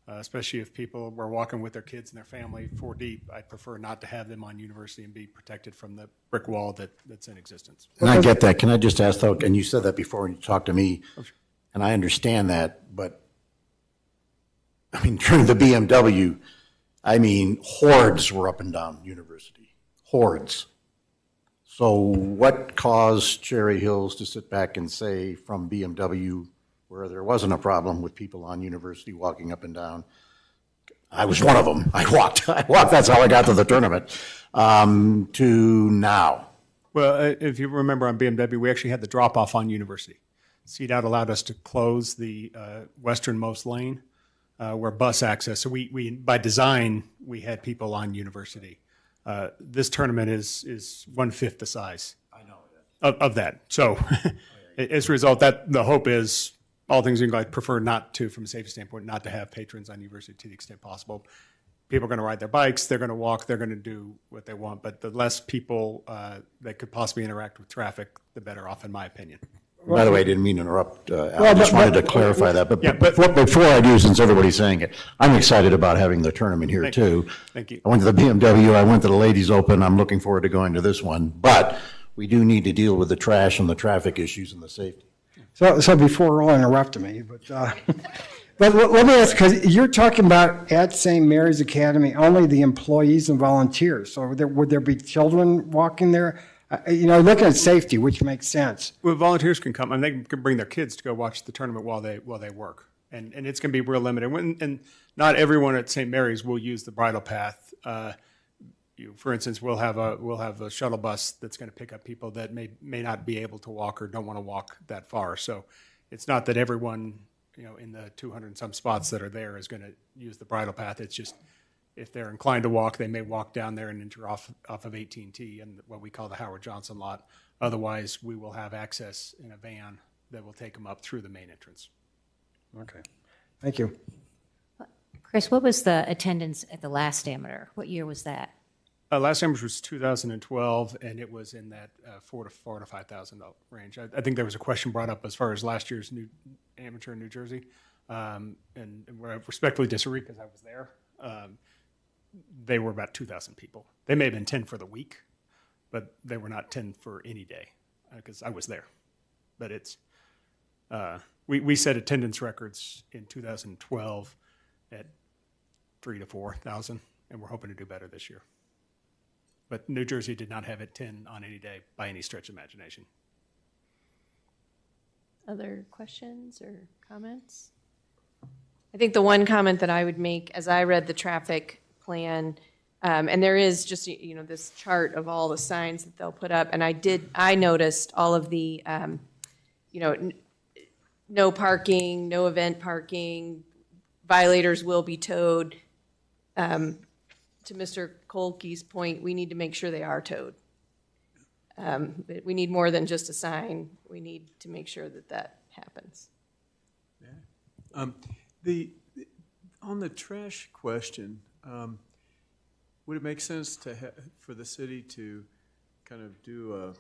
especially if people were walking with their kids and their family 4 deep, I'd prefer not to have them on University and be protected from the brick wall that's in existence. And I get that. Can I just ask though, and you said that before when you talked to me, and I understand that, but I mean, during the BMW, I mean, hordes were up and down University. Hordes. So what caused Cherry Hills to sit back and say from BMW, where there wasn't a problem with people on University walking up and down? I was one of them. I walked. That's how I got to the tournament. To now. Well, if you remember on BMW, we actually had the drop-off on University. CDOT allowed us to close the westernmost lane where bus access. So we by design, we had people on University. This tournament is 1/5 the size. I know of that. So as a result, that the hope is, all things being, I prefer not to, from a safety standpoint, not to have patrons on University to the extent possible. People are going to ride their bikes, they're going to walk, they're going to do what they want, but the less people that could possibly interact with traffic, the better off, in my opinion. By the way, I didn't mean to interrupt. I just wanted to clarify that. But before I do, since everybody's saying it, I'm excited about having the tournament here too. Thank you. I went to the BMW, I went to the Ladies Open. I'm looking forward to going to this one. But we do need to deal with the trash and the traffic issues and the safety. So before Earl interrupted me, but let me ask, because you're talking about at St. Mary's Academy, only the employees and volunteers. So would there be children walking there? Looking at safety, which makes sense. Well, volunteers can come, and they can bring their kids to go watch the tournament while they work, and it's going to be real limited. And not everyone at St. Mary's will use the bridle path. For instance, we'll have a shuttle bus that's going to pick up people that may not be able to walk or don't want to walk that far. So it's not that everyone in the 200 and some spots that are there is going to use the bridle path. It's just, if they're inclined to walk, they may walk down there and enter off of 18T and what we call the Howard Johnson lot. Otherwise, we will have access in a van that will take them up through the main entrance. Okay. Thank you. Chris, what was the attendance at the last amateur? What year was that? Last amateur was 2012, and it was in that $4,000 to $5,000 range. I think there was a question brought up as far as last year's new amateur in New Jersey, and where I respectfully disagree because I was there. They were about 2,000 people. They may have been 10 for the week, but they were not 10 for any day because I was there. But it's we set attendance records in 2012 at 3,000 to 4,000, and we're hoping to do better this year. But New Jersey did not have it 10 on any day by any stretch of imagination. Other questions or comments? I think the one comment that I would make as I read the traffic plan, and there is just, this chart of all the signs that they'll put up, and I noticed all of the, no parking, no event parking, violators will be towed. To Mr. Kolke's point, we need to make sure they are towed. We need more than just a sign. We need to make sure that happens. On the trash question, would it make sense for the city to kind of do a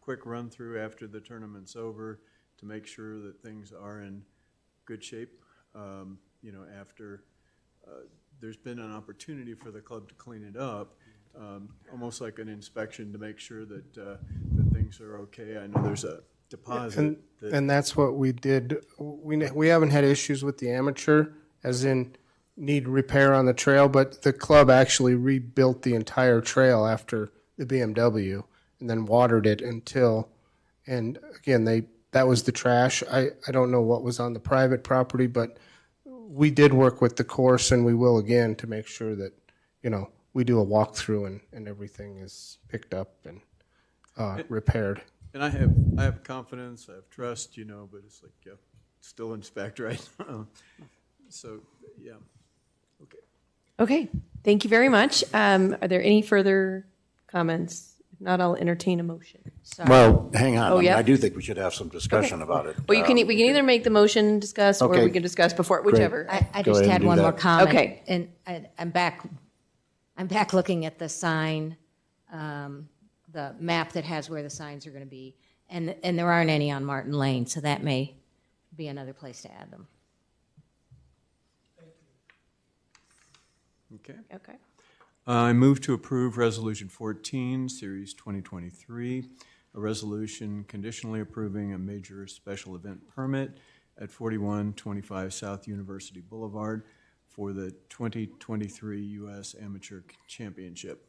quick run through after the tournament's over to make sure that things are in good shape? After there's been an opportunity for the club to clean it up, almost like an inspection to make sure that things are okay. I know there's a deposit. And that's what we did. We haven't had issues with the amateur, as in need repair on the trail, but the club actually rebuilt the entire trail after the BMW and then watered it until, and again, that was the trash. I don't know what was on the private property, but we did work with the course, and we will again, to make sure that, we do a walkthrough and everything is picked up and repaired. And I have confidence, I have trust, but it's like, yeah, still inspect, right? So, yeah, okay. Okay, thank you very much. Are there any further comments? If not, I'll entertain a motion. Well, hang on. Oh, yeah? I do think we should have some discussion about it. Well, we can either make the motion, discuss, or Okay. we can discuss before, whichever. I Go just ahead had and do one more that. comment. Okay. And I'm back looking at the sign, the map that has where the signs are going to be. And there aren't any on Martin Lane, so that may be another place to add them. Okay. Okay. I move to approve Resolution 14, Series 2023, a resolution conditionally approving a major special event permit at 4125 South University Boulevard for the 2023 U.S. Amateur Championship.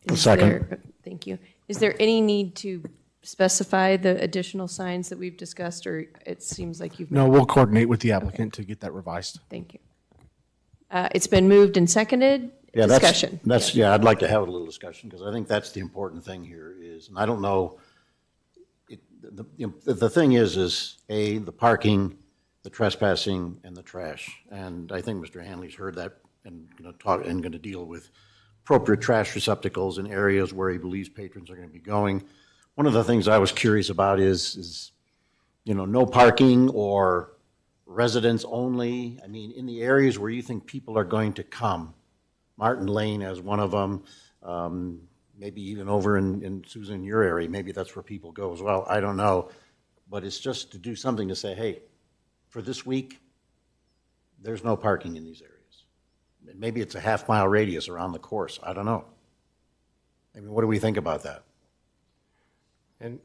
Thank you. Is there any need to specify the additional signs that we've discussed, or it seems like you've? No, we'll coordinate with the applicant to get that revised. Thank you. It's been moved and seconded. Yeah, Discussion. yeah, I'd like to have a little discussion, because I think that's the important thing here is, and I don't know, the thing is A, the parking, the trespassing, and the trash. And I think Mr. Hanley's heard that and going to deal with appropriate trash receptacles in areas where he believes patrons are going to be going. One of the things I was curious about is no parking or residents only. I mean, in the areas where you think people are going to come, Martin Lane as one of them, maybe even over in Susan, your area, maybe that's where people go as well. I don't know. But it's just to do something to say, hey, for this week, there's no parking in these areas. Maybe it's a half-mile radius around the course. I don't know. I mean, what do we think about that? And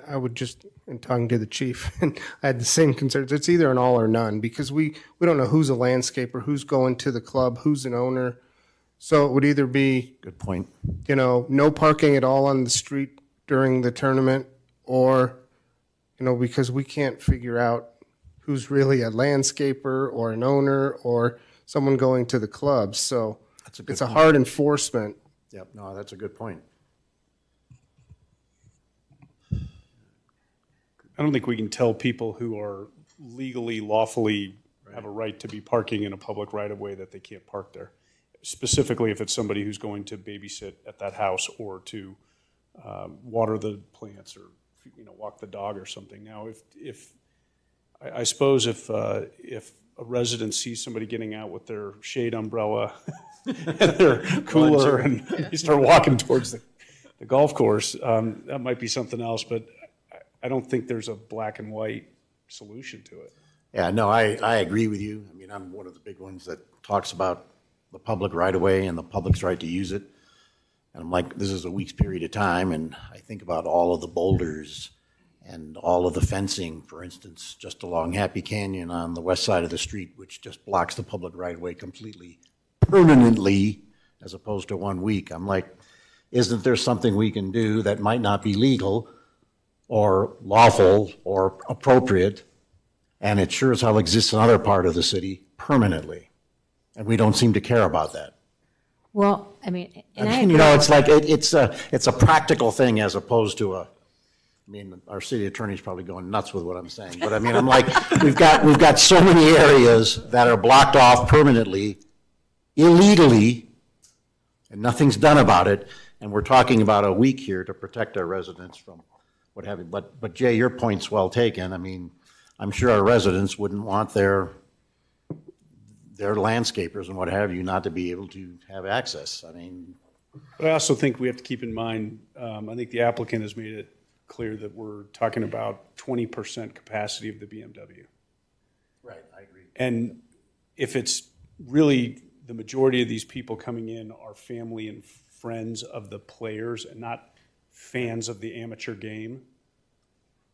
I would just, in talking to the chief, and I had the same concerns. It's either an all or none, because we don't know who's a landscaper, who's going to the club, who's an owner. So it would either be, good point, no parking at all on the street during the tournament, or, because we can't figure out who's really a landscaper or an owner or someone going to the club. So it's a hard enforcement. Yep, no, that's a good point. I don't think we can tell people who are legally, lawfully have a right to be parking in a public right-of-way that they can't park there. Specifically, if it's somebody who's going to babysit at that house or to water the plants or walk the dog or something. Now, I suppose if a resident sees somebody getting out with their shade umbrella and their cooler and you start walking towards the golf course, that might be something else. But I don't think there's a black and white solution to it. Yeah, no, I agree with you. I mean, I'm one of the big ones that talks about the public right-of-way and the public's right to use it. And I'm like, this is a week's period of time, and I think about all of the boulders and all of the fencing, for instance, just along Happy Canyon on the west side of the street, which just blocks the public right-of-way completely, permanently, as opposed to 1 week. I'm like, isn't there something we can do that might not be legal or lawful or appropriate, and it sure as hell exists in another part of the city permanently, and we don't seem to care about that. Well, I mean, and I It's like it's a practical thing as opposed to I mean, our city attorney's probably going nuts with what I'm saying, but I mean, I'm like, we've got so many areas that are blocked off permanently, illegally, and nothing's done about it, and we're talking about a week here to protect our residents from what have you. But Jay, your point's well taken. I mean, I'm sure our residents wouldn't want their landscapers and what have you not to be able to have access. I mean, But I also think we have to keep in mind, I think the applicant has made it clear that we're talking about 20% capacity of the BMW. right, I agree. And if it's really the majority of these people coming in are family and friends of the players and not fans of the amateur game,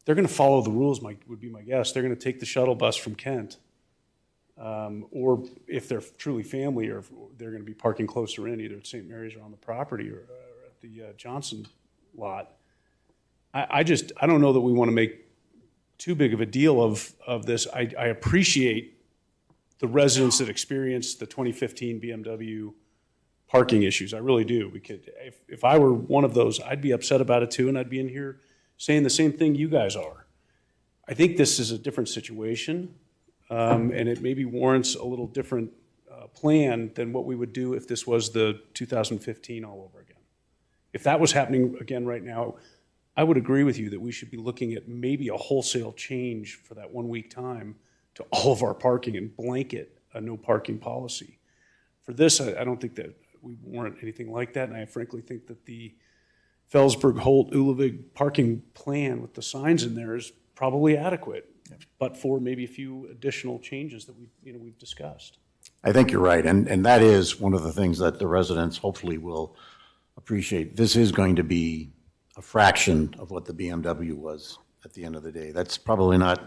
they're going to follow the rules, would be my guess. They're going to take the shuttle bus from Kent or if they're truly family, or if they're going to be parking closer in, either at St. Mary's or on the property, or at the Johnson lot. I don't know that we want to make too big of a deal of this. I appreciate the residents that experienced the 2015 BMW parking issues. I really do. Because if I were one of those, I'd be upset about it too, and I'd be in here saying the same thing you guys are. I think this is a different situation, and it maybe warrants a little different plan than what we would do if this was the 2015 all over again. If that was happening again right now, I would agree with you that we should be looking at maybe a wholesale change for that 1 week time to all of our parking and blanket a no parking policy. For this, I don't think that we warrant anything like that, and I frankly think that the Felsberg, Holt, Ullvig parking plan with the signs in there is probably adequate, but for maybe a few additional changes that we've discussed. I think you're right, and that is one of the things that the residents hopefully will appreciate. This is going to be a fraction of what the BMW was at the end of the day. That's probably not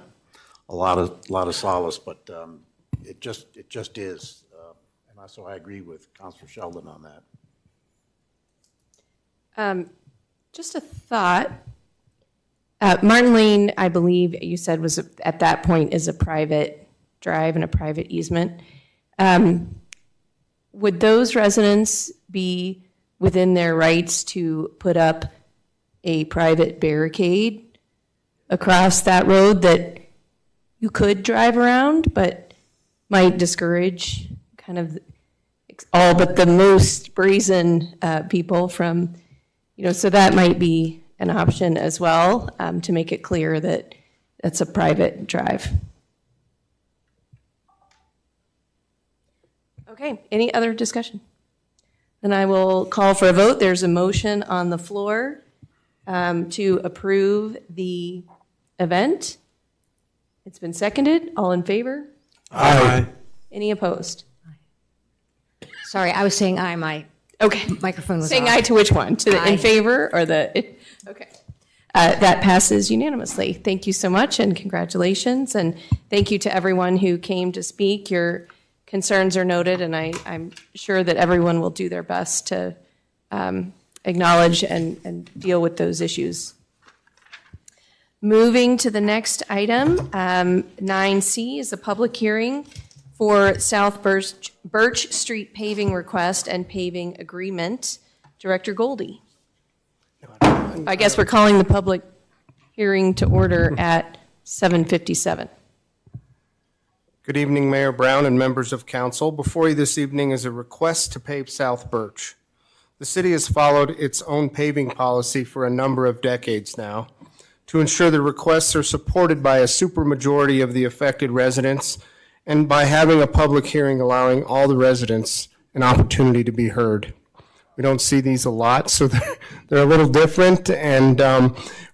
a lot of solace, but it just is. And so I agree with Councilor Sheldon on that. Just a thought. Martin Lane, I believe you said, was at that point is a private drive and a private easement. Would those residents be within their rights to put up a private barricade across that road that you could drive around, but might discourage kind of all but the most brazen people from, so that might be an option as well, to make it clear that it's a private drive. Okay, any other discussion? Then I will call for a vote. There's a motion on the floor to approve the event. It's been seconded. All in favor? Aye. Any opposed? Sorry, I was saying aye, my microphone was Saying off. aye to which one? To the Aye. in favor or the, okay. That passes unanimously. Thank you so much and congratulations. And thank you to everyone who came to speak. Your concerns are noted, and I'm sure that everyone will do their best to acknowledge and deal with those issues. Moving to the next item, 9C is a public hearing for South Birch Street paving request and paving agreement. Director Goldie. I guess we're calling the public hearing to order at 7:57. Good evening, Mayor Brown and members of council. Before you this evening is a request to pave South Birch. The city has followed its own paving policy for a number of decades now to ensure the requests are supported by a supermajority of the affected residents and by having a public hearing allowing all the residents an opportunity to be heard. We don't see these a lot, so they're a little different, and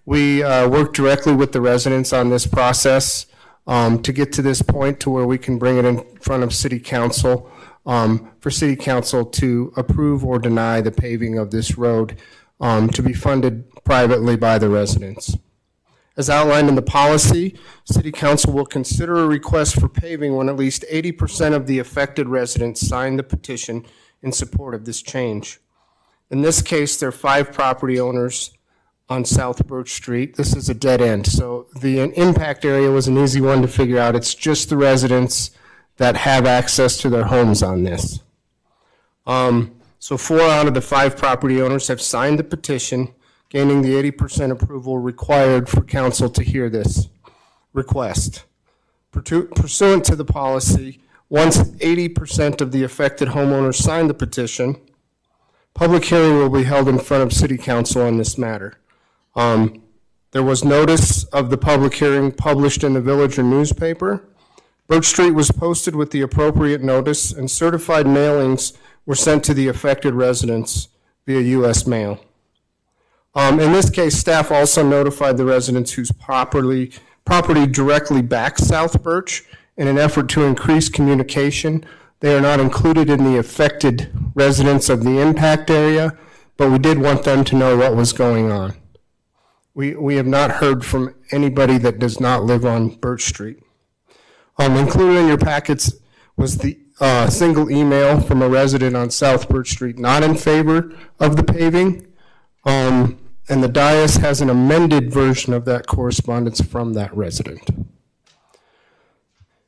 we work directly with the residents on this process to get to this point to where we can bring it in front of City Council for City Council to approve or deny the paving of this road to be funded privately by the residents. As outlined in the policy, City Council will consider a request for paving when at least 80% of the affected residents sign the petition in support of this change. In this case, there are 5 property owners on South Birch Street. This is a dead end, so the impact area was an easy one to figure out. It's just the residents that have access to their homes on this. So 4 out of the 5 property owners have signed the petition, gaining the 80% approval required for council to hear this request. Pursuant to the policy, once 80% of the affected homeowners sign the petition, public hearing will be held in front of City Council on this matter. There was notice of the public hearing published in the Villager newspaper. Birch Street was posted with the appropriate notice, and certified mailings were sent to the affected residents via U.S. mail. In this case, staff also notified the residents whose property directly backs South Birch in an effort to increase communication. They are not included in the affected residents of the impact area, but we did want them to know what was going on. We have not heard from anybody that does not live on Birch Street. Included in your packets was the single email from a resident on South Birch Street not in favor of the paving. And the dais has an amended version of that correspondence from that resident.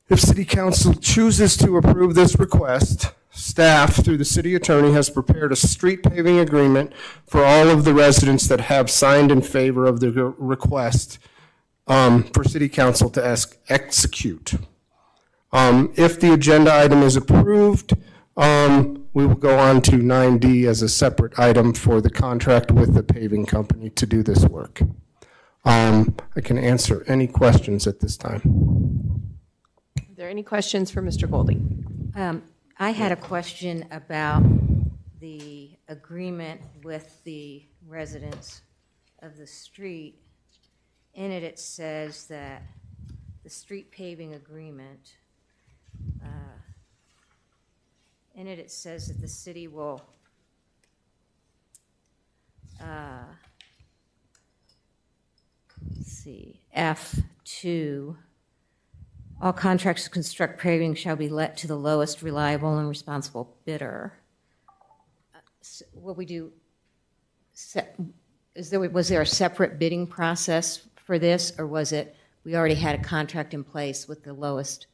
If City Council chooses to approve this request, staff, through the city attorney, has prepared a street paving agreement for all of the residents that have signed in favor of the request for City Council to execute. If the agenda item is approved, we will go on to 9D as a separate item for the contract with the paving company to do this work. I can answer any questions at this time. Are there any questions for Mr. Goldie? I had a question about the agreement with the residents of the street. In it, it says that the street paving agreement, in it, it says that the city will let's see, F2, all contracts to construct paving shall be let to the lowest reliable and responsible bidder. What we do, was there a separate bidding process for this, or was it we already had a contract in place with the lowest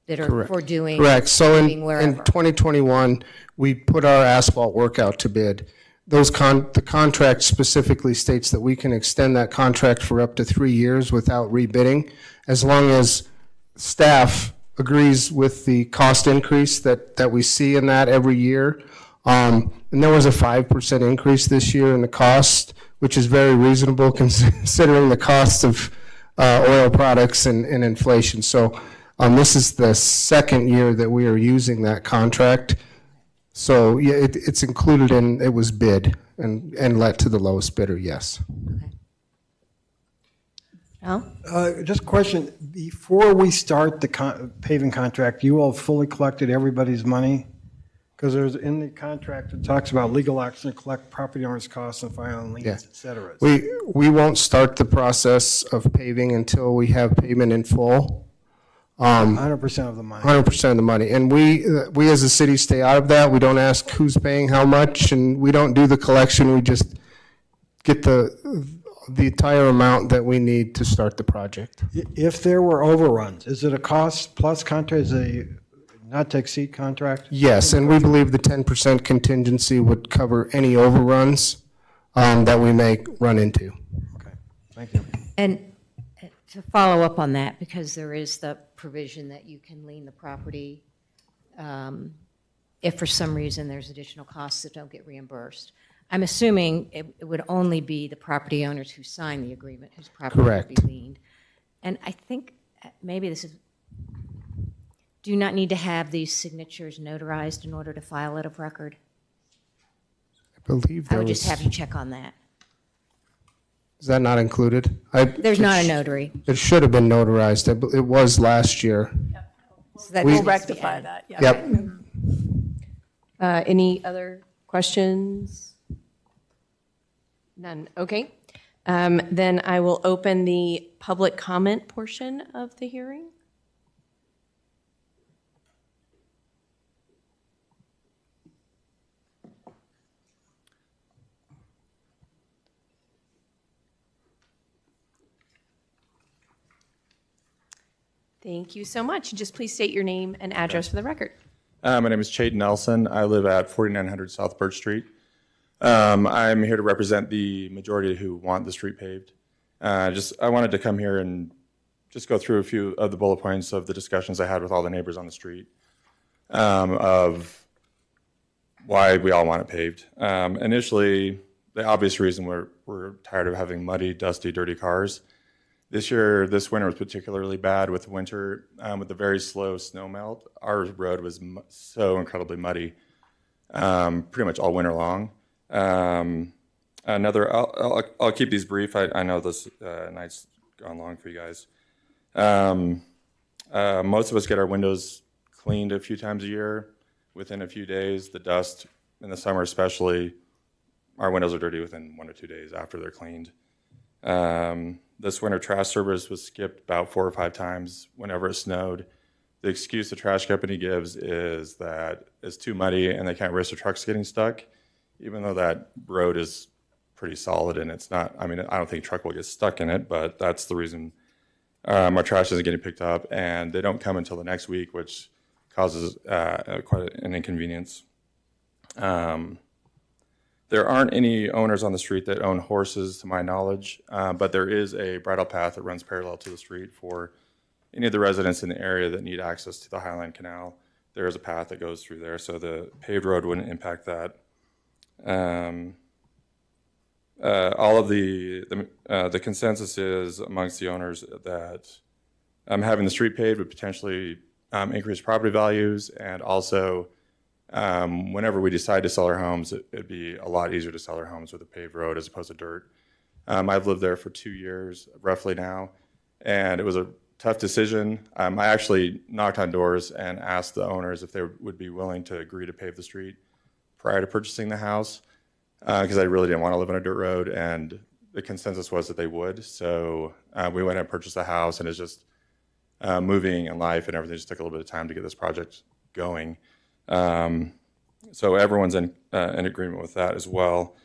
bidder Correct. for doing Correct. So in paving wherever? 2021, we put our asphalt work out to bid. The contract specifically states that we can extend that contract for up to 3 years without rebidding, as long as staff agrees with the cost increase that we see in that every year. And there was a 5% increase this year in the cost, which is very reasonable considering the cost of oil products and inflation. So this is the second year that we are using that contract. So yeah, it's included in, it was bid and let to the lowest bidder, yes. Just a question, before we start the paving contract, you all have fully collected everybody's money? Because there's, in the contract, it talks about legal action to collect property owners' costs and filing liens, Yeah. et cetera. We won't start the process of paving until we have payment in full. 100% of the money. 100% of the money. And we as a city stay out of that. We don't ask who's paying how much, and we don't do the collection. We just get the entire amount that we need to start the project. If there were overruns, is it a cost plus contract, is it a not to exceed contract? Yes, and we believe the 10% contingency would cover any overruns that we may run into. Okay, thank you. And to follow up on that, because there is the provision that you can lien the property if for some reason there's additional costs that don't get reimbursed. I'm assuming it would only be the property owners who sign the agreement whose property would be Correct. liened. And I think maybe this is, do you not need to have these signatures notarized in order to file it of record? I believe I there would just was, have you check on that. is that not included? There's not a notary. It should have been notarized. It was last year. So that We- needs to be Rectify added. that, yeah. Yep. Any other questions? None, okay. Then I will open the public comment portion of the hearing. Thank you so much. Just please state your name and address for the record. My name is Chade Nelson. I live at 4900 South Birch Street. I'm here to represent the majority who want the street paved. I wanted to come here and just go through a few of the bullet points of the discussions I had with all the neighbors on the street of why we all want it paved. Initially, the obvious reason we're tired of having muddy, dusty, dirty cars. This winter was particularly bad with the winter, with the very slow snow melt. Our road was so incredibly muddy, pretty much all winter long. I'll keep these brief. I know this night's gone long for you guys. Most of us get our windows cleaned a few times a year. Within a few days, the dust in the summer especially, our windows are dirty within 1 or 2 days after they're cleaned. This winter, trash service was skipped about 4 or 5 times whenever it snowed. the excuse the trash company gives is that it's too muddy and they can't risk their trucks getting stuck, even though that road is pretty solid and it's not, I mean, I don't think a truck will get stuck in it, but that's the reason our trash isn't getting picked up, and they don't come until the next week, which causes quite an inconvenience. There aren't any owners on the street that own horses, to my knowledge, but there is a bridle path that runs parallel to the street for any of the residents in the area that need access to the Highline Canal. There is a path that goes through there, so the paved road wouldn't impact that. All of the consensus is amongst the owners that having the street paved would potentially increase property values, and also whenever we decide to sell our homes, it'd be a lot easier to sell our homes with a paved road as opposed to dirt. I've lived there for 2 years, roughly now, and it was a tough decision. I actually knocked on doors and asked the owners if they would be willing to agree to pave the street prior to purchasing the house, because I really didn't want to live on a dirt road, and the consensus was that they would. So we went and purchased the house, and it's just moving and life and everything just took a little bit of time to get this project going. So everyone's in agreement with that as well.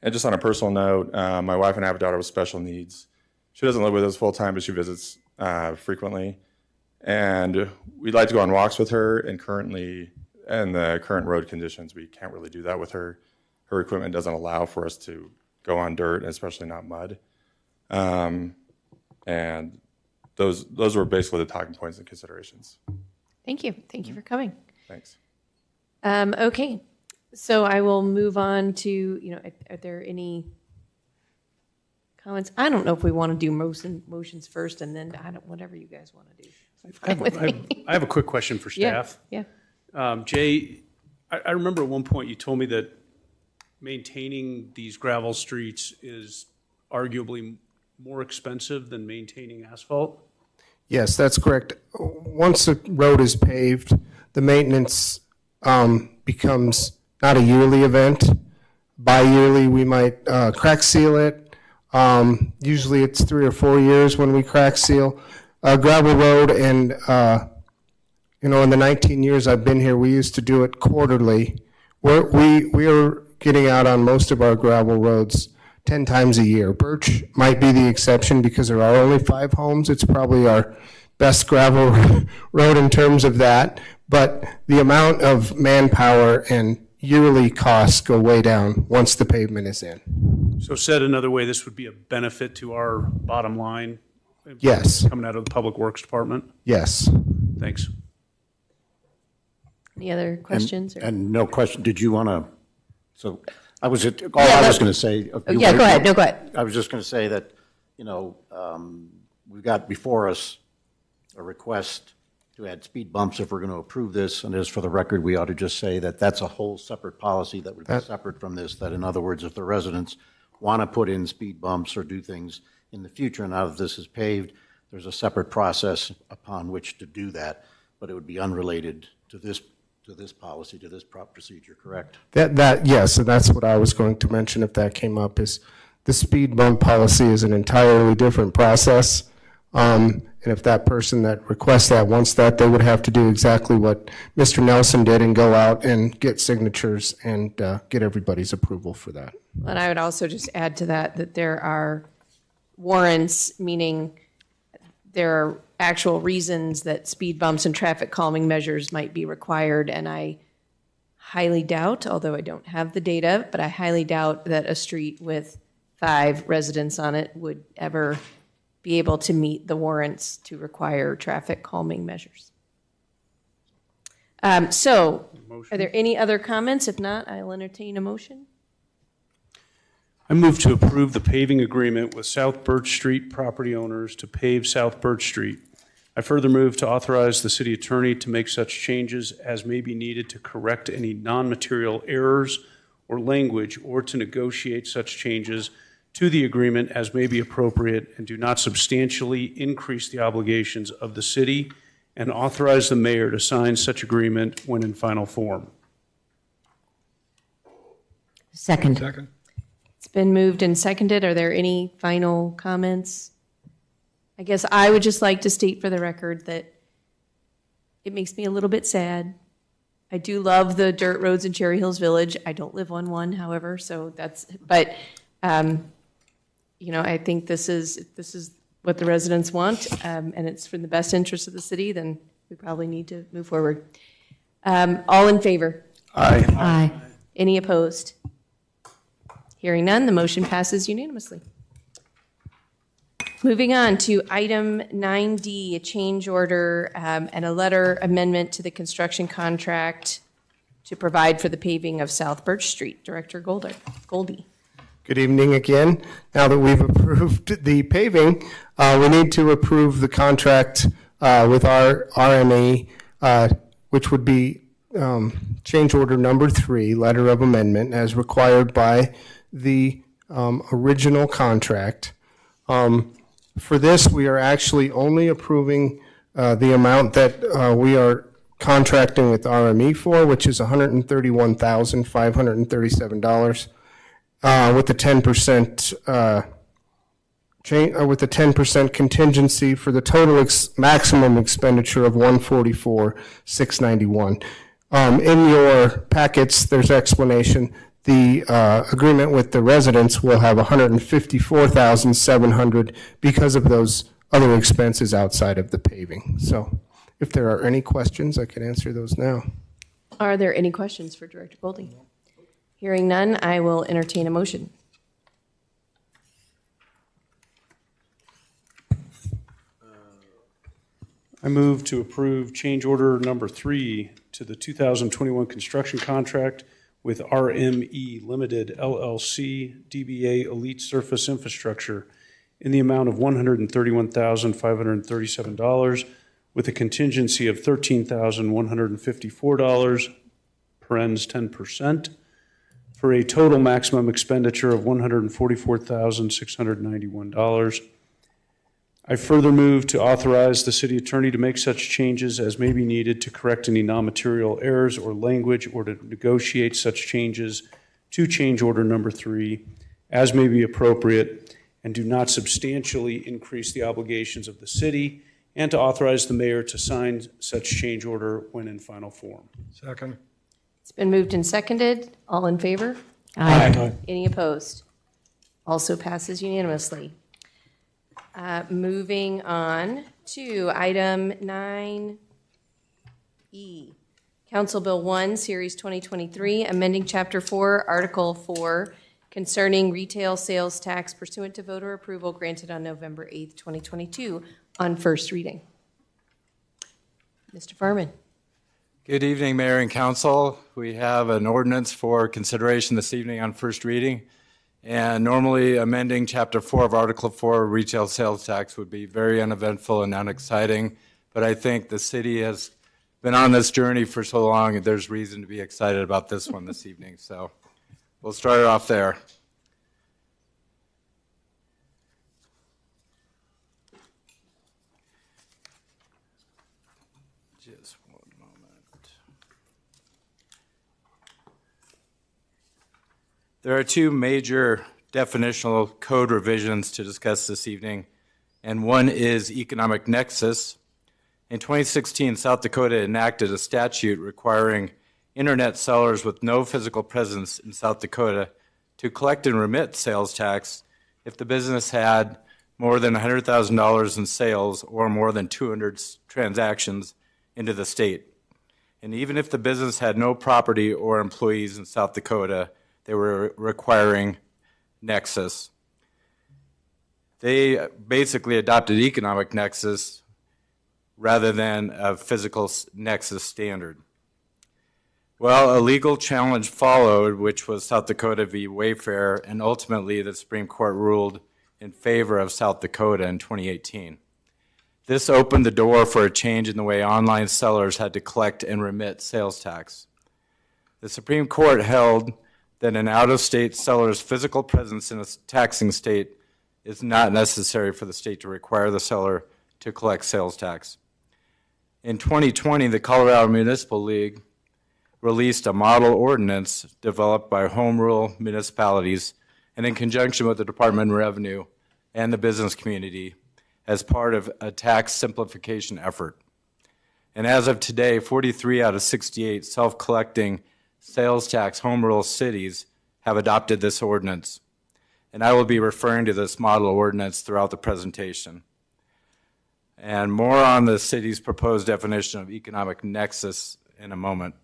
And just on a personal note, my wife and I have a daughter with special needs. She doesn't live with us full time, but she visits frequently. And we'd like to go on walks with her, and currently, in the current road conditions, we can't really do that with her. Her equipment doesn't allow for us to go on dirt, and especially not mud. And those were basically the talking points and considerations. Thank you. Thank you for coming. Thanks. Okay, so I will move on to, are there any comments? I don't know if we want to do motions first and then whatever you guys want to do. I have a quick question for staff. Yeah. Jay, I remember at one point you told me that maintaining these gravel streets is arguably more expensive than maintaining asphalt? Yes, that's correct. Once the road is paved, the maintenance becomes not a yearly event. Bi-yearly, we might crack seal it. Usually it's 3 or 4 years when we crack seal. Gravel road, and in the 19 years I've been here, we used to do it quarterly. We are getting out on most of our gravel roads 10 times a year. Birch might be the exception because there are only 5 homes. It's probably our best gravel road in terms of that. But the amount of manpower and yearly costs go way down once the pavement is in. So said another way, this would be a benefit to our bottom line? Yes. Coming out of the Public Works Department? Yes. Thanks. Any other questions? And no question, did you want to, so I was going to say. Go ahead. No, go ahead. I was just going to say that, we've got before us a request to add speed bumps if we're going to approve this. And as for the record, we ought to just say that that's a whole separate policy that would be separate from this. That in other words, if the residents want to put in speed bumps or do things in the future, now that this is paved, there's a separate process upon which to do that, but it would be unrelated to this policy, to this procedure, correct? Yes, and that's what I was going to mention if that came up, is the speed bump policy is an entirely different process. And if that person that requests that wants that, they would have to do exactly what Mr. Nelson did and go out and get signatures and get everybody's approval for that. And I would also just add to that there are warrants, meaning there are actual reasons that speed bumps and traffic calming measures might be required. And I highly doubt, although I don't have the data, but I highly doubt that a street with 5 residents on it would ever be able to meet the warrants to require traffic calming measures. So are there any other comments? If not, I'll entertain a motion. I move to approve the paving agreement with South Birch Street property owners to pave South Birch Street. I further move to authorize the city attorney to make such changes as may be needed to correct any non-material errors or language, or to negotiate such changes to the agreement as may be appropriate and do not substantially increase the obligations of the city, and authorize the mayor to sign such agreement when in final form. Second. It's been moved and seconded. Are there any final comments? I guess I would just like to state for the record that it makes me a little bit sad. I do love the dirt roads in Cherry Hills Village. I don't live on one, however, so but I think this is what the residents want, and it's for the best interest of the city, then we probably need to move forward. All in favor? Aye. Aye. Any opposed? Hearing none, the motion passes unanimously. Moving on to item 9D, a change order and a letter amendment to the construction contract to provide for the paving of South Birch Street. Director Goldie. Good evening again. Now that we've approved the paving, we need to approve the contract with our RME, which would be change order number 3, letter of amendment, as required by the original contract. For this, we are actually only approving the amount that we are contracting with RME for, which is $131,537, with the 10% with the 10% contingency for the total maximum expenditure of $144,691. In your packets, there's explanation. The agreement with the residents will have $154,700 because of those other expenses outside of the paving. So if there are any questions, I can answer those now. Are there any questions for Director Goldie? Hearing none, I will entertain a motion. I move to approve change order number 3 to the 2021 construction contract with RME Limited LLC, DBA Elite Surface Infrastructure, in the amount of $131,537, with a contingency of $13,154, parens 10%, for a total maximum expenditure of $144,691. I further move to authorize the city attorney to make such changes as may be needed to correct any non-material errors or language, or to negotiate such changes to change order number 3 as may be appropriate and do not substantially increase the obligations of the city, and to authorize the mayor to sign such change order when in final form. Second. It's been moved and seconded. All in favor? Aye. Any opposed? Also passes unanimously. Moving on to item 9E. Council Bill 1, Series 2023, amending Chapter 4, Article 4, concerning retail sales tax pursuant to voter approval granted on November 8th, 2022, on first reading. Mr. Furman. Good evening, Mayor and Council. We have an ordinance for consideration this evening on first reading. And normally amending Chapter 4 of Article 4, retail sales tax, would be very uneventful and unexciting. But I think the city has been on this journey for so long, and there's reason to be excited about this one this evening. So we'll start it off there. Just one moment. There are 2 major definitional code revisions to discuss this evening, and one is economic nexus. In 2016, South Dakota enacted a statute requiring internet sellers with no physical presence in South Dakota to collect and remit sales tax if the business had more than $100,000 in sales or more than 200 transactions into the state. And even if the business had no property or employees in South Dakota, they were requiring nexus. They basically adopted economic nexus rather than a physical nexus standard. Well, a legal challenge followed, which was South Dakota v. Wayfair, and ultimately the Supreme Court ruled in favor of South Dakota in 2018. This opened the door for a change in the way online sellers had to collect and remit sales tax. The Supreme Court held that an out-of-state seller's physical presence in a taxing state is not necessary for the state to require the seller to collect sales tax. In 2020, the Colorado Municipal League released a model ordinance developed by home rule municipalities and in conjunction with the Department of Revenue and the business community as part of a tax simplification effort. And as of today, 43 out of 68 self-collecting sales tax home rule cities have adopted this ordinance. And I will be referring to this model ordinance throughout the presentation. And more on the city's proposed definition of economic nexus in a moment.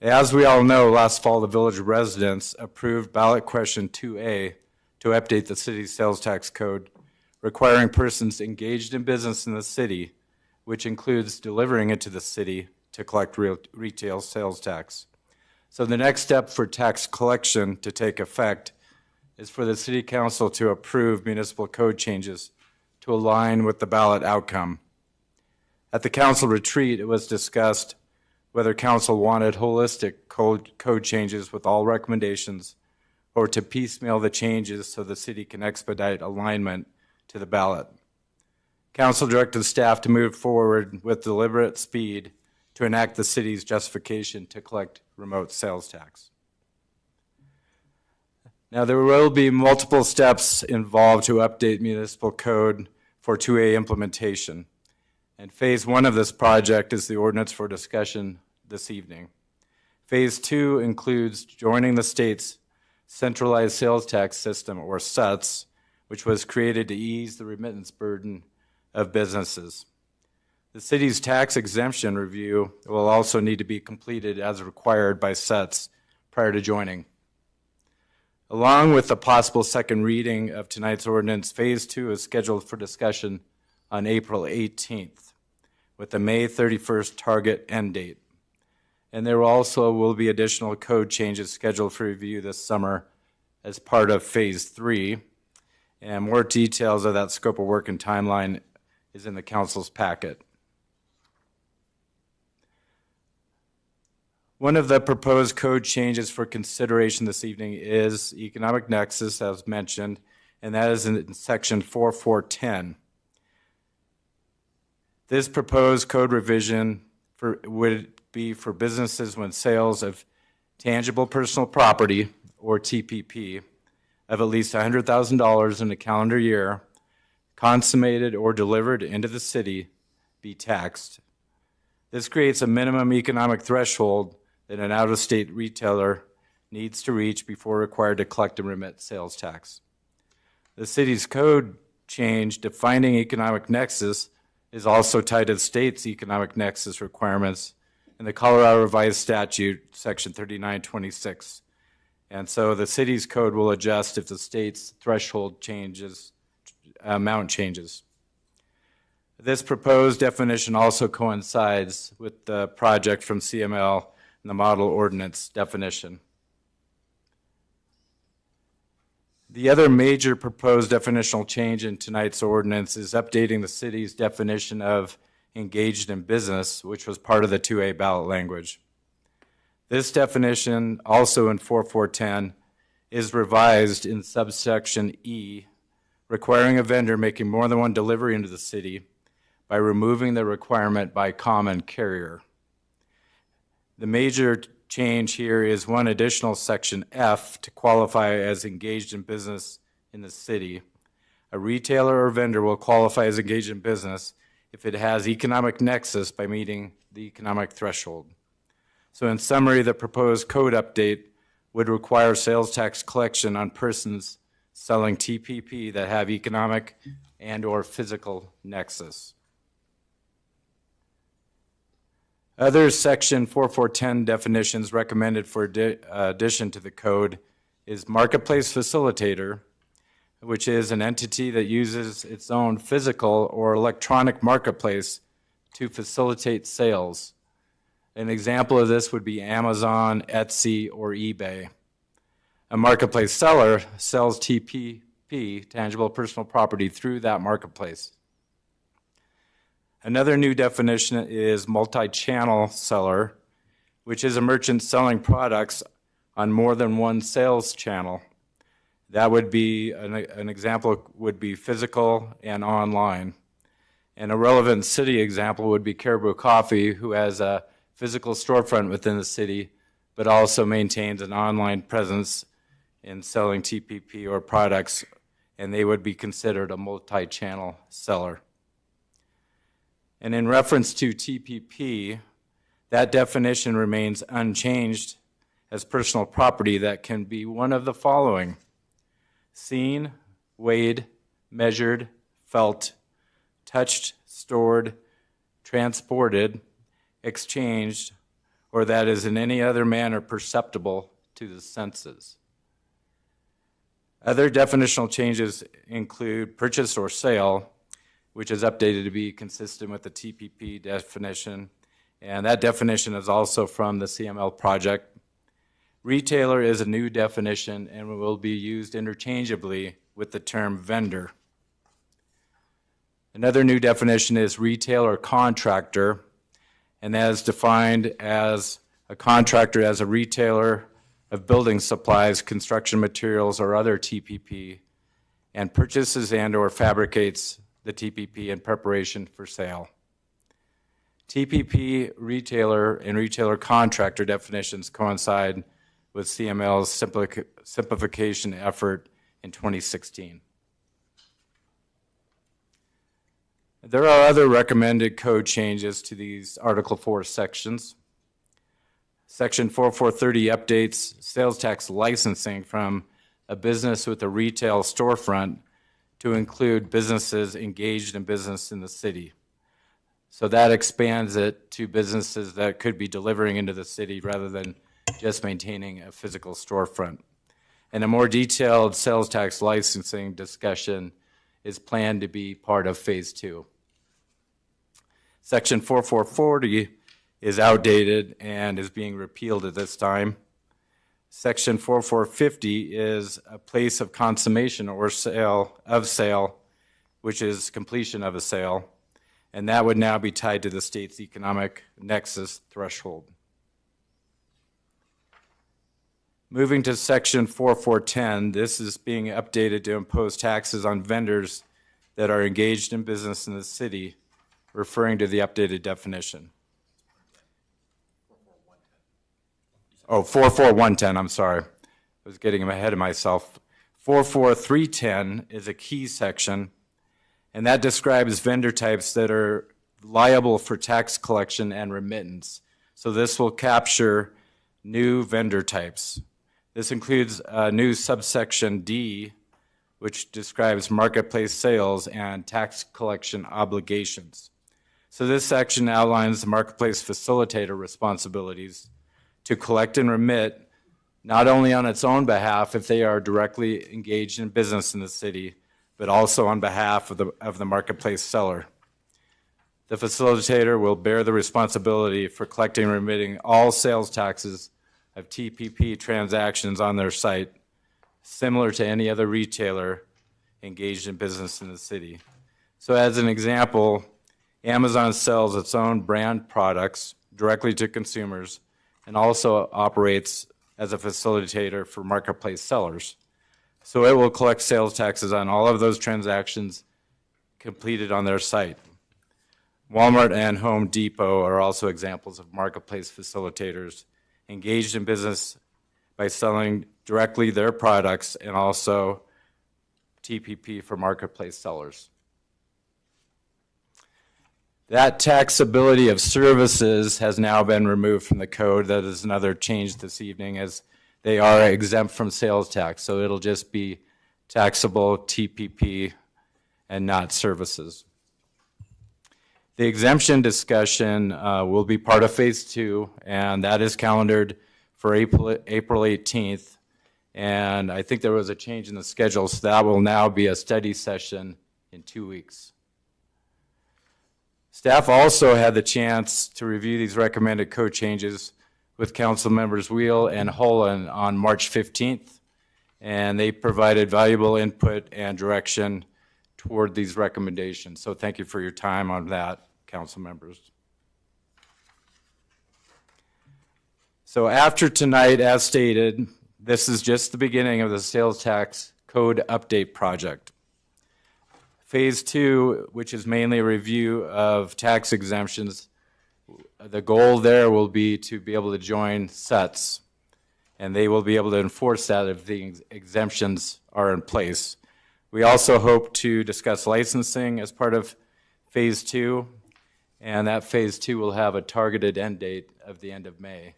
As we all know, last fall, the village residents approved ballot question 2A to update the city's sales tax code, requiring persons engaged in business in the city, which includes delivering it to the city, to collect retail sales tax. So the next step for tax collection to take effect is for the city council to approve municipal code changes to align with the ballot outcome. At the council retreat, it was discussed whether council wanted holistic code changes with all recommendations or to piecemeal the changes so the city can expedite alignment to the ballot. Council directed staff to move forward with deliberate speed to enact the city's justification to collect remote sales tax. Now, there will be multiple steps involved to update municipal code for 2A implementation. And phase 1 of this project is the ordinance for discussion this evening. Phase 2 includes joining the state's centralized sales tax system, or CETS, which was created to ease the remittance burden of businesses. The city's tax exemption review will also need to be completed as required by CETS prior to joining. Along with the possible second reading of tonight's ordinance, Phase 2 is scheduled for discussion on April 18th, with a May 31st target end date. And there also will be additional code changes scheduled for review this summer as part of Phase 3. And more details of that scope of work and timeline is in the council's packet. One of the proposed code changes for consideration this evening is economic nexus, as mentioned, and that is in section 4410. This proposed code revision would be for businesses when sales of tangible personal property, or TPP, of at least $100,000 in a calendar year, consummated or delivered into the city, be taxed. This creates a minimum economic threshold that an out-of-state retailer needs to reach before required to collect and remit sales tax. The city's code change defining economic nexus is also tied to the state's economic nexus requirements in the Colorado Revised Statute, section 3926. And so the city's code will adjust if the state's threshold changes, amount changes. This proposed definition also coincides with the project from CML and the model ordinance definition. The other major proposed definitional change in tonight's ordinance is updating the city's definition of engaged in business, which was part of the 2A ballot language. This definition, also in 4410, is revised in subsection E, requiring a vendor making more than one delivery into the city by removing the requirement by common carrier. The major change here is one additional section F to qualify as engaged in business in the city. A retailer or vendor will qualify as engaged in business if it has economic nexus by meeting the economic threshold. So in summary, the proposed code update would require sales tax collection on persons selling TPP that have economic and/or physical nexus. Other section 4410 definitions recommended for addition to the code is marketplace facilitator, which is an entity that uses its own physical or electronic marketplace to facilitate sales. An example of this would be Amazon, Etsy, or eBay. A marketplace seller sells TPP, tangible personal property, through that marketplace. Another new definition is multi-channel seller, which is a merchant selling products on more than one sales channel. That would be, an example would be physical and online. And a relevant city example would be Caribou Coffee, who has a physical storefront within the city, but also maintains an online presence in selling TPP or products, and they would be considered a multi-channel seller. And in reference to TPP, that definition remains unchanged as personal property that can be one of the following: seen, weighed, measured, felt, touched, stored, transported, exchanged, or that is in any other manner perceptible to the senses. Other definitional changes include purchase or sale, which is updated to be consistent with the TPP definition, and that definition is also from the CML project. Retailer is a new definition and will be used interchangeably with the term vendor. Another new definition is retailer or contractor, and that is defined as a contractor as a retailer of building supplies, construction materials, or other TPP, and purchases and/or fabricates the TPP in preparation for sale. TPP retailer and retailer contractor definitions coincide with CML's simplification effort in 2016. There are other recommended code changes to these Article 4 sections. Section 4430 updates sales tax licensing from a business with a retail storefront to include businesses engaged in business in the city. So that expands it to businesses that could be delivering into the city rather than just maintaining a physical storefront. And a more detailed sales tax licensing discussion is planned to be part of Phase 2. Section 4440 is outdated and is being repealed at this time. Section 4450 is a place of consummation or sale, which is completion of a sale, and that would now be tied to the state's economic nexus threshold. Moving to Section 4410, this is being updated to impose taxes on vendors that are engaged in business in the city, referring to the updated definition. Oh, 44110, I'm sorry. I was getting ahead of myself. 44310 is a key section, and that describes vendor types that are liable for tax collection and remittance. So this will capture new vendor types. This includes a new subsection D, which describes marketplace sales and tax collection obligations. So this section outlines the marketplace facilitator responsibilities to collect and remit not only on its own behalf if they are directly engaged in business in the city, but also on behalf of the marketplace seller. The facilitator will bear the responsibility for collecting and remitting all sales taxes of TPP transactions on their site, similar to any other retailer engaged in business in the city. So as an example, Amazon sells its own brand products directly to consumers and also operates as a facilitator for marketplace sellers. So it will collect sales taxes on all of those transactions completed on their site. Walmart and Home Depot are also examples of marketplace facilitators engaged in business by selling directly their products and also TPP for marketplace sellers. That taxability of services has now been removed from the code. That is another change this evening, as they are exempt from sales tax. So it'll just be taxable TPP and not services. The exemption discussion will be part of Phase 2, and that is calendared for April 18th. And I think there was a change in the schedule, so that will now be a study session in 2 weeks. Staff also had the chance to review these recommended code changes with Council Members Wheel and Holland on March 15th, and they provided valuable input and direction toward these recommendations. So thank you for your time on that, Council Members. So after tonight, as stated, this is just the beginning of the sales tax code update project. Phase 2, which is mainly a review of tax exemptions, the goal there will be to be able to join sets, and they will be able to enforce that if the exemptions are in place. We also hope to discuss licensing as part of Phase 2, And that phase 2 will have a targeted end date of the end of May.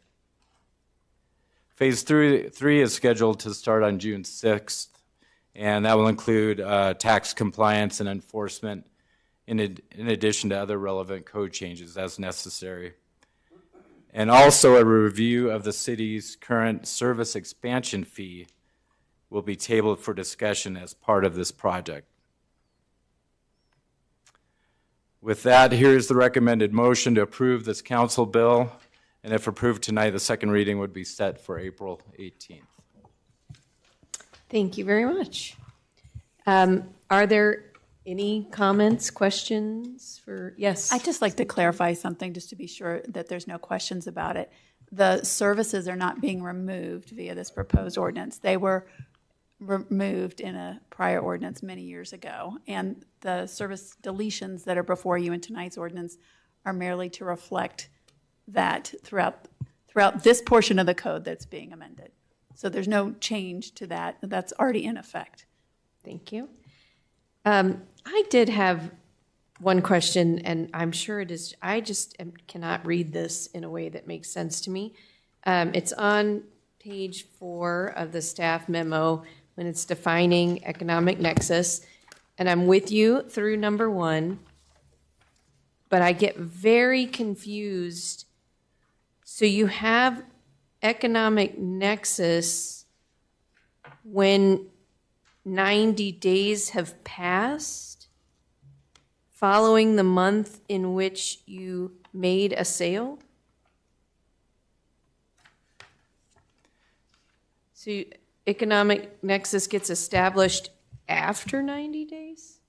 Phase 3 is scheduled to start on June 6th, and that will include tax compliance and enforcement in addition to other relevant code changes as necessary. And also a review of the city's current service expansion fee will be tabled for discussion as part of this project. With that, here's the recommended motion to approve this council bill, and if approved tonight, the second reading would be set for April 18th. Thank you very much. Are there any comments, questions for, yes? I'd just like to clarify something, just to be sure that there's no questions about it. The services are not being removed via this proposed ordinance. They were removed in a prior ordinance many years ago. And the service deletions that are before you in tonight's ordinance are merely to reflect that throughout this portion of the code that's being amended. So there's no change to that. That's already in effect. Thank you. I did have one question, and I'm sure it is, I just cannot read this in a way that makes sense to me. It's on page 4 of the staff memo when it's defining economic nexus, and I'm with you through number 1, but I get very confused. So you have economic nexus when 90 days have passed following the month in which you made a sale? So economic nexus gets established after 90 days?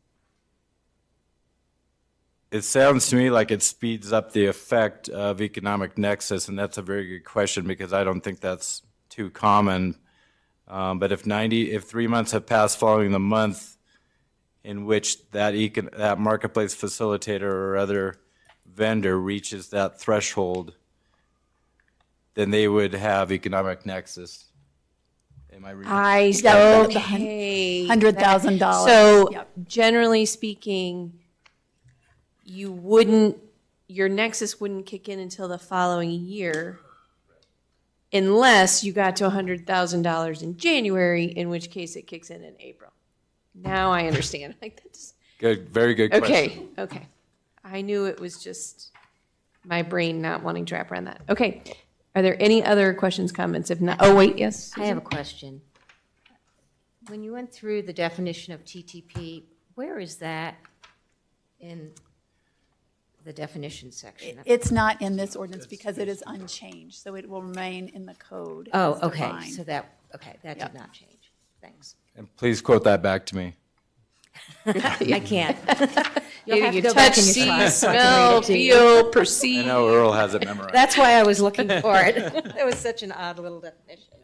It sounds to me like it speeds up the effect of economic nexus, and that's a very good question because I don't think that's too common. But if 3 months have passed following the month in which that marketplace facilitator or other vendor reaches that threshold, then they would have economic nexus. Am I reading? Okay. $100,000. So Yep. generally speaking, your nexus wouldn't kick in until the following year unless you got to $100,000 in January, in which case it kicks in April. Now I understand. Like that's Good, very good question. okay. I knew it was just my brain not wanting to wrap around that. Okay. Are there any other questions, comments? If not, oh wait, yes. I have a question. When you went through the definition of TTP, where is that in the definition section? It's not in this ordinance because it is unchanged, so it will remain in the code. Oh, as okay, defined. so that did not change. Thanks. And please quote that back to me. I can't. You'll You have to you go touch, back in your see, slides so I can smell, read it to you. feel, I perceive. know Earl has it memorized. That's why I was looking for it. It was such an odd little definition.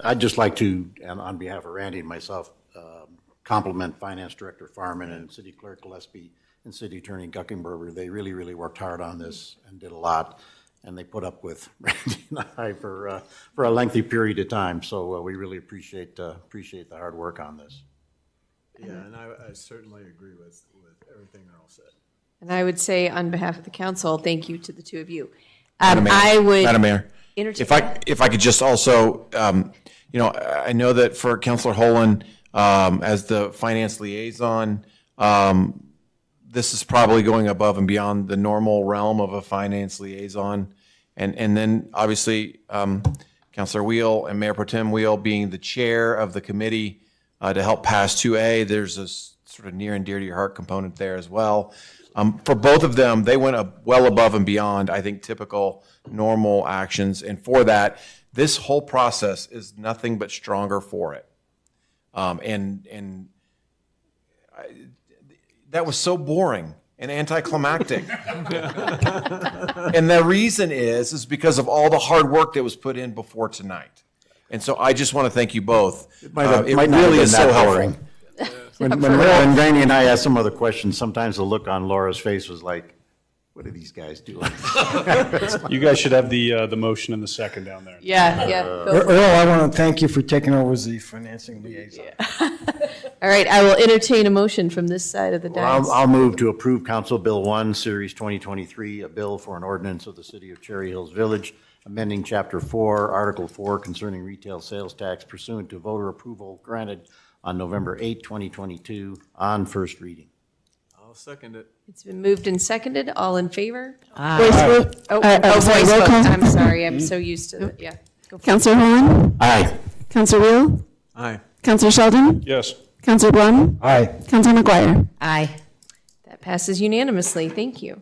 I'd just like to, and on behalf of Randy and myself, compliment Finance Director Farman and City Clerk Gillespie and City Attorney Guckenberger. They really, really worked hard on this and did a lot, and they put up with Randy and I for a lengthy period of time. So we really appreciate the hard work on this. Yeah, and I certainly agree with everything Earl said. And I would say on behalf of the council, thank you to the two of you. Madam Mayor, I would. Madam Mayor, entertain- if I could just also, I know that for Councilor Holen, as the finance liaison, this is probably going above and beyond the normal realm of a finance liaison. And then obviously, Councilor Wheel and Mayor Pro Tem Wheel being the chair of the committee to help pass 2A, there's a sort of near and dear to your heart component there as well. For both of them, they went well above and beyond, I think, typical normal actions. And for that, this whole process is nothing but stronger for it. That was so boring and anticlimactic. And the reason is because of all the hard work that was put in before tonight. And so I just want to thank you both. It Might not really have been is so that helpful. boring. When Randy and I asked some other questions, sometimes the look on Laura's face was like, what are these guys doing? You guys should have the motion and the second down there. Yeah. Earl, I want to thank you for taking over as the financing liaison. All right, I will entertain a motion from this side of the Well, dais. I'll move to approve Council Bill 1, Series 2023, a bill for an ordinance of the City of Cherry Hills Village, amending Chapter 4, Article 4 concerning retail sales tax pursuant to voter approval granted on November 8, 2022, on first reading. I'll second it. It's been moved and seconded. All in favor? Voice vote. Oh, Sorry, voice roll vote. call. I'm sorry. I'm so used to it. Yeah. Go for it. Counselor Holland? Aye. Counselor Wheel? Aye. Counselor Sheldon? Yes. Counselor Blum? Aye. Counselor McGuire? Aye. That passes unanimously. Thank you.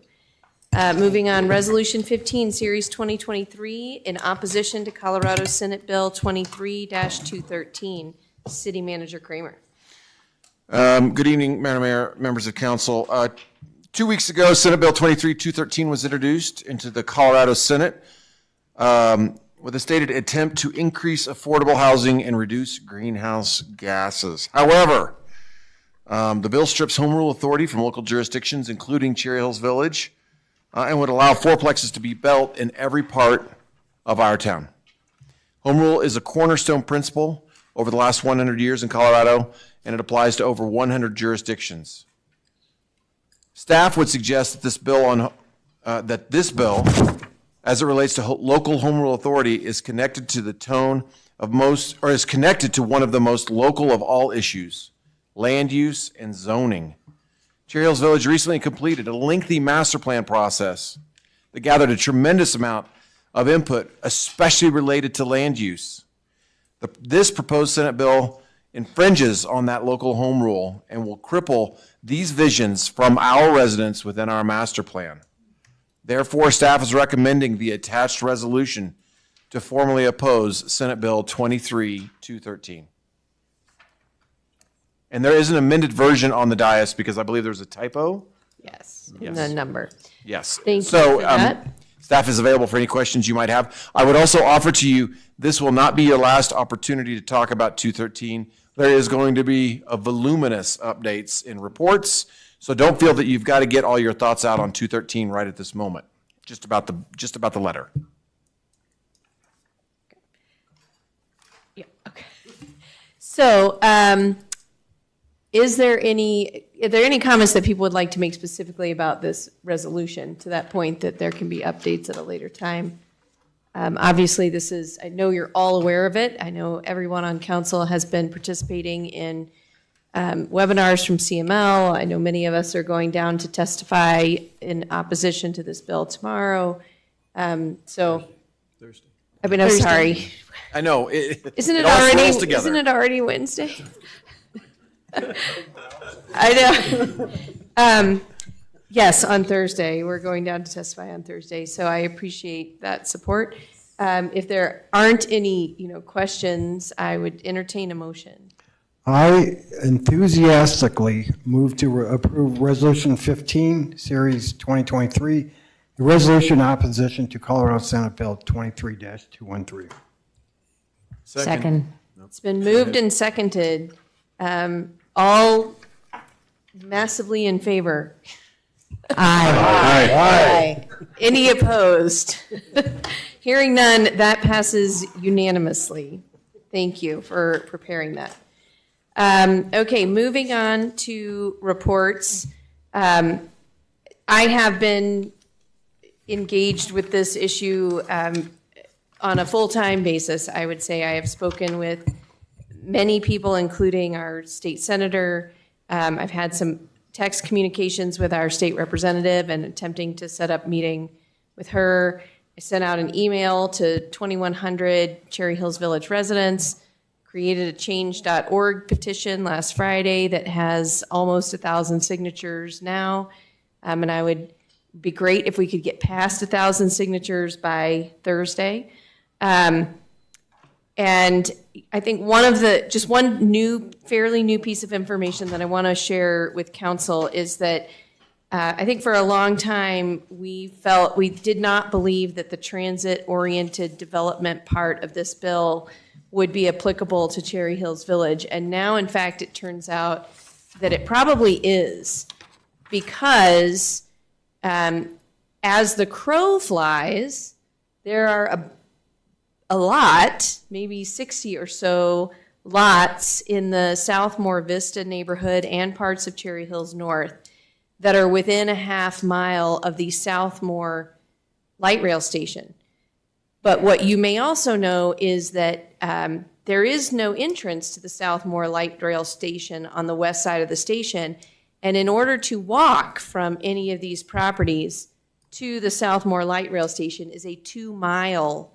Moving on, Resolution 15, Series 2023, in opposition to Colorado Senate Bill 23-213. City Manager Kramer. Good evening, Madam Mayor, members of council. 2 weeks ago, Senate Bill 23-213 was introduced into the Colorado Senate with a stated attempt to increase affordable housing and reduce greenhouse gases. However, the bill strips home rule authority from local jurisdictions, including Cherry Hills Village, and would allow fourplexes to be built in every part of our town. Home rule is a cornerstone principle over the last 100 years in Colorado, and it applies to over 100 jurisdictions. Staff would suggest that this bill, as it relates to local home rule authority, is connected to is connected to one of the most local of all issues, land use and zoning. Cherry Hills Village recently completed a lengthy master plan process that gathered a tremendous amount of input, especially related to land use. This proposed Senate bill infringes on that local home rule and will cripple these visions from our residents within our master plan. Therefore, staff is recommending the attached resolution to formally oppose Senate Bill 23-213. And there is an amended version on the dais because I believe there's a typo. Yes, in the number. Yes. Thank you So, for that. staff is available for any questions you might have. I would also offer to you, this will not be your last opportunity to talk about 213. There is going to be a voluminous updates in reports, so don't feel that you've got to get all your thoughts out on 213 right at this moment. Just about the letter. Yeah, okay. So, are there any comments that people would like to make specifically about this resolution to that point that there can be updates at a later time? Obviously, I know you're all aware of it. I know everyone on council has been participating in webinars from CML. I know many of us are going down to testify in opposition to this bill tomorrow. Thursday. I mean, I'm sorry. I know. Isn't it all already? swirls together. Isn't it already Wednesday? I know. Yes, on Thursday. We're going down to testify on Thursday, so I appreciate that support. If there aren't any, questions, I would entertain a motion. I enthusiastically move to approve Resolution 15, Series 2023, the resolution in opposition to Colorado Senate Bill 23-213. Second. It's been moved and seconded. All massively in favor. Aye. Any opposed? Hearing none, that passes unanimously. Thank you for preparing that. Okay, moving on to reports. I have been engaged with this issue on a full-time basis. I would say I have spoken with many people, including our state senator. I've had some text communications with our state representative and attempting to set up meeting with her. I sent out an email to 2,100 Cherry Hills Village residents, created a change.org petition last Friday that has almost 1,000 signatures now. And I would be great if we could get past 1,000 signatures by Thursday. And I think one fairly new piece of information that I want to share with council is that I think for a long time, we did not believe that the transit-oriented development part of this bill would be applicable to Cherry Hills Village. And now, in fact, it turns out that it probably is, because as the crow flies, there are a lot, maybe 60 or so lots in the Southmore Vista neighborhood and parts of Cherry Hills North that are within a half mile of the Southmore light rail station. But what you may also know is that there is no entrance to the Southmore light rail station on the west side of the station. And in order to walk from any of these properties to the Southmore light rail station is a 2-mile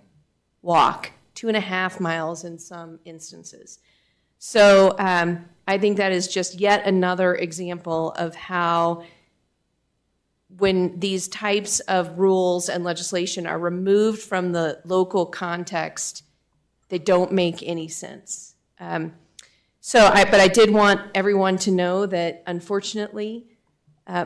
walk, 2.5 miles in some instances. So I think that is just yet another example of how when these types of rules and legislation are removed from the local context, they don't make any sense. But I did want everyone to know that unfortunately,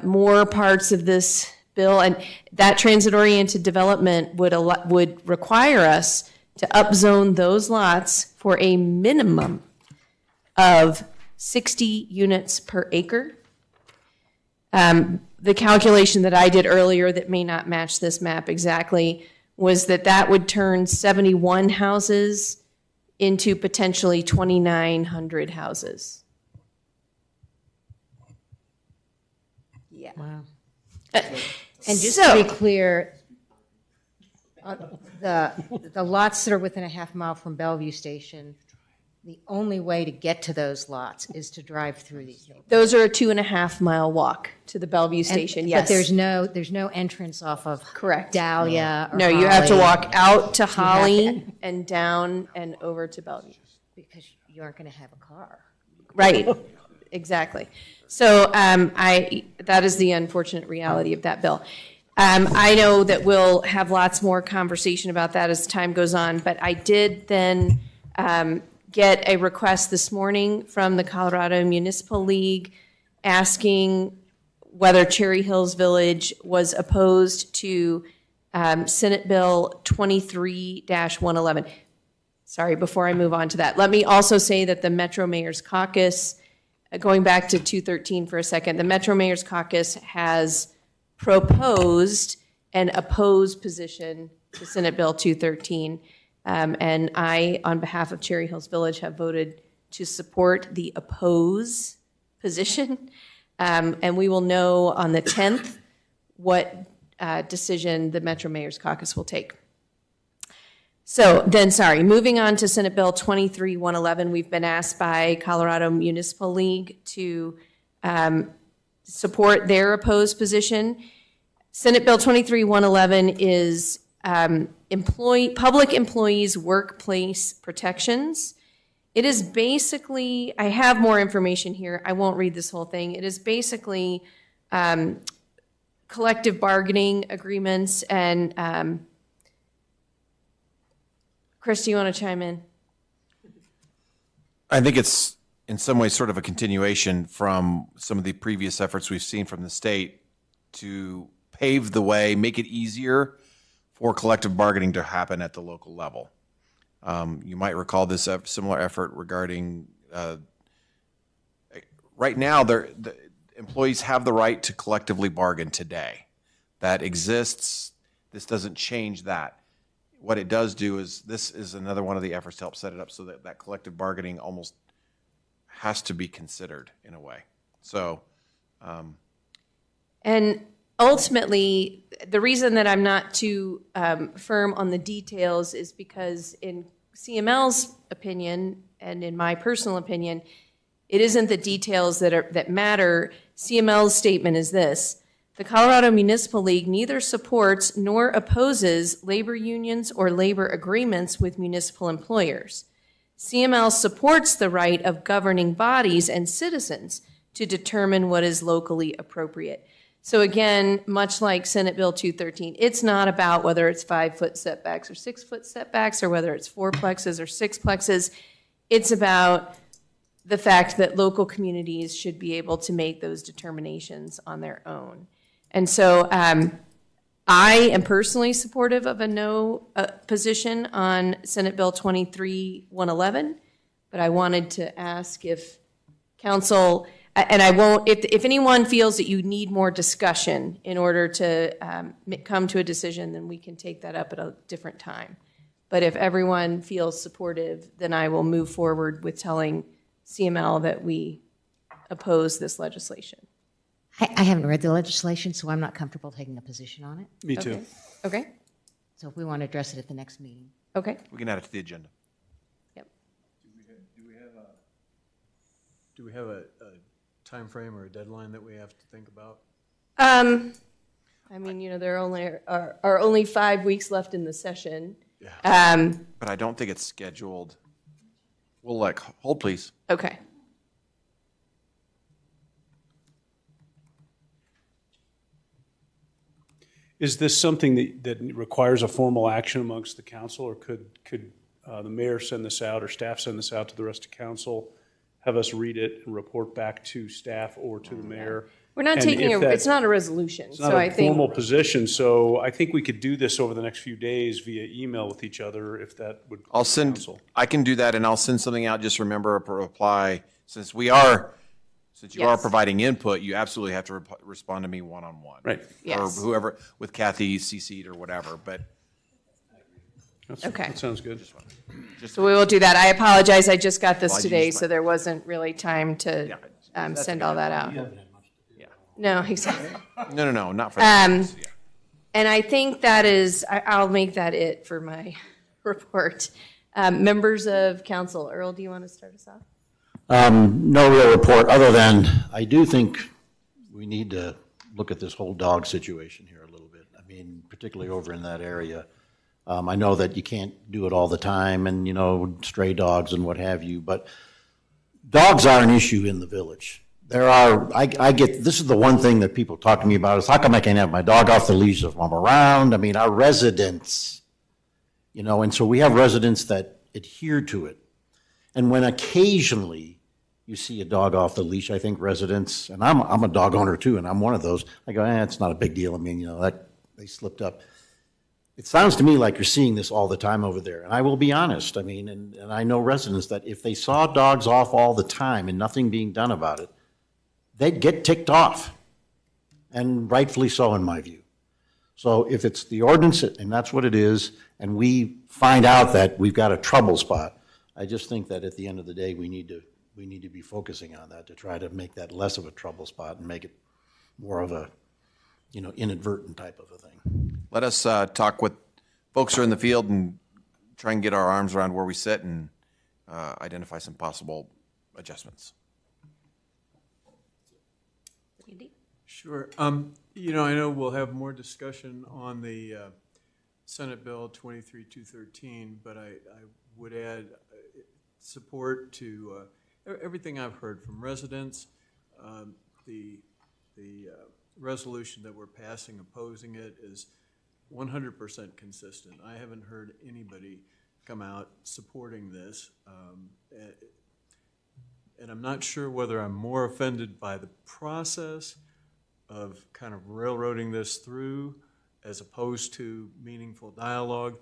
more parts of this bill and that transit-oriented development would require us to upzone those lots for a minimum of 60 units per acre. The calculation that I did earlier that may not match this map exactly was that would turn 71 houses into potentially 2,900 houses. Yeah. Wow. And just to be clear, the lots that are within a half mile from Bellevue Station, the only way to get to those lots is to drive through these neighborhoods. Those are a 2.5-mile walk to the Bellevue Station, yes. But there's no entrance off of correct Dahlia or No, you have to Holly. walk out to Holly and down and over to Bellevue. Because you aren't going to have a car. Right, exactly. So that is the unfortunate reality of that bill. I know that we'll have lots more conversation about that as time goes on, but I did then get a request this morning from the Colorado Municipal League asking whether Cherry Hills Village was opposed to Senate Bill 23-111. Sorry, before I move on to that, let me also say that the Metro Mayor's Caucus, going back to 213 for a second, the Metro Mayor's Caucus has proposed an opposed position to Senate Bill 213. And I, on behalf of Cherry Hills Village, have voted to support the oppose position. And we will know on the 10th what decision the Metro Mayor's Caucus will take. So then, moving on to Senate Bill 23-111, we've been asked by Colorado Municipal League to support their opposed position. Senate Bill 23-111 is public employees' workplace protections. It is basically, I have more information here. I won't read this whole thing. It is basically collective bargaining agreements and Chris, do you want to chime in? I think it's in some ways sort of a continuation from some of the previous efforts we've seen from the state to pave the way, make it easier for collective bargaining to happen at the local level. You might recall this similar effort regarding, right now, the employees have the right to collectively bargain today. That exists. This doesn't change that. What it does do is, this is another one of the efforts to help set it up so that collective bargaining almost has to be considered in a way. So, and ultimately, the reason that I'm not too firm on the details is because in CML's opinion, and in my personal opinion, it isn't the details that matter. CML's statement is this: the Colorado Municipal League neither supports nor opposes labor unions or labor agreements with municipal employers. CML supports the right of governing bodies and citizens to determine what is locally appropriate. So again, much like Senate Bill 213, it's not about whether it's 5-foot setbacks or 6-foot setbacks or whether it's 4-plexes or 6-plexes. It's about the fact that local communities should be able to make those determinations on their own. And so I am personally supportive of a no position on Senate Bill 23-111, but I wanted to ask if council, and I won't, if anyone feels that you need more discussion in order to come to a decision, then we can take that up at a different time. But if everyone feels supportive, then I will move forward with telling CML that we oppose this legislation. I haven't read the legislation, so I'm not comfortable taking a position on it. Me too. Okay, So if we want to address it at the next meeting. okay. We can add it to the agenda. Do we have a timeframe or a deadline that we have to think about? I mean, you know, there are only 5 weeks left in the session. But I don't think it's scheduled. We'll hold please. Okay. Is this something that requires a formal action amongst the council, or could the mayor send this out or staff send this out to the rest of council, have us read it and report back to staff or to the mayor? We're not And taking if it's not a resolution, It's so not I a think. formal position, so I think we could do this over the next few days via email with each other, if that would. I'll send, I can do that, and I'll send something out. Just remember a reply, since you are Yes. providing input, you absolutely have to respond to me one-on-one. Right. Or Yes. whoever, with Kathy CC'd or whatever, but. Okay. That sounds good. So we will do that. I apologize, I just got this Well, I today, used so there wasn't really time to send all that out. No, exactly. No, not for that. And I think that is, I'll make that it for my report. Members of council, Earl, do you want to start us off? No real report, other than I do think we need to look at this whole dog situation here a little bit. I mean, particularly over in that area. I know that you can't do it all the time and, you know, stray dogs and what have you, but dogs are an issue in the village. There are, I get, this is the one thing that people talk to me about is how come I can't have my dog off the leash if I'm around? I mean, our residents, you know, and so we have residents that adhere to it. And when occasionally you see a dog off the leash, I think residents, and I'm a dog owner too, and I'm one of those, I go, it's not a big deal. I mean, you know, that they slipped up. It sounds to me like you're seeing this all the time over there. And I will be honest, I mean, and I know residents that if they saw dogs off all the time and nothing being done about it, they'd get ticked off. And rightfully so, in my view. So if it's the ordinance, and that's what it is, and we find out that we've got a trouble spot, I just think that at the end of the day, we need to be focusing on that to try to make that less of a trouble spot and make it more of a, you know, inadvertent type of a thing. Let us talk with folks who are in the field and try and get our arms around where we sit and identify some possible adjustments. Sure. You know, I know we'll have more discussion on the Senate Bill 23213, but I would add support to everything I've heard from residents. The resolution that we're passing opposing it is 100% consistent. I haven't heard anybody come out supporting this. And I'm not sure whether I'm more offended by the process of kind of railroading this through as opposed to meaningful dialogue.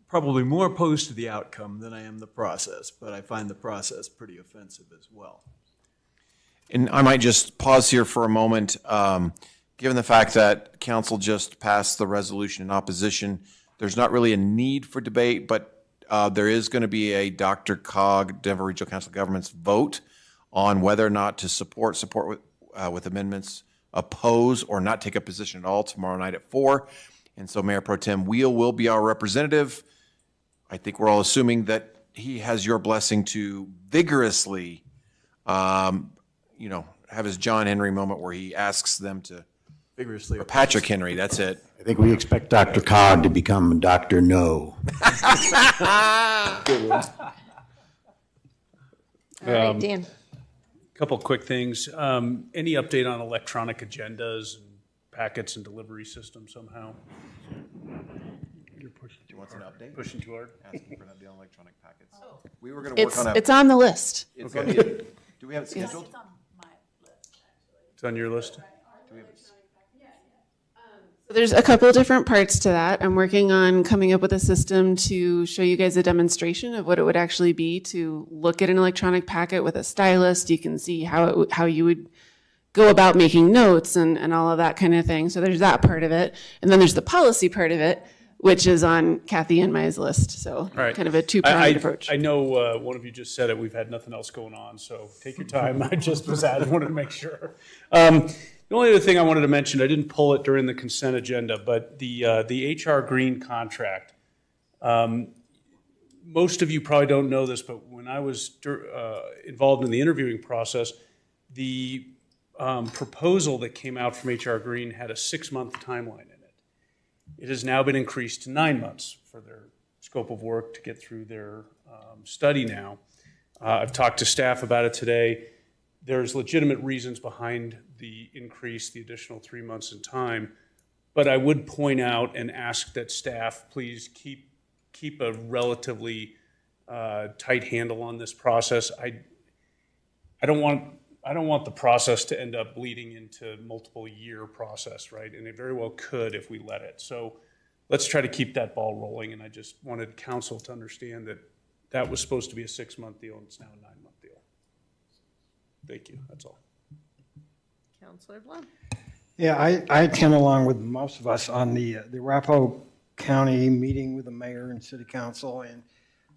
Probably more opposed to the outcome than I am the process, but I find the process pretty offensive as well. And I might just pause here for a moment. Given the fact that council just passed the resolution in opposition, there's not really a need for debate, but there is going to be a DRCOG, Denver Regional Council of Governments vote on whether or not to support with amendments, oppose, or not take a position at all tomorrow night at 4. And so Mayor Pro Tem Wheel will be our representative. I think we're all assuming that he has your blessing to vigorously, you know, have his John Henry moment where he asks them to vigorously. Or Patrick Henry, that's it. I think we expect Dr. Cog to become Dr. No. All right, Dan. Couple quick things. Any update on electronic agendas and packets and delivery systems somehow? Do you want an update? Pushing too hard? Asking for an update on electronic packets. We were going to work on a. It's on the list. It's on the- Do we have it scheduled? It's on your list? Do we have it? So there's a couple different parts to that. I'm working on coming up with a system to show you guys a demonstration of what it would actually be to look at an electronic packet with a stylus. You can see how you would go about making notes and all of that kind of thing. So there's that part of it. And then there's the policy part of it, which is on Kathy and my list. So All right. kind of a two-pronged approach. I know one of you just said it, we've had nothing else going on, so take your time. I just wanted to make sure. The only other thing I wanted to mention, I didn't pull it during the consent agenda, but the HR Green contract. Most of you probably don't know this, but when I was involved in the interviewing process, the proposal that came out from HR Green had a 6-month timeline in it. It has now been increased to 9 months for their scope of work to get through their study now. I've talked to staff about it today. There's legitimate reasons behind the increase, the additional 3 months in time, but I would point out and ask that staff please keep a relatively tight handle on this process. I don't want the process to end up bleeding into multiple year process, right? And it very well could if we let it. So let's try to keep that ball rolling. And I just wanted council to understand that that was supposed to be a 6-month deal and it's now a 9-month deal. Thank you. That's all. Councilor Blunt. Yeah, I attend along with most of us on the Arapahoe County meeting with the mayor and city council, and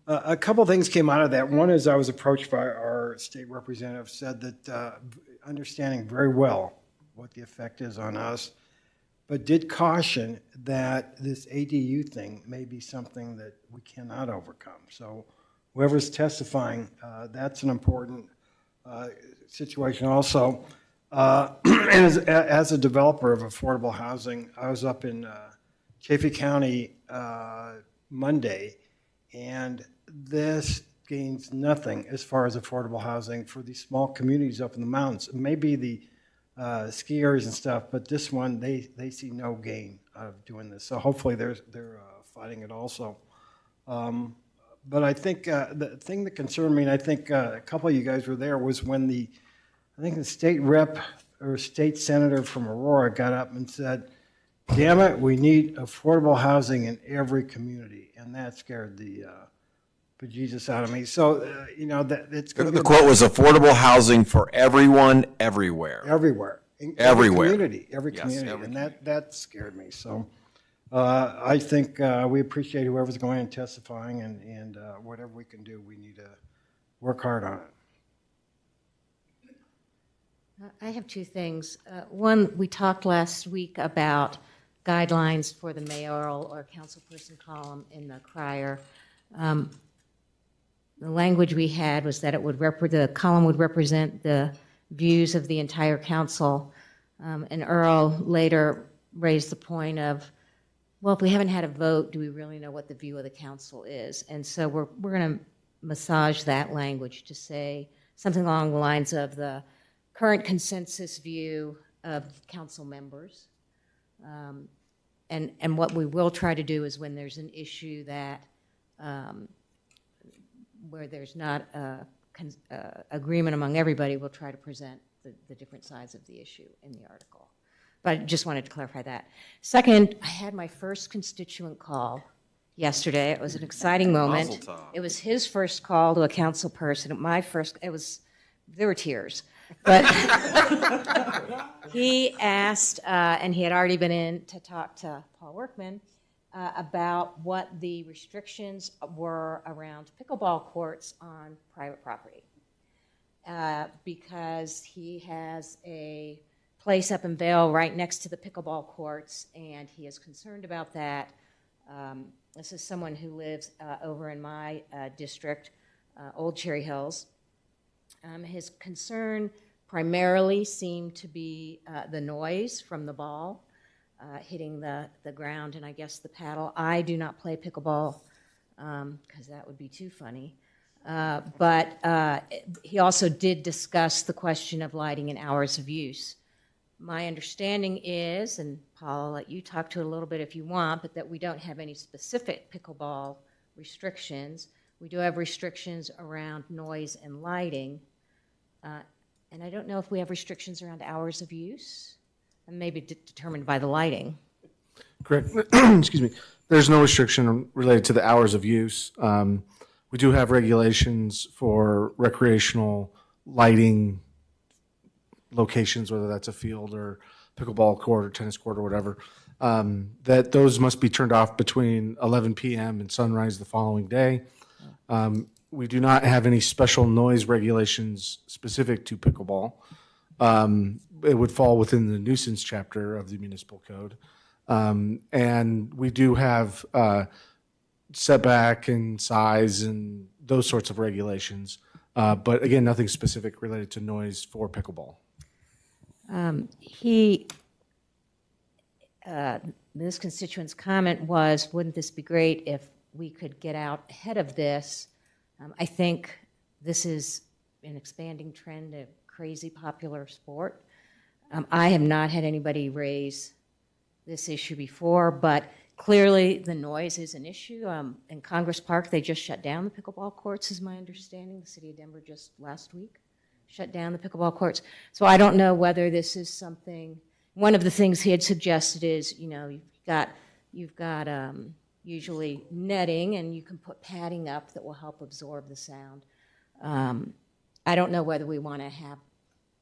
a couple things came out of that. One is I was approached by our state representative, said that understanding very well what the effect is on us, but did caution that this ADU thing may be something that we cannot overcome. So whoever's testifying, that's an important situation also. As a developer of affordable housing, I was up in Chaffee County Monday, and this gains nothing as far as affordable housing for these small communities up in the mountains. Maybe the ski areas and stuff, but this one, they see no gain out of doing this. So hopefully they're fighting it also. But I think the thing that concerned me, and I think a couple of you guys were there, was when I think the state rep or state senator from Aurora got up and said, damn it, we need affordable housing in every community. And that scared the bejesus out of me. So, that it's going to be. The quote was affordable housing for everyone, everywhere. Everywhere. Everywhere. Every community. And that scared me. So I think we appreciate whoever's going and testifying, and whatever we can do, we need to work hard on it. I have two things. One, we talked last week about guidelines for the mayoral or councilperson column in the crier. The language we had was that the column would represent the views of the entire council. And Earl later raised the point of, well, if we haven't had a vote, do we really know what the view of the council is? And so we're going to massage that language to say something along the lines of the current consensus view of council members. And what we will try to do is when there's an issue that where there's not agreement among everybody, we'll try to present the different sides of the issue in the article. But I just wanted to clarify that. Second, I had my first constituent call yesterday. It was an exciting moment. It was his first call to a council person. There were tears. But he asked, and he had already been in to talk to Paul Workman about what the restrictions were around pickleball courts on private property. Because he has a place up in Vail right next to the pickleball courts, and he is concerned about that. This is someone who lives over in my district, Old Cherry Hills. His concern primarily seemed to be the noise from the ball hitting the ground and I guess the paddle. I do not play pickleball because that would be too funny. But he also did discuss the question of lighting and hours of use. My understanding is, and Paul, I'll let you talk to it a little bit if you want, but that we don't have any specific pickleball restrictions. We do have restrictions around noise and lighting. And I don't know if we have restrictions around hours of use, and maybe determined by the lighting. Correct. Excuse me. There's no restriction related to the hours of use. We do have regulations for recreational lighting locations, whether that's a field or pickleball court or tennis court or whatever, that those must be turned off between 11 p.m. and sunrise the following day. We do not have any special noise regulations specific to pickleball. It would fall within the nuisance chapter of the municipal code. And we do have setback and size and those sorts of regulations. But again, nothing specific related to noise for pickleball. This constituent's comment was, wouldn't this be great if we could get out ahead of this? I think this is an expanding trend, a crazy popular sport. I have not had anybody raise this issue before, but clearly the noise is an issue. In Congress Park, they just shut down the pickleball courts, is my understanding. The city of Denver just last week shut down the pickleball courts. So I don't know whether this is something. One of the things he had suggested is, you've got usually netting, and you can put padding up that will help absorb the sound. I don't know whether we want to have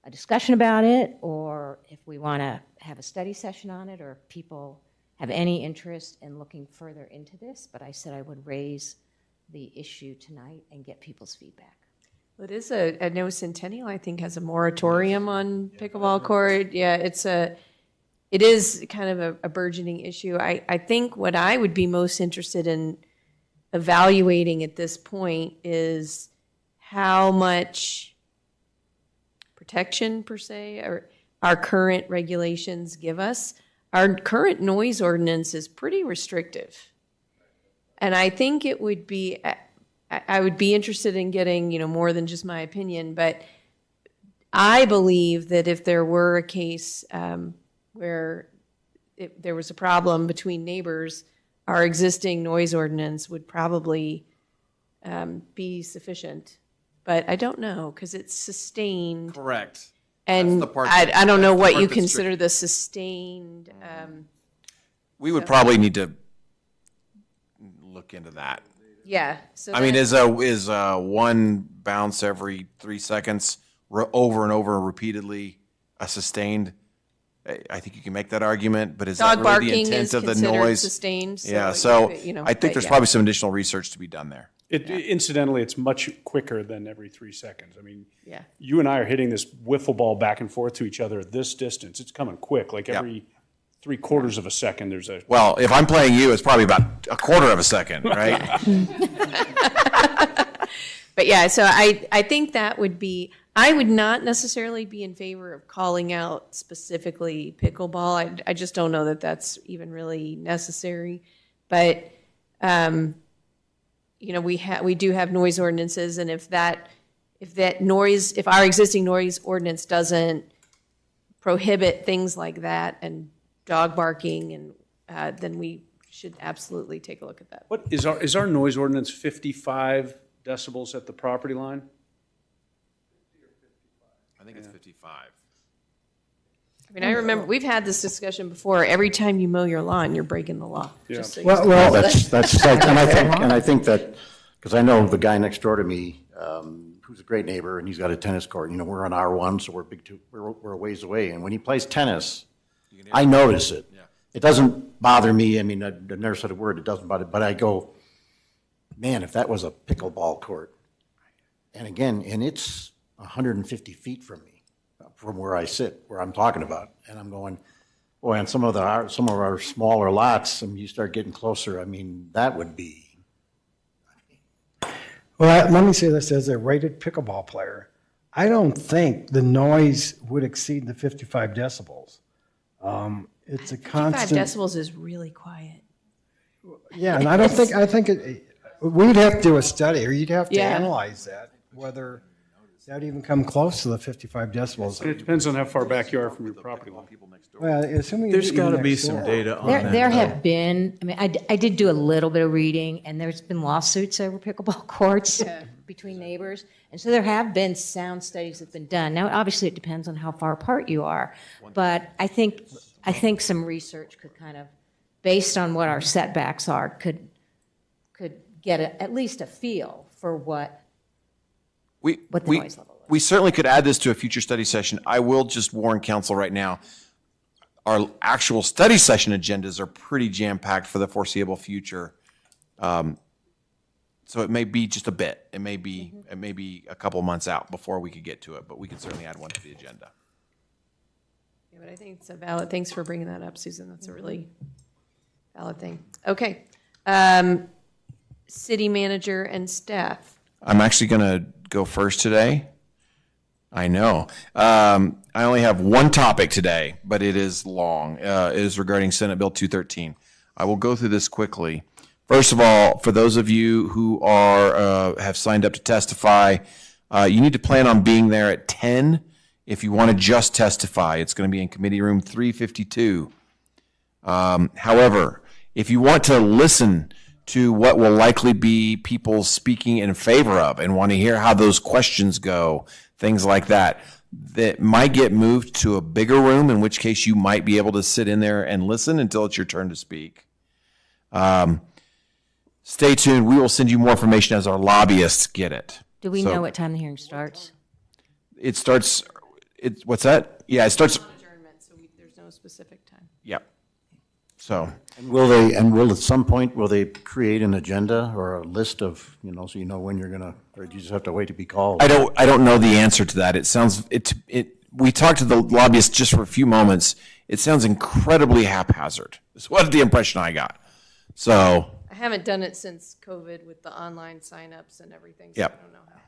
a discussion about it, or if we want to have a study session on it, or if people have any interest in looking further into this, but I said I would raise the issue tonight and get people's feedback. It is I know Centennial, I think, has a moratorium on pickleball court. Yeah, it is kind of a burgeoning issue. I think what I would be most interested in evaluating at this point is how much protection, per se, or our current regulations give us. Our current noise ordinance is pretty restrictive. And I think it would be, I would be interested in getting, more than just my opinion, but I believe that if there were a case where there was a problem between neighbors, our existing noise ordinance would probably be sufficient. But I don't know, because it's sustained. Correct. And I don't know what you consider the sustained. We would probably need to look into that. Yeah. So I mean, is one bounce every 3 seconds over and over repeatedly a sustained? I think you can make that argument, but is that really the intent of the noise? Sustained. So yeah. So I think there's probably some additional research to be done there. Incidentally, it's much quicker than every 3 seconds. I mean, yeah. You and I are hitting this wiffle ball back and forth to each other at this distance. It's coming quick, like every 3/4 of a second. There's a well, if I'm playing you, it's probably about 1/4 of a second, right? But yeah, so I think that would be. I would not necessarily be in favor of calling out specifically pickleball. I just don't know that that's even really necessary. But we do have noise ordinances, and if our existing noise ordinance doesn't prohibit things like that and dog barking, and then we should absolutely take a look at that. What is our noise ordinance 55 decibels at the property line? I think it's 55. I mean, I remember we've had this discussion before. Every time you mow your lawn, you're breaking the law. Yeah. Just so you Well, know. that's like, and I think that, because I know the guy next door to me, who's a great neighbor, and he's got a tennis court. We're on R1, so we're a ways away. And when he plays tennis, I notice it. Yeah. It doesn't bother me. I mean, I've never said a word. It doesn't bother. But I go, man, if that was a pickleball court, and again, and it's 150 feet from me, from where I sit, where I'm talking about, and I'm going, boy, on some of our smaller lots, you start getting closer. I mean, that would be. Well, let me say this as a rated pickleball player. I don't think the noise would exceed the 55 decibels. It's a 55 constant. decibels is really quiet. Yeah, and I think we'd have to do a study, or you'd have to Yeah. analyze that, whether that would even come close to the 55 decibels. It depends on how far back you are from your property line. Well, assuming There's even got to be next some door. data on There, that. there though. have been, I mean, I did do a little bit of reading, and there's been lawsuits over pickleball courts between neighbors. And so there have been sound studies that have been done. Now, obviously, it depends on how far apart you are. But I think some research could kind of, based on what our setbacks are, could get at least a feel for what the noise level is. We certainly could add this to a future study session. I will just warn council right now. our actual study session agendas are pretty jam-packed for the foreseeable future. So it may be just a bit. It may be a couple months out before we could get to it, but we can certainly add one to the agenda. Yeah, but I think it's a valid, thanks for bringing that up, Susan. That's a really valid thing. Okay. City manager and staff. I'm actually going to go first today. I know. I only have one topic today, but it is long. It is regarding Senate Bill 213. I will go through this quickly. First of all, for those of you who are have signed up to testify, you need to plan on being there at 10 if you want to just testify. It's going to be in committee room 352. However, if you want to listen to what will likely be people speaking in favor of and want to hear how those questions go, things like that, that might get moved to a bigger room, in which case you might be able to sit in there and listen until it's your turn to speak. Stay tuned. We will send you more information as our lobbyists get it. Do we So, know what time the hearing starts? It starts, what's that? Yeah, it starts, Adjournment, so there's no specific time. yep. So, And will at some point, will they create an agenda or a list of, so you know when you're gonna, or do you just have to wait to be called? I don't know the answer to that. It sounds, we talked to the lobbyists just for a few moments. It sounds incredibly haphazard. That's what the impression I got. So, I haven't done it since COVID with the online signups and everything, so Yep. I don't know how it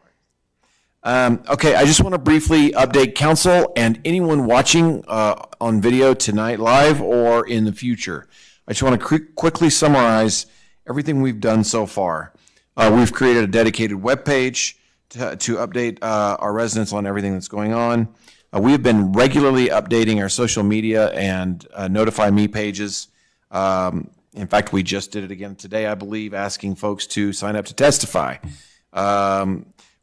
works. Okay, I just want to briefly update council and anyone watching on video tonight, live or in the future. I just want to quickly summarize everything we've done so far. We've created a dedicated webpage to update our residents on everything that's going on. We have been regularly updating our social media and Notify Me pages. In fact, we just did it again today, I believe, asking folks to sign up to testify.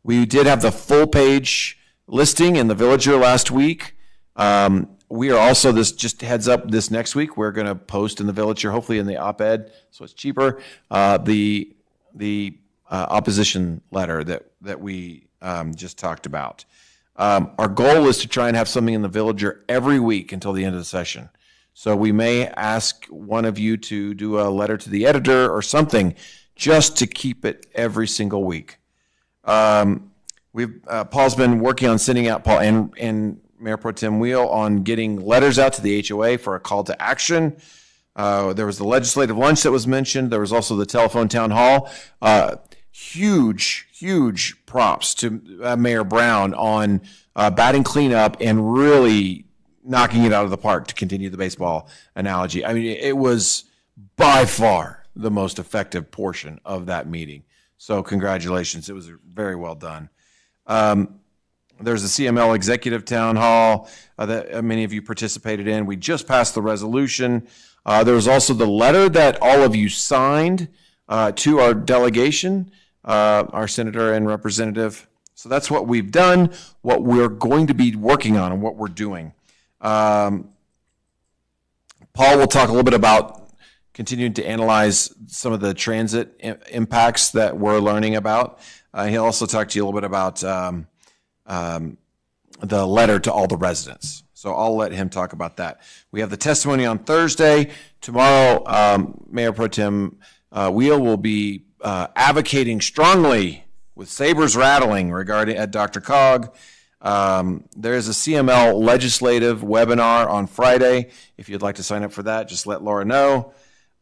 We did have the full page listing in the Villager last week. We are also, this just heads up, this next week, we're going to post in the Villager, hopefully in the op-ed, so it's cheaper, the opposition letter that we just talked about. Our goal is to try and have something in the Villager every week until the end of the session. So we may ask one of you to do a letter to the editor or something just to keep it every single week. Paul's been working on sending out, Paul and Mayor Pro Tem Wheel, on getting letters out to the HOA for a call to action. There was the legislative lunch that was mentioned. There was also the telephone town hall. Huge props to Mayor Brown on batting cleanup and really knocking it out of the park, to continue the baseball analogy. I mean, it was by far the most effective portion of that meeting. So congratulations. It was very well done. There's the CML executive town hall that many of you participated in. We just passed the resolution. There was also the letter that all of you signed to our delegation, our senator and representative. So that's what we've done, what we're going to be working on, and what we're doing. Paul will talk a little bit about continuing to analyze some of the transit impacts that we're learning about. He'll also talk to you a little bit about the letter to all the residents. So I'll let him talk about that. We have the testimony on Thursday. Tomorrow, Mayor Pro Tem Wheel will be advocating strongly with sabers rattling regarding at Dr. There is a CML legislative webinar on Friday. If you'd like to sign up for that, just let Laura know.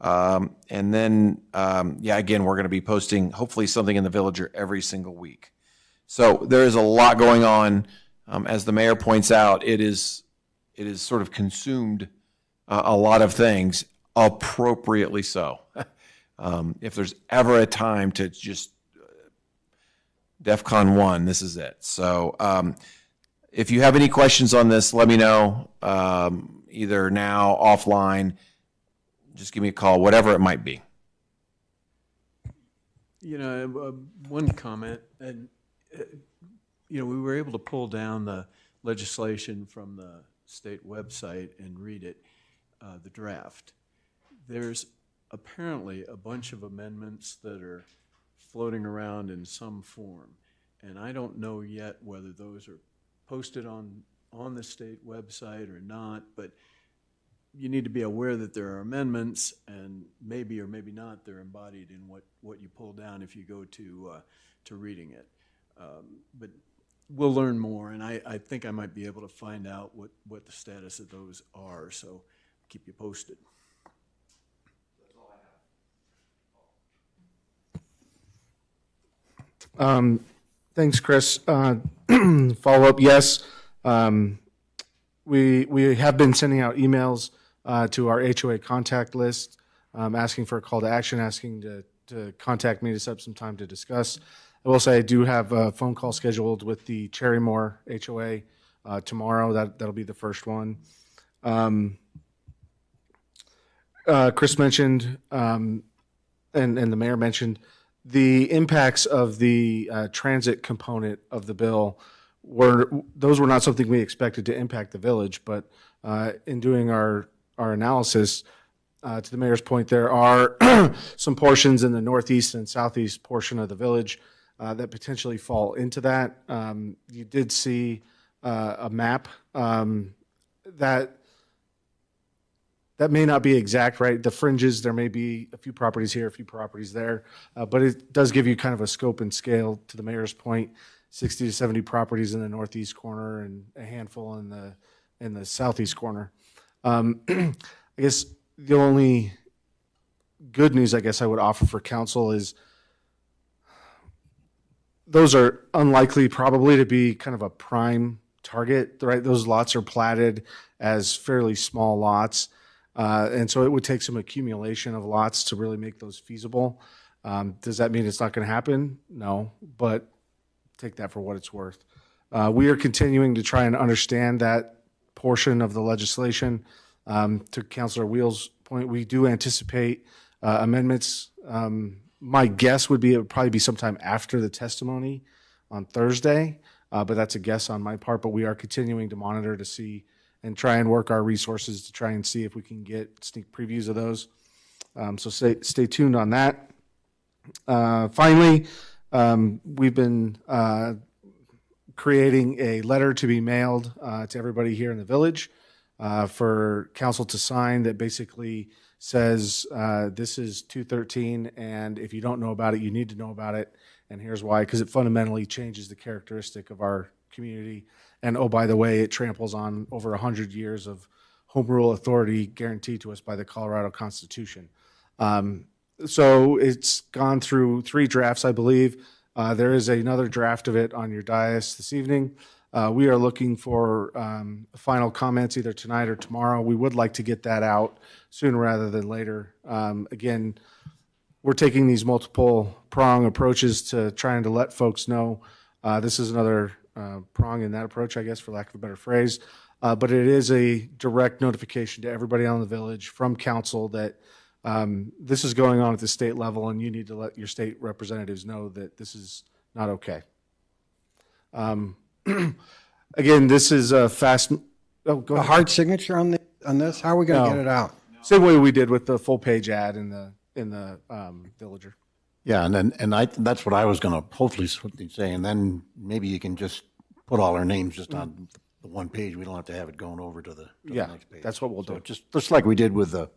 And then, again, we're going to be posting hopefully something in the Villager every single week. So there is a lot going on. As the mayor points out, it is sort of consumed a lot of things, appropriately so. If there's ever a time to just DEFCON 1, this is it. So if you have any questions on this, let me know, either now, offline. Just give me a call, whatever it might be. One comment, and we were able to pull down the legislation from the state website and read it, the draft. There's apparently a bunch of amendments that are floating around in some form, and I don't know yet whether those are posted on the state website or not, but you need to be aware that there are amendments, and maybe or maybe not they're embodied in what you pull down if you go to reading it. But we'll learn more, and I think I might be able to find out what the status of those are, so keep you posted. Thanks, Chris. Follow up, yes. We have been sending out emails to our HOA contact list, asking for a call to action, asking to contact me to set up some time to discuss. I will say I do have a phone call scheduled with the Cherrymore HOA tomorrow. That'll be the first one. Chris mentioned, and the mayor mentioned, the impacts of the transit component of the bill were not something we expected to impact the village, but in doing our analysis, to the mayor's point, there are some portions in the northeast and southeast portion of the village that potentially fall into that. You did see a map that may not be exact, right? The fringes, there may be a few properties here, a few properties there, but it does give you kind of a scope and scale, to the mayor's point, 60 to 70 properties in the northeast corner and a handful in the southeast corner. I guess the only good news I guess I would offer for council is those are unlikely probably to be kind of a prime target, right? Those lots are platted as fairly small lots. And so it would take some accumulation of lots to really make those feasible. Does that mean it's not going to happen? No, but take that for what it's worth. We are continuing to try and understand that portion of the legislation. To Councilor Wheel's point, we do anticipate amendments. My guess would be it would probably be sometime after the testimony on Thursday, but that's a guess on my part. But we are continuing to monitor to see and try and work our resources to try and see if we can get sneak previews of those. So stay tuned on that. Finally, we've been creating a letter to be mailed to everybody here in the village for council to sign that basically says this is 213, and if you don't know about it, you need to know about it, and here's why, because it fundamentally changes the characteristic of our community. And oh, by the way, it tramples on over 100 years of home rule authority guaranteed to us by the Colorado Constitution. So it's gone through 3 drafts, I believe. There is another draft of it on your dais this evening. We are looking for final comments either tonight or tomorrow. We would like to get that out sooner rather than later. Again, we're taking these multiple prong approaches to trying to let folks know this is another prong in that approach, I guess, for lack of a better phrase. But it is a direct notification to everybody on the village from council that this is going on at the state level, and you need to let your state representatives know that this is not okay. Again, this is a fast. Oh, go ahead. A hard signature on this? How are we going to get it out? Same way we did with the full page ad in the Villager. Yeah, that's what I was going to hopefully say, and then maybe you can just put all our names just on the one page. We don't have to have it going over to the next page. That's what we'll do. Just like we did with the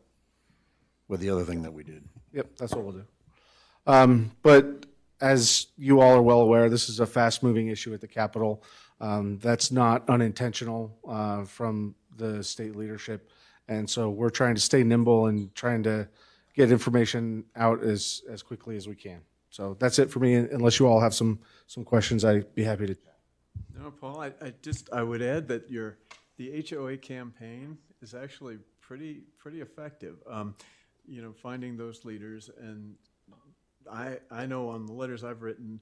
other thing that we did. Yep, that's what we'll do. But as you all are well aware, this is a fast-moving issue at the Capitol. That's not unintentional from the state leadership, and so we're trying to stay nimble and trying to get information out as quickly as we can. So that's it for me. Unless you all have some questions, I'd be happy to. No, Paul, I would add that the HOA campaign is actually pretty effective. Finding those leaders, and I know on the letters I've written,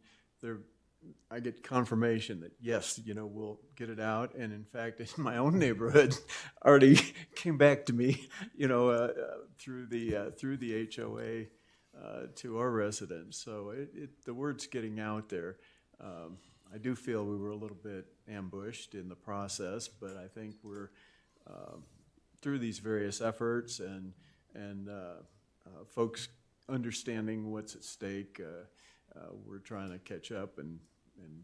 I get confirmation that yes, we'll get it out. And in fact, in my own neighborhood, already came back to me, through the HOA to our residents. So the word's getting out there. I do feel we were a little bit ambushed in the process, but I think we're through these various efforts and folks understanding what's at stake. We're trying to catch up and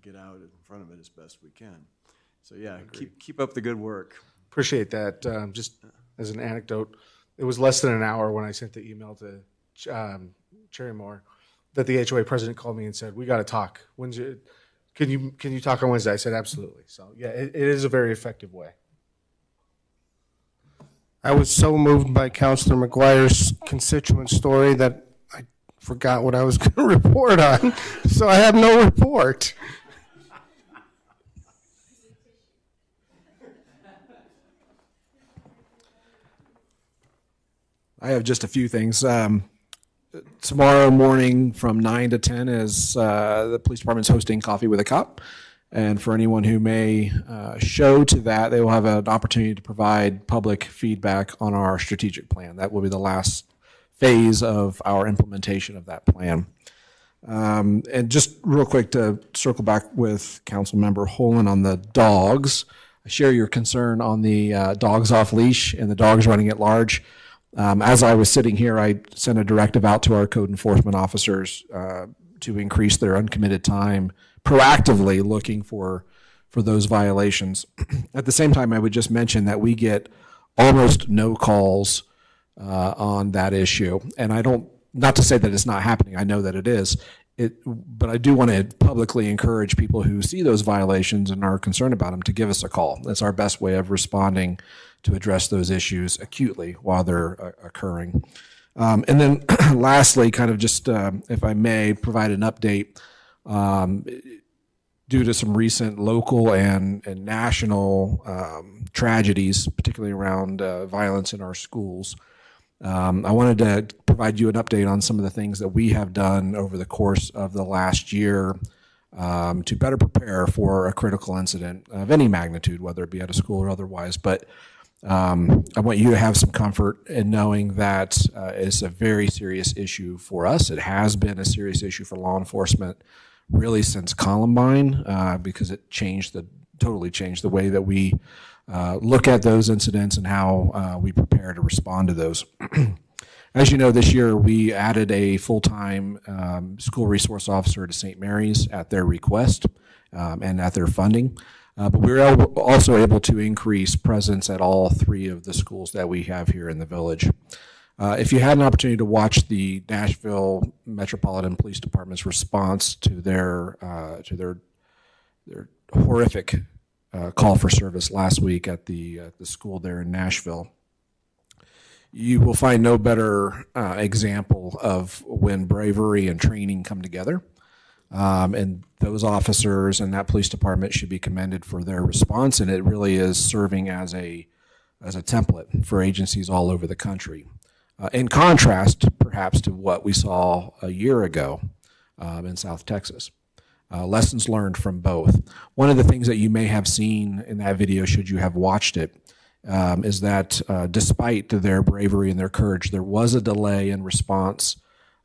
get out in front of it as best we can. So yeah, keep up the good work. Appreciate that. Just as an anecdote, it was less than an hour when I sent the email to Cherrymore that the HOA president called me and said, "We got to talk. Can you talk on Wednesday?" I said, "Absolutely." So yeah, it is a very effective way. I was so moved by Councilor McGuire's constituent story that I forgot what I was going to report on, so I have no report. I have just a few things. Tomorrow morning from 9 to 10 is the police department's hosting Coffee with a Cop. And for anyone who may show to that, they will have an opportunity to provide public feedback on our strategic plan. That will be the last phase of our implementation of that plan. And just real quick to circle back with Councilmember Holen on the dogs. I share your concern on the dogs off leash and the dogs running at large. As I was sitting here, I sent a directive out to our code enforcement officers to increase their uncommitted time, proactively looking for those violations. At the same time, I would just mention that we get almost no calls on that issue. And I don't, not to say that it's not happening, I know that it is, but I do want to publicly encourage people who see those violations and are concerned about them to give us a call. That's our best way of responding to address those issues acutely while they're occurring. And then lastly, kind of just, if I may, provide an update due to some recent local and national tragedies, particularly around violence in our schools. I wanted to provide you an update on some of the things that we have done over the course of the last year to better prepare for a critical incident of any magnitude, whether it be at a school or otherwise. But I want you to have some comfort in knowing that it's a very serious issue for us. It has been a serious issue for law enforcement really since Columbine because it totally changed the way that we look at those incidents and how we prepare to respond to those. As you know, this year we added a full-time school resource officer to St. Mary's at their request and at their funding. But we were also able to increase presence at all three of the schools that we have here in the village. If you had an opportunity to watch the Nashville Metropolitan Police Department's response to their horrific call for service last week at the school there in Nashville, you will find no better example of when bravery and training come together. And those officers and that police department should be commended for their response, and it really is serving as a template for agencies all over the country. In contrast, perhaps, to what we saw a year ago in South Texas. Lessons learned from both. One of the things that you may have seen in that video, should you have watched it, is that despite their bravery and their courage, there was a delay in response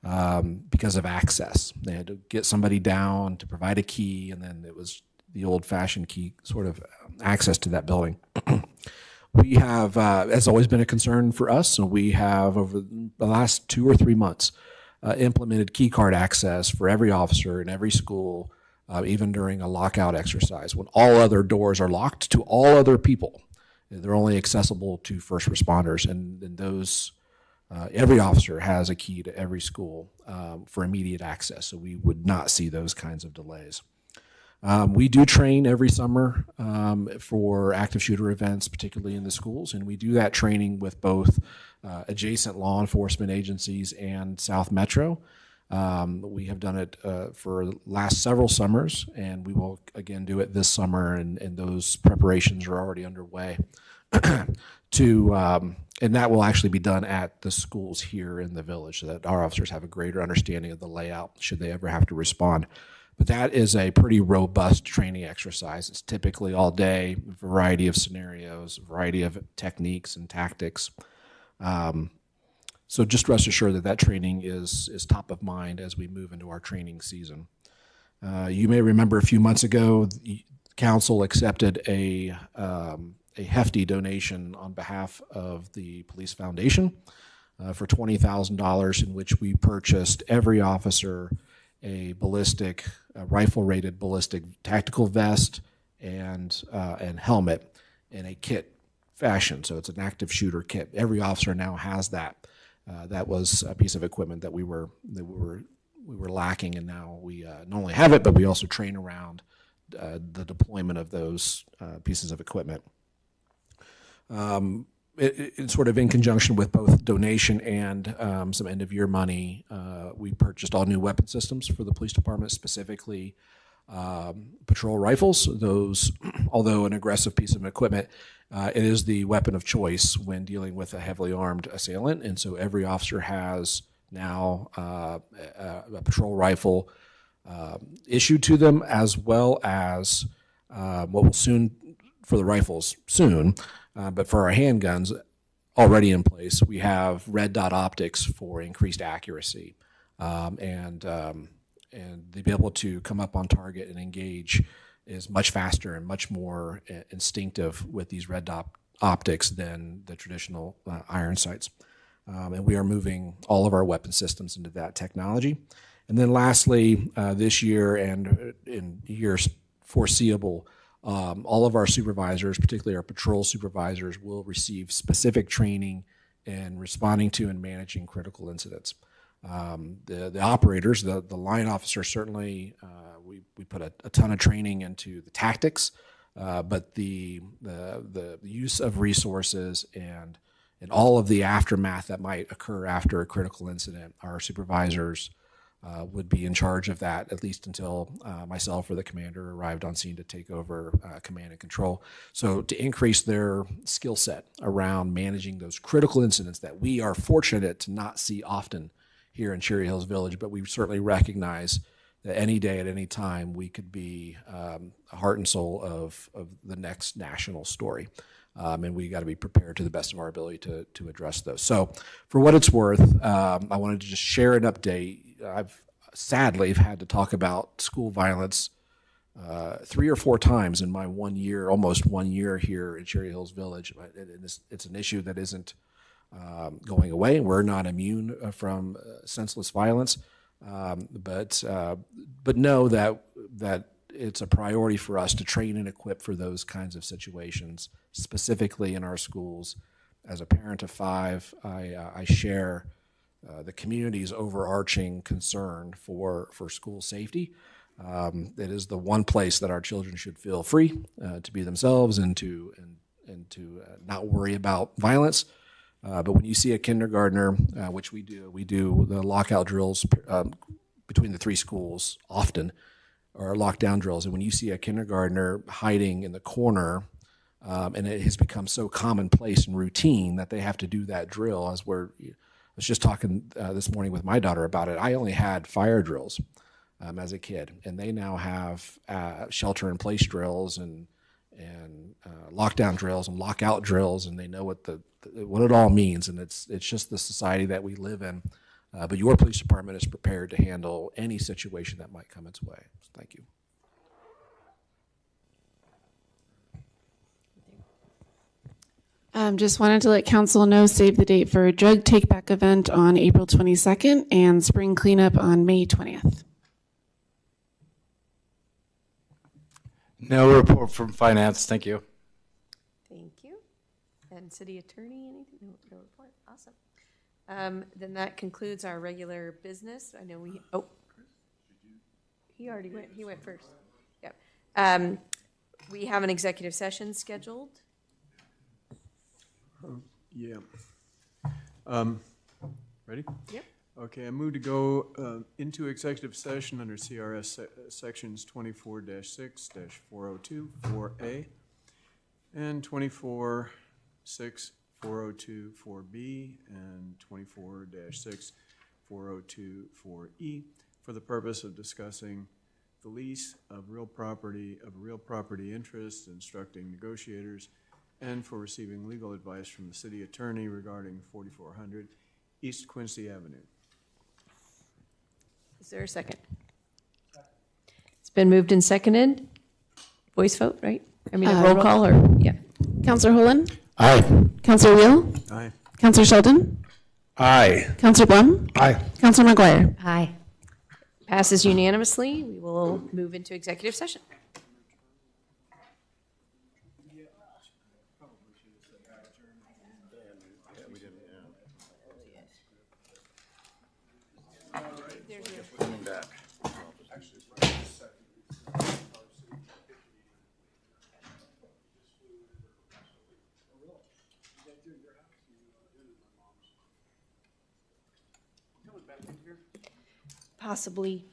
because of access. They had to get somebody down to provide a key, and then it was the old-fashioned key sort of access to that building. We have, has always been a concern for us, so we have over the last 2 or 3 months implemented key card access for every officer in every school, even during a lockout exercise. When all other doors are locked to all other people, they're only accessible to first responders, and those every officer has a key to every school for immediate access, so we would not see those kinds of delays. We do train every summer for active shooter events, particularly in the schools, and we do that training with both adjacent law enforcement agencies and South Metro. We have done it for the last several summers, and we will again do it this summer, and those preparations are already underway. And that will actually be done at the schools here in the village so that our officers have a greater understanding of the layout should they ever have to respond. But that is a pretty robust training exercise. It's typically all day, a variety of scenarios, a variety of techniques and tactics. So just rest assured that that training is top of mind as we move into our training season. You may remember a few months ago, the council accepted a hefty donation on behalf of the Police Foundation for $20,000, in which we purchased every officer a ballistic, rifle-rated ballistic tactical vest and helmet, and a kit fashion. So it's an active shooter kit. Every officer now has that. That was a piece of equipment that we were lacking, and now we not only have it, but we also train around the deployment of those pieces of equipment. It's sort of in conjunction with both donation and some end-of-year money. We purchased all new weapon systems for the police department, specifically patrol rifles. Those, although an aggressive piece of equipment, it is the weapon of choice when dealing with a heavily armed assailant. And so every officer has now a patrol rifle issued to them, as well as what will soon, for the rifles soon, but for our handguns already in place, we have red dot optics for increased accuracy, and to be able to come up on target and engage is much faster and much more instinctive with these red dot optics than the traditional iron sights. And we are moving all of our weapon systems into that technology. And then lastly, this year and in years foreseeable, all of our supervisors, particularly our patrol supervisors, will receive specific training in responding to and managing critical incidents. The operators, the line officers, certainly we put a ton of training into the tactics, but the use of resources and all of the aftermath that might occur after a critical incident, our supervisors would be in charge of that, at least until myself or the commander arrived on scene to take over command and control. So to increase their skill set around managing those critical incidents that we are fortunate to not see often here in Cherry Hills Village, but we certainly recognize that any day at any time we could be a heart and soul of the next national story. And we got to be prepared to the best of our ability to address those. So for what it's worth, I wanted to just share an update. I've sadly had to talk about school violence 3 or 4 times in my 1 year, almost 1 year here in Cherry Hills Village. It's an issue that isn't going away. We're not immune from senseless violence, but know that it's a priority for us to train and equip for those kinds of situations, specifically in our schools. As a parent of 5, I share the community's overarching concern for school safety. It is the one place that our children should feel free to be themselves and to not worry about violence. But when you see a kindergartner, which we do the lockout drills between the 3 schools often, or lockdown drills. And when you see a kindergartner hiding in the corner, and it has become so commonplace and routine that they have to do that drill, I was just talking this morning with my daughter about it. I only had fire drills as a kid, and they now have shelter-in-place drills and lockdown drills and lockout drills, and they know what it all means. And it's just the society that we live in. But your police department is prepared to handle any situation that might come its way. So thank you. Just wanted to let council know, save the date for a drug take-back event on April 22nd and spring cleanup on May 20th. No report from finance, thank you. Thank you. And city attorney, anything? No report. Awesome. Then that concludes our regular business. I know he already went. He went first. Yep. We have an executive session scheduled. Yeah. Ready? Yep. Okay, I move to go into executive session under CRS sections 24-6-402, 4A, and 24-6, 402, 4B, and 24-6, 402, 4E, for the purpose of discussing the lease of real property interest, instructing negotiators, and for receiving legal advice from the city attorney regarding 4400 East Quincy Avenue. Is there a second? It's been moved and seconded. Voice vote, right? I mean, a roll call or, yeah. Counselor Holen? Aye. Counselor Wheel? Aye. Counselor Sheldon? Aye. Counselor Blum? Aye. Counselor McGuire? Aye. Passes unanimously. We will move into executive session. Coming back. Possibly.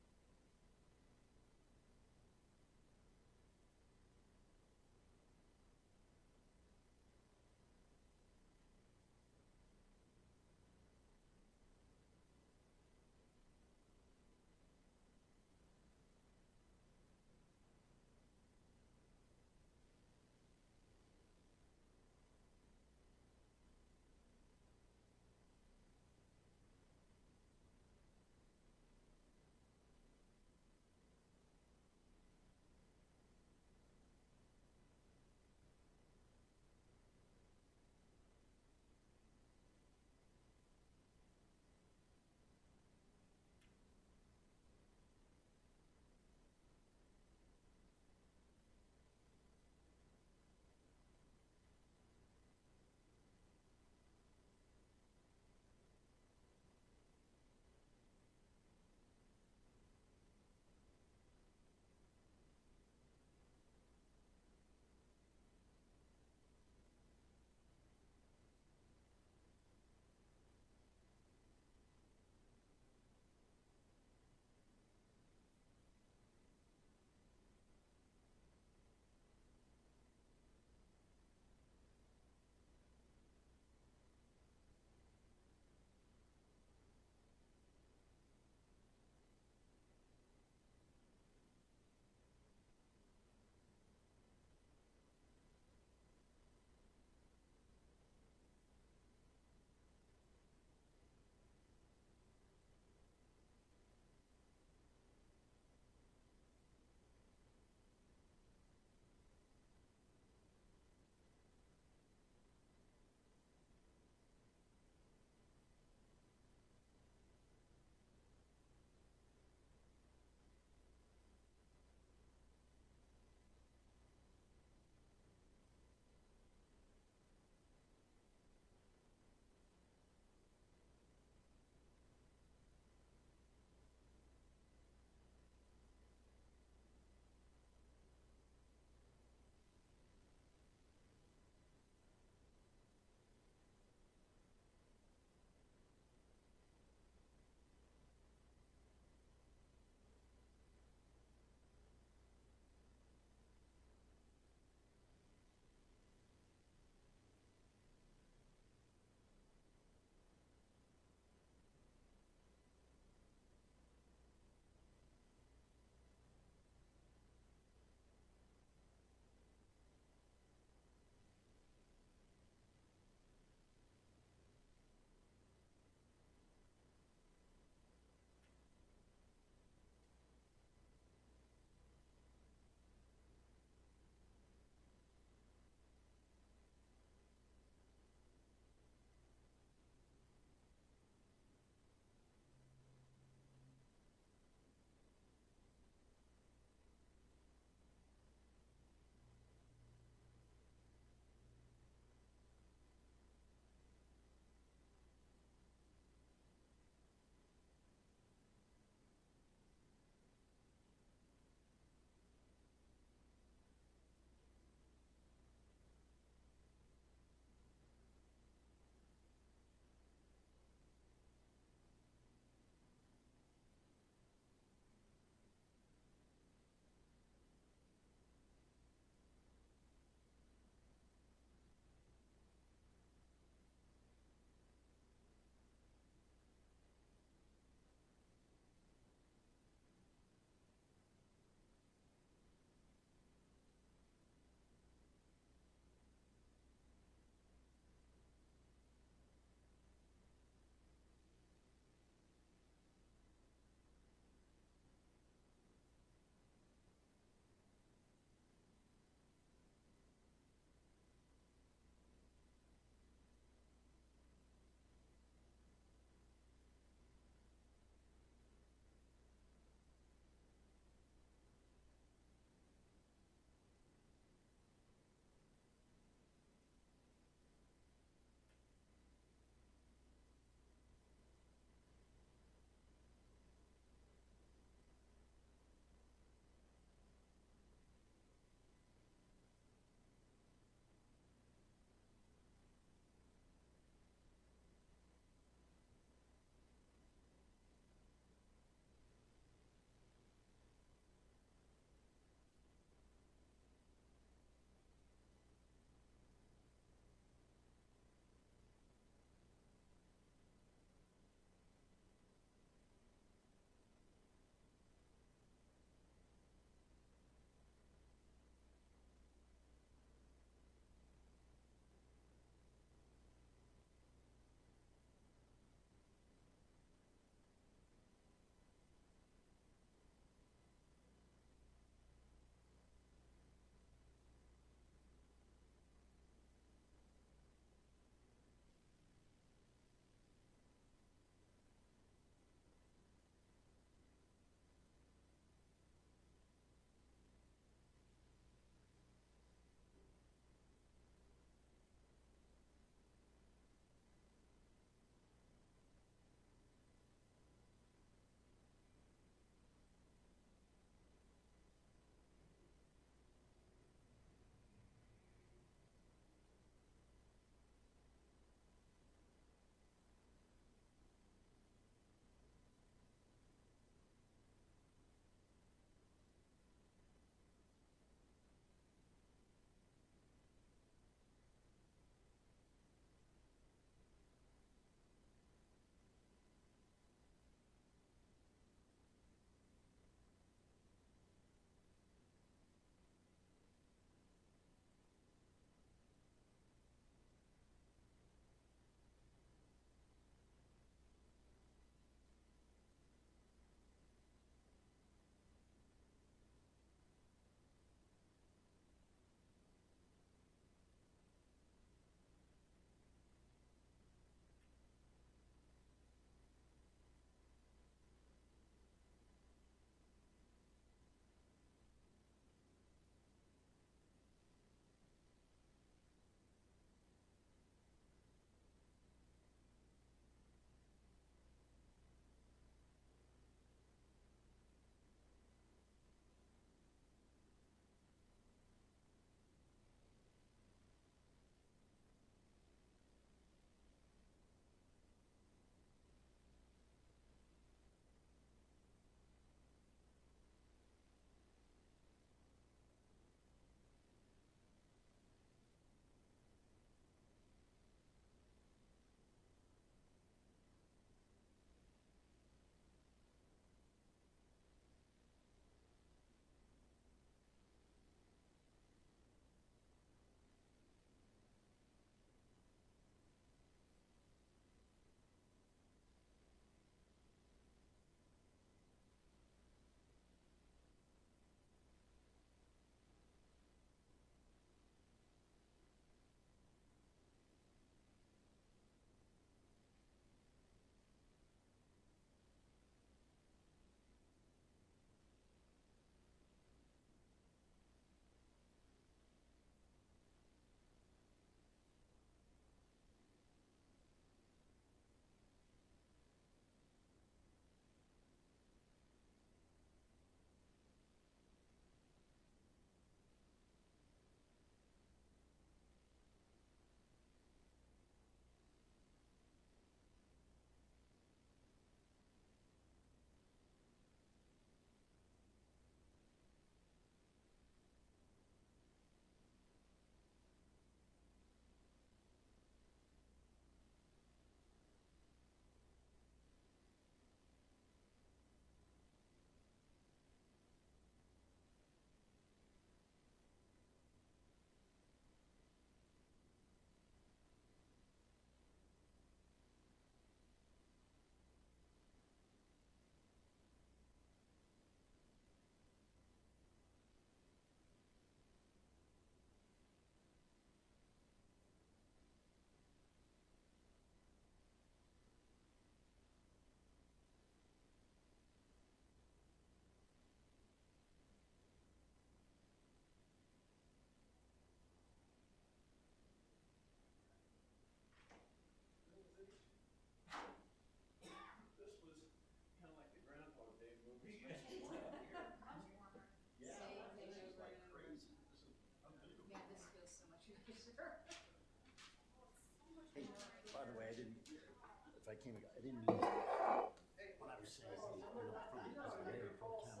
By the way, if I came, I didn't mean, when I was saying, from the mayor pro tem,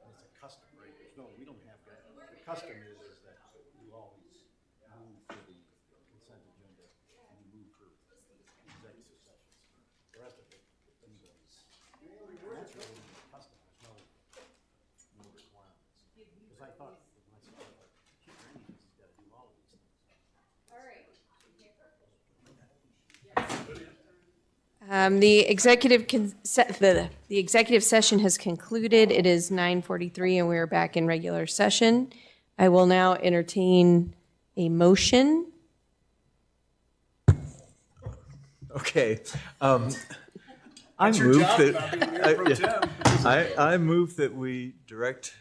it's a custom, right? No, we don't have that. The custom is that you always move for the consent agenda and you move for executive sessions. The rest of it, anybody's. That's really the custom. There's no requirements. Because I thought, when I said, Keith Randy, he's got to do all of these things. The executive session has concluded. It is 9:43 and we are back in regular session. I will now entertain a motion. Okay. I move I move that we direct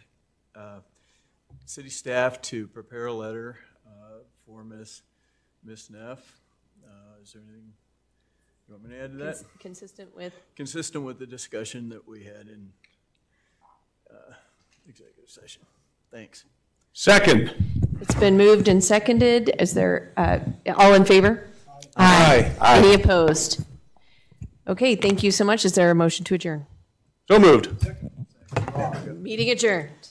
city staff to prepare a letter for Miss Neff. Is there anything you want me to add to that? Consistent with? Consistent with the discussion that we had in executive session. Thanks. Second. It's been moved and seconded. Is there, all in favor? Aye. Aye. Any opposed? Okay, thank you so much. Is there a motion to adjourn? So moved. Meeting adjourned.